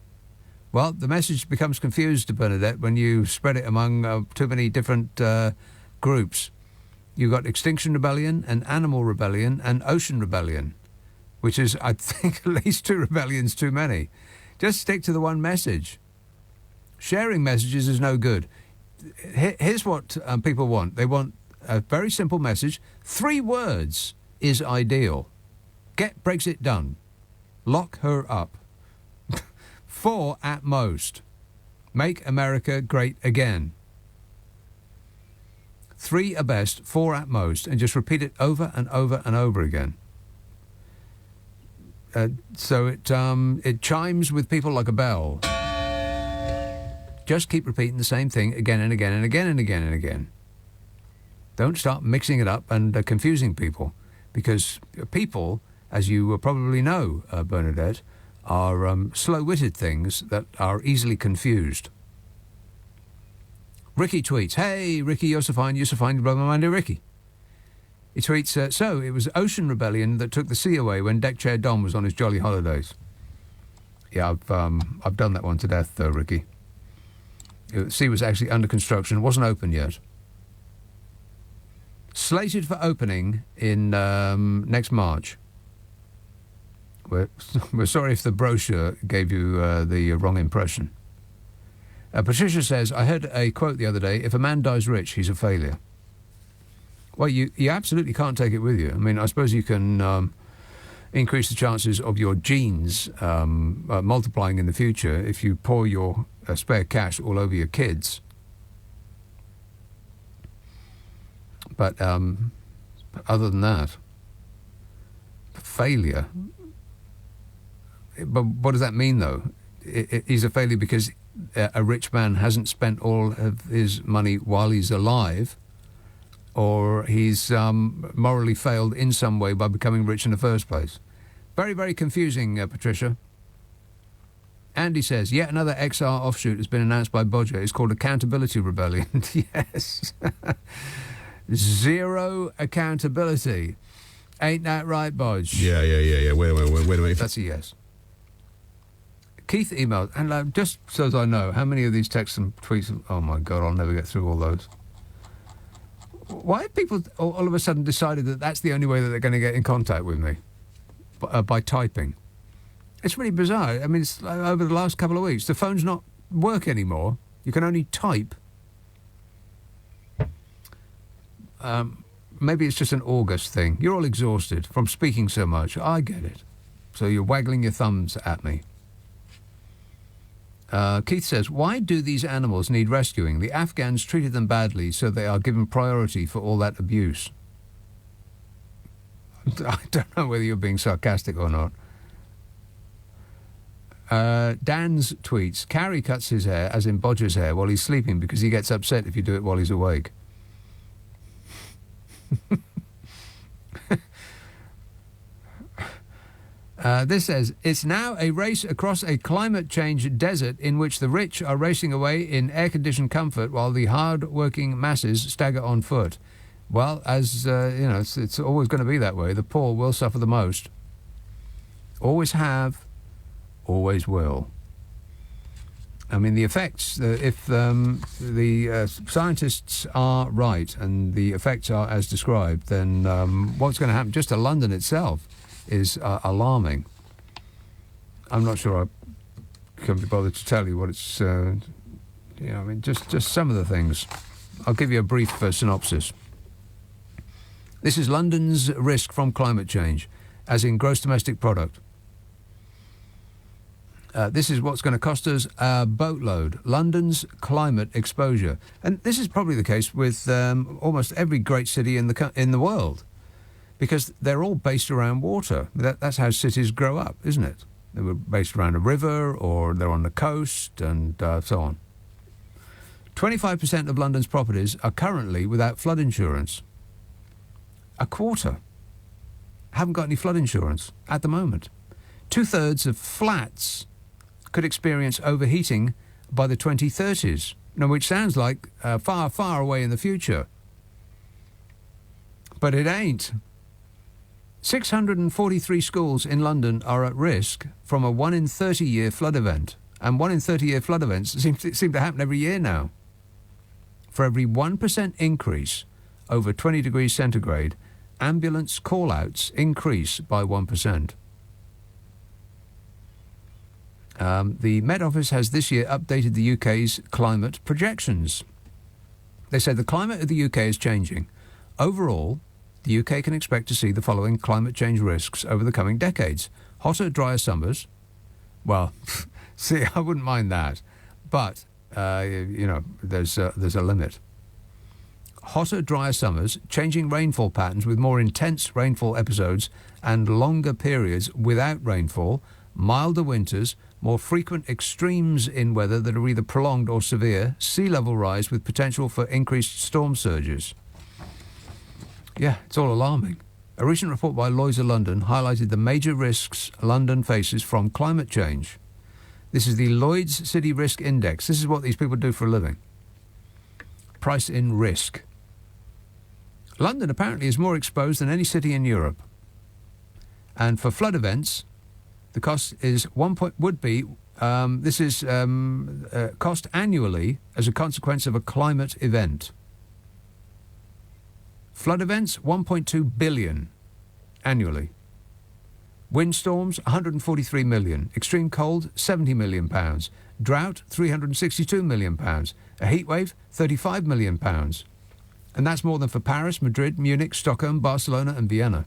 Well, the message becomes confused, Bernadette, when you spread it among too many different groups. You've got Extinction Rebellion and Animal Rebellion and Ocean Rebellion, which is, I think, at least 2 rebellions too many. Just stick to the one message. Sharing messages is no good. Here's what people want. They want a very simple message. 3 words is ideal. Get Brexit done. Lock her up. 4 at most. Make America great again. 3 at best, 4 at most, and just repeat it over and over and over again. So it chimes with people like a bell. Just keep repeating the same thing again and again and again and again and again. Don't start mixing it up and confusing people. Because people, as you probably know, Bernadette, are slow-witted things that are easily confused. Ricky tweets, hey, Ricky, you're so fine, brother, my dear Ricky. He tweets, so it was Ocean Rebellion that took the sea away when Deck Chair Don was on his jolly holidays. Yeah, I've done that one to death, though, Ricky. The sea was actually under construction, wasn't open yet. Slated for opening in next March. We're sorry if the brochure gave you the wrong impression. Patricia says, I heard a quote the other day, if a man dies rich, he's a failure. Well, you absolutely can't take it with you. I mean, I suppose you can increase the chances of your genes multiplying in the future if you pour your spare cash all over your kids. But other than that, failure. But what does that mean, though? He's a failure because a rich man hasn't spent all of his money while he's alive, or he's morally failed in some way by becoming rich in the first place. Very, very confusing, Patricia. Andy says, yet another XR offshoot has been announced by Bodger. It's called Accountability Rebellion. Yes. Zero accountability. Ain't that right, Bodge? Yeah. Wait a minute. That's a yes. Keith emailed, and just so as I know, how many of these texts and tweets... Oh, my God, I'll never get through all those. Why have people all of a sudden decided that that's the only way that they're going to get in contact with me? By typing. It's really bizarre. I mean, it's over the last couple of weeks. The phones not work anymore. You can only type. Maybe it's just an August thing. You're all exhausted from speaking so much. I get it. So you're waggling your thumbs at me. Keith says, why do these animals need rescuing? The Afghans treated them badly, so they are given priority for all that abuse. I don't know whether you're being sarcastic or not. Dan's tweets, Carrie cuts his hair, as in Bodger's hair, while he's sleeping because he gets upset if you do it while he's awake. This says, it's now a race across a climate change desert in which the rich are racing away in air-conditioned comfort while the hard-working masses stagger on foot. Well, as, it's always going to be that way. The poor will suffer the most. Always have, always will. I mean, the effects, if the scientists are right and the effects are as described, then what's going to happen just to London itself is alarming. I'm not sure I can be bothered to tell you what it's, just some of the things. I'll give you a brief synopsis. This is London's risk from climate change, as in gross domestic product. This is what's going to cost us a boatload, London's climate exposure. And this is probably the case with almost every great city in the world, because they're all based around water. That's how cities grow up, isn't it? They were based around a river, or they're on the coast, and so on. 25% of London's properties are currently without flood insurance. A quarter haven't got any flood insurance at the moment. 2/3 of flats could experience overheating by the 2030s, which sounds like far, far away in the future. But it ain't. 643 schools in London are at risk from a 1 in 30-year flood event. And 1 in 30-year flood events seem to happen every year now. For every 1% increase over 20 degrees centigrade, ambulance call-outs increase by 1%. The Met Office has this year updated the UK's climate projections. They said the climate of the UK is changing. Overall, the UK can expect to see the following climate change risks over the coming decades. Hotter, drier summers. Well, see, I wouldn't mind that. But, there's a limit. Hotter, drier summers, changing rainfall patterns with more intense rainfall episodes and longer periods without rainfall, milder winters, more frequent extremes in weather that are either prolonged or severe, sea level rise with potential for increased storm surges. Yeah, it's all alarming. A recent report by Lloyds of London highlighted the major risks London faces from climate change. This is the Lloyds City Risk Index. This is what these people do for a living. Price in risk. London apparently is more exposed than any city in Europe. And for flood events, the cost is cost annually as a consequence of a climate event. Flood events, 1.2 billion annually. Windstorms, 143 million. Extreme cold, 70 million pounds. Drought, 362 million pounds. A heatwave, 35 million pounds. And that's more than for Paris, Madrid, Munich, Stockholm, Barcelona and Vienna.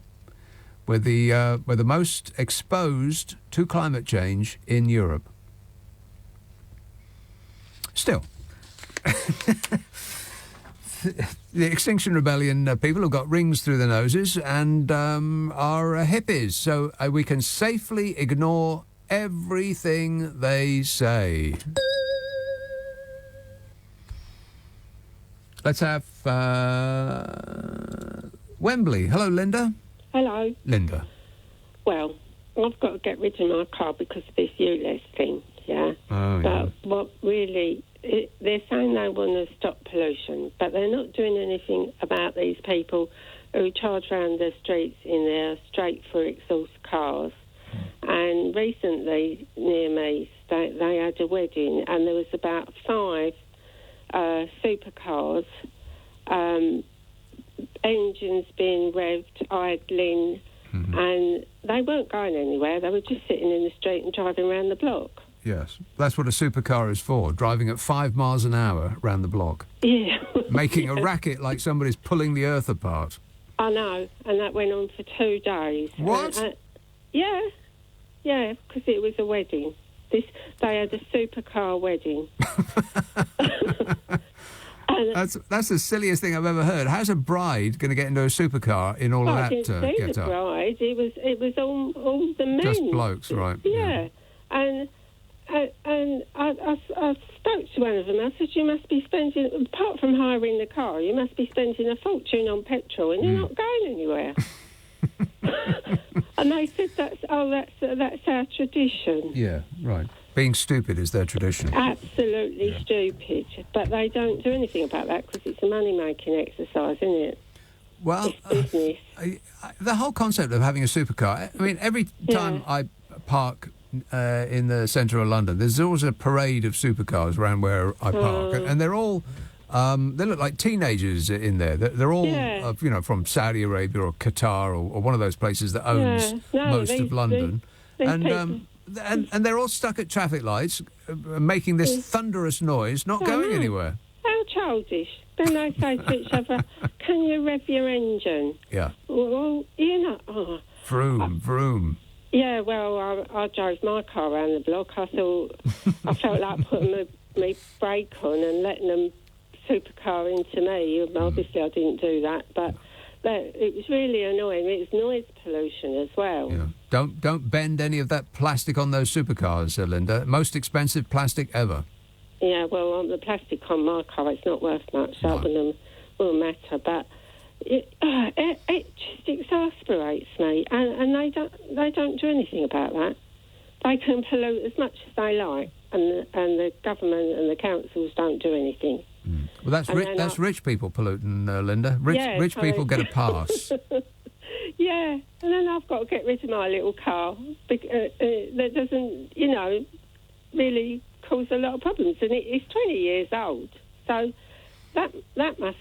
We're the most exposed to climate change in Europe. Still, the Extinction Rebellion people have got rings through their noses and are hippies, so we can safely ignore everything they say. Let's have Wembley. Hello, Linda. Hello. Linda. Well, I've got to get rid of my car because of this ULEZ thing, yeah? Oh, yeah. But what really, they're saying they want to stop pollution, but they're not doing anything about these people who charge around the streets in their straight-through exhaust cars. And recently, near me, they had a wedding, and there was about 5 supercars, engines being revved, idling, and they weren't going anywhere. They were just sitting in the street and driving around the block. Yes, that's what a supercar is for, driving at 5 miles an hour round the block. Yeah. Making a racket like somebody's pulling the earth apart. I know, and that went on for 2 days. What? Yeah, because it was a wedding. They had a supercar wedding. That's the silliest thing I've ever heard. How's a bride going to get into a supercar in all of that I didn't see get the up? bride. It was all the men. Just blokes, right? Yeah. And I spoke to one of them. I said, you must be spending, apart from hiring the car, you must be spending a fortune on petrol, and you're not going anywhere. And they said, that's our tradition. Yeah, right. Being stupid is their tradition. Absolutely stupid. But they don't do anything about that because it's a money-making exercise, isn't it? Well, it's business. The whole concept of having a supercar, I mean, every time I park in the centre of London, there's always a parade of supercars around where I park, and they're all they look like teenagers in there. They're all from Saudi Arabia or Qatar or one of those places that owns most of London, and they're all stuck at traffic lights, making this thunderous noise, not going anywhere. How childish. Then they say to each other, can you rev your engine? Yeah. Well, Vroom, vroom. Yeah, well, I drove my car around the block. I thought I felt like putting my brake on and letting them supercar into me. Obviously, I didn't do that, but it was really annoying. It was noise pollution as well. Yeah. Don't bend any of that plastic on those supercars, Linda. Most expensive plastic ever. Yeah, well, on the plastic on my car, it's not worth much. That wouldn't matter, but. It just exasperates me, and they don't do anything about that. They can pollute as much as they like, and the government and the councils don't do anything. Well, that's rich people polluting, Linda. Rich people get a pass. Yeah, and then I've got to get rid of my little car that doesn't, really cause a lot of problems, and it's 20 years old, so that must,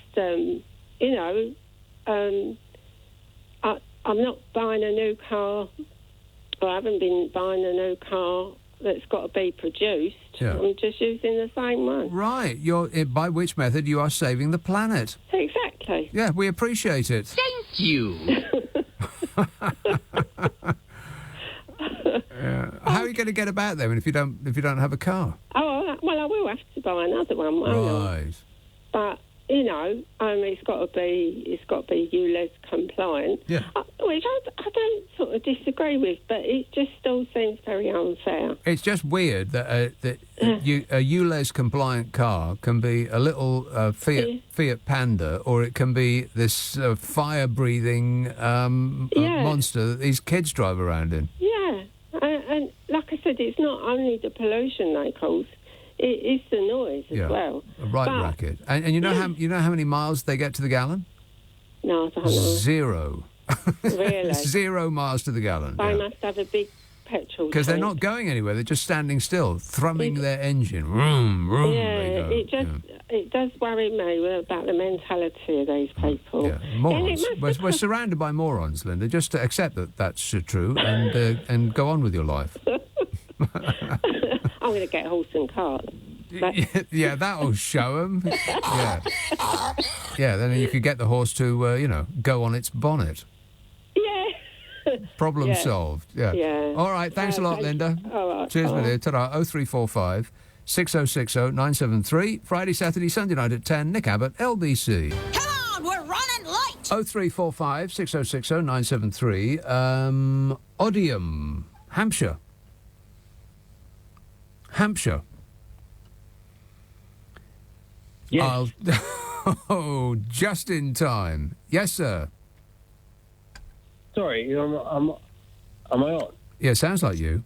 I'm not buying a new car, or I haven't been buying a new car that's got to be produced. Yeah. I'm just using the same one. Right. By which method you are saving the planet. Exactly. Yeah, we appreciate it. Thank you. How are you going to get about then if you don't have a car? Oh, well, I will have to buy another one, won't I? Right. But it's got to be ULEZ compliant. Yeah. Which I don't sort of disagree with, but it just still seems very unfair. It's just weird that a ULEZ compliant car can be a little Fiat Panda, or it can be this fire breathing monster that these kids drive around in. Yeah, and like I said, it's not only the pollution they cause. It's the noise as well. A racket. And you know how many miles they get to the gallon? No, I don't know. 0. Really? 0 miles to the gallon. They must have a big petrol. Because they're not going anywhere. They're just standing still, thrumming their engine. Vroom, vroom. Yeah, it does worry me about the mentality of these people. Yeah, morons. We're surrounded by morons, Linda. Just to accept that that's true and go on with your life. I'm going to get a horse and cart. Yeah, that'll show them. Yeah, then you could get the horse to, go on its bonnet. Yeah. Problem solved. Yeah. All right, thanks a lot, Linda. All right. Cheers, my dear. Ta-ra. 0345 6060 973. Friday, Saturday, Sunday night at 10. Nick Abbot, LBC. Come on, we're running late. 0345 6060 973. Odium, Hampshire. Yes. Oh, just in time. Yes, sir. Sorry, am I on? Yeah, sounds like you.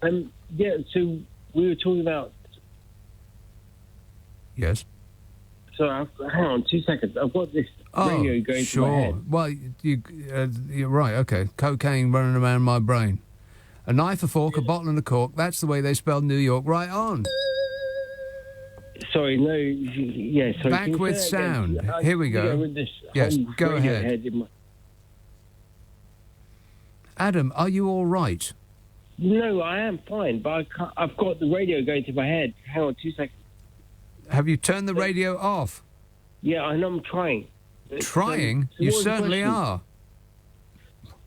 Yeah, so we were talking about... Yes? So, hang on 2 seconds. I've got this radio going through my head. Well, you're right, okay. Cocaine running around my brain. A knife, a fork, a bottle and a cork. That's the way they spell New York. Right on. Sorry, no... Yeah, sorry. Back with sound. Here we go. Yes, go ahead. Adam, are you all right? No, I am fine, but I've got the radio going to my head. Hang on 2 seconds. Have you turned the radio off? Yeah, I know I'm trying. Trying? You certainly are.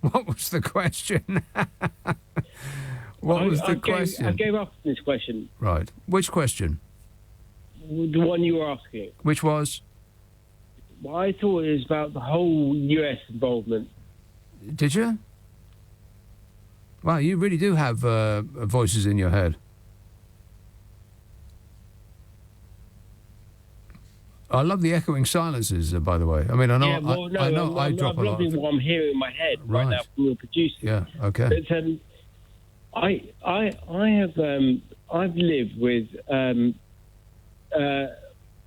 What was the question? What was the question? I gave up this question. Right. Which question? The one you were asking. Which was? Well, I thought it was about the whole US involvement. Did you? Wow, you really do have voices in your head. I love the echoing silences, by the way. I mean, I know, I drop a lot. I'm loving what I'm hearing in my head right now from your producer. Yeah, okay. But, I've lived with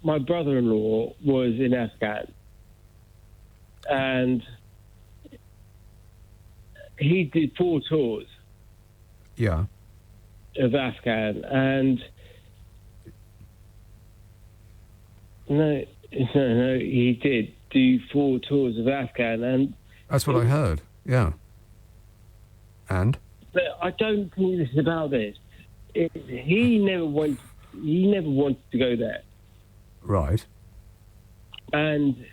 my brother-in-law was in Afghan, and he did 4 tours. Yeah. Of Afghan, and no, he did do 4 tours of Afghan, and that's what I heard. Yeah. And? But I don't think this is about this. He never wanted to go there. Right. And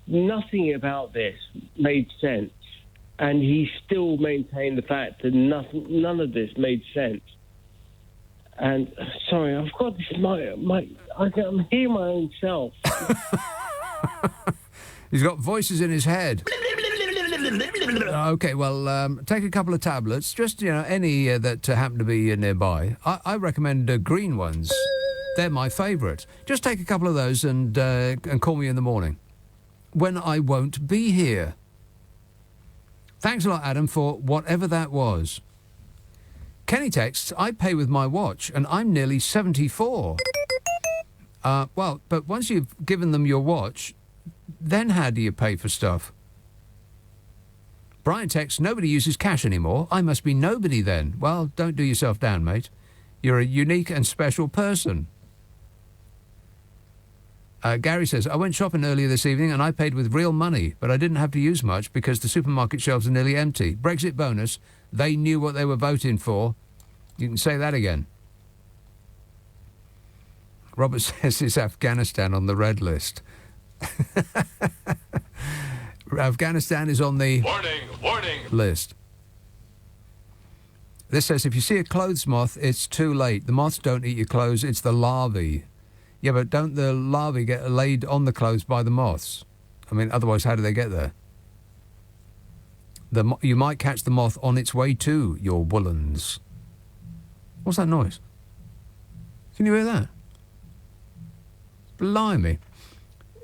nothing about this made sense. And he still maintained the fact that none of this made sense. And sorry, I've got this. I'm hearing my own self. He's got voices in his head. Okay, well, take a couple of tablets, just any that happen to be nearby. I recommend green ones. They're my favourite. Just take a couple of those and call me in the morning when I won't be here. Thanks a lot, Adam, for whatever that was. Kenny texts, I pay with my watch, and I'm nearly 74. Well, but once you've given them your watch, then how do you pay for stuff? Brian texts, nobody uses cash anymore. I must be nobody then. Well, don't do yourself down, mate. You're a unique and special person. Gary says, I went shopping earlier this evening and I paid with real money, but I didn't have to use much because the supermarket shelves are nearly empty. Brexit bonus, they knew what they were voting for. You can say that again. Robert says it's Afghanistan on the red list. Afghanistan is on the warning list. This says, if you see a clothes moth, it's too late. The moths don't eat your clothes, it's the larvae. Yeah, but don't the larvae get laid on the clothes by the moths? I mean, otherwise, how do they get there? You might catch the moth on its way to your woolens. What's that noise? Can you hear that? Blimey.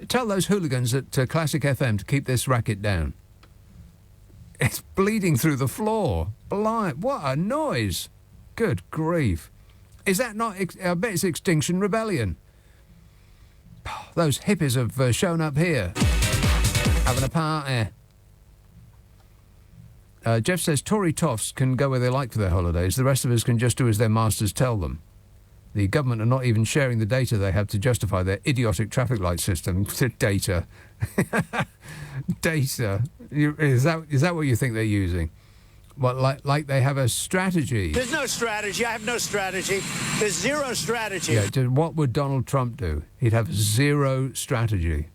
Tell those hooligans at Classic FM to keep this racket down. It's bleeding through the floor. Blimey, what a noise. Good grief. Is that not... I bet it's Extinction Rebellion. Those hippies have shown up here. Having a party. Jeff says Tory toffs can go where they like for their holidays. The rest of us can just do as their masters tell them. The government are not even sharing the data they have to justify their idiotic traffic light system. Data. Data. Is that what you think they're using? What, like they have a strategy? There's no strategy. I have no strategy. There's zero strategy. Yeah, what would Donald Trump do? He'd have zero strategy.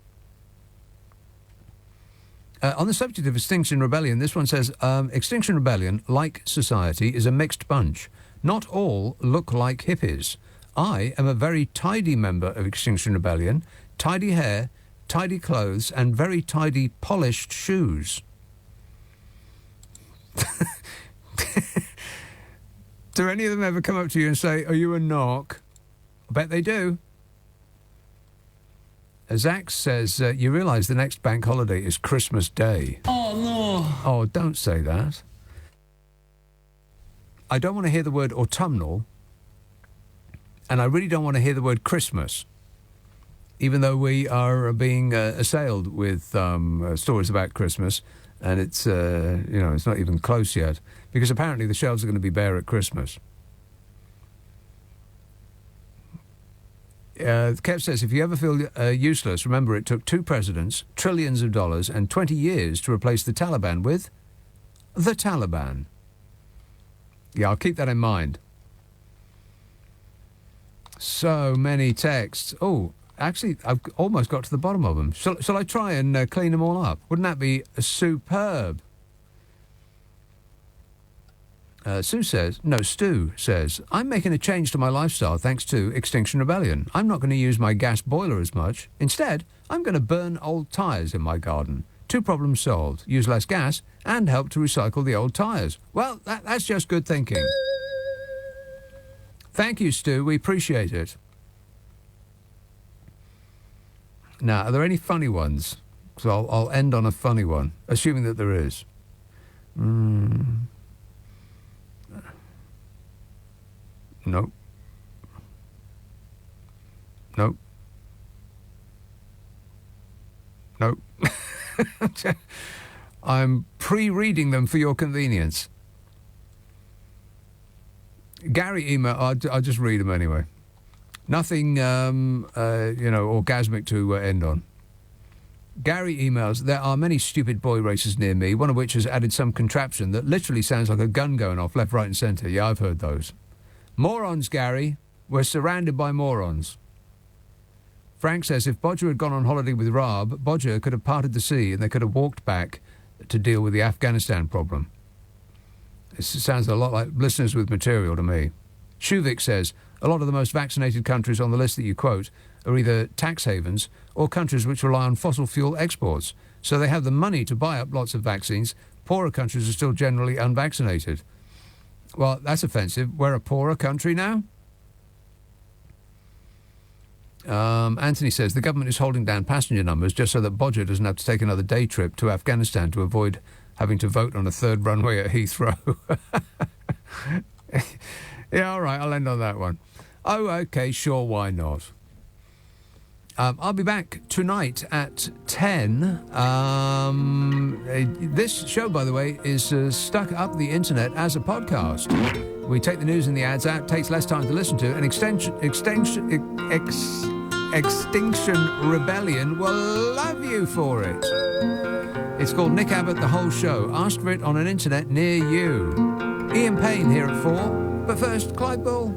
On the subject of Extinction Rebellion, this one says, Extinction Rebellion, like society, is a mixed bunch. Not all look like hippies. I am a very tidy member of Extinction Rebellion. Tidy hair, tidy clothes, and very tidy polished shoes. Do any of them ever come up to you and say, are you a knock? I bet they do. Zach says, you realise the next bank holiday is Christmas Day. Oh, no. Oh, don't say that. I don't want to hear the word autumnal, and I really don't want to hear the word Christmas, even though we are being assailed with stories about Christmas, and it's it's not even close yet, because apparently the shelves are going to be bare at Christmas. Kev says, if you ever feel useless, remember it took 2 presidents, trillions of dollars, and 20 years to replace the Taliban with the Taliban. Yeah, I'll keep that in mind. So many texts. Oh, actually, I've almost got to the bottom of them. Shall I try and clean them all up? Wouldn't that be superb? Stu says, I'm making a change to my lifestyle thanks to Extinction Rebellion. I'm not going to use my gas boiler as much. Instead, I'm going to burn old tyres in my garden. 2 problems solved. Use less gas and help to recycle the old tyres. Well, that's just good thinking. Thank you, Stu. We appreciate it. Now, are there any funny ones? So I'll end on a funny one, assuming that there is. Nope. Nope. Nope. I'm pre-reading them for your convenience. Gary email, I'll just read them anyway. Nothing, orgasmic to end on. Gary emails, there are many stupid boy races near me, one of which has added some contraption that literally sounds like a gun going off left, right and centre. Yeah, I've heard those. Morons, Gary. We're surrounded by morons. Frank says, if Bodger had gone on holiday with Raab, Bodger could have parted the sea and they could have walked back to deal with the Afghanistan problem. It sounds a lot like listeners with material to me. Shuvik says, a lot of the most vaccinated countries on the list that you quote are either tax havens or countries which rely on fossil fuel exports. So they have the money to buy up lots of vaccines. Poorer countries are still generally unvaccinated. Well, that's offensive. We're a poorer country now? Anthony says, the government is holding down passenger numbers just so that Bodger doesn't have to take another day trip to Afghanistan to avoid having to vote on a 3rd runway at Heathrow. Yeah, all right, I'll end on that one. Oh, OK, sure, why not? I'll be back tonight at 10. This show, by the way, is stuck up the internet as a podcast. We take the news and the ads out, takes less time to listen to, and Extinction Rebellion will love you for it. It's called Nick Abbot, the whole show. Ask for it on an internet near you. Ian Payne here at 4. But first, Clyde Bull.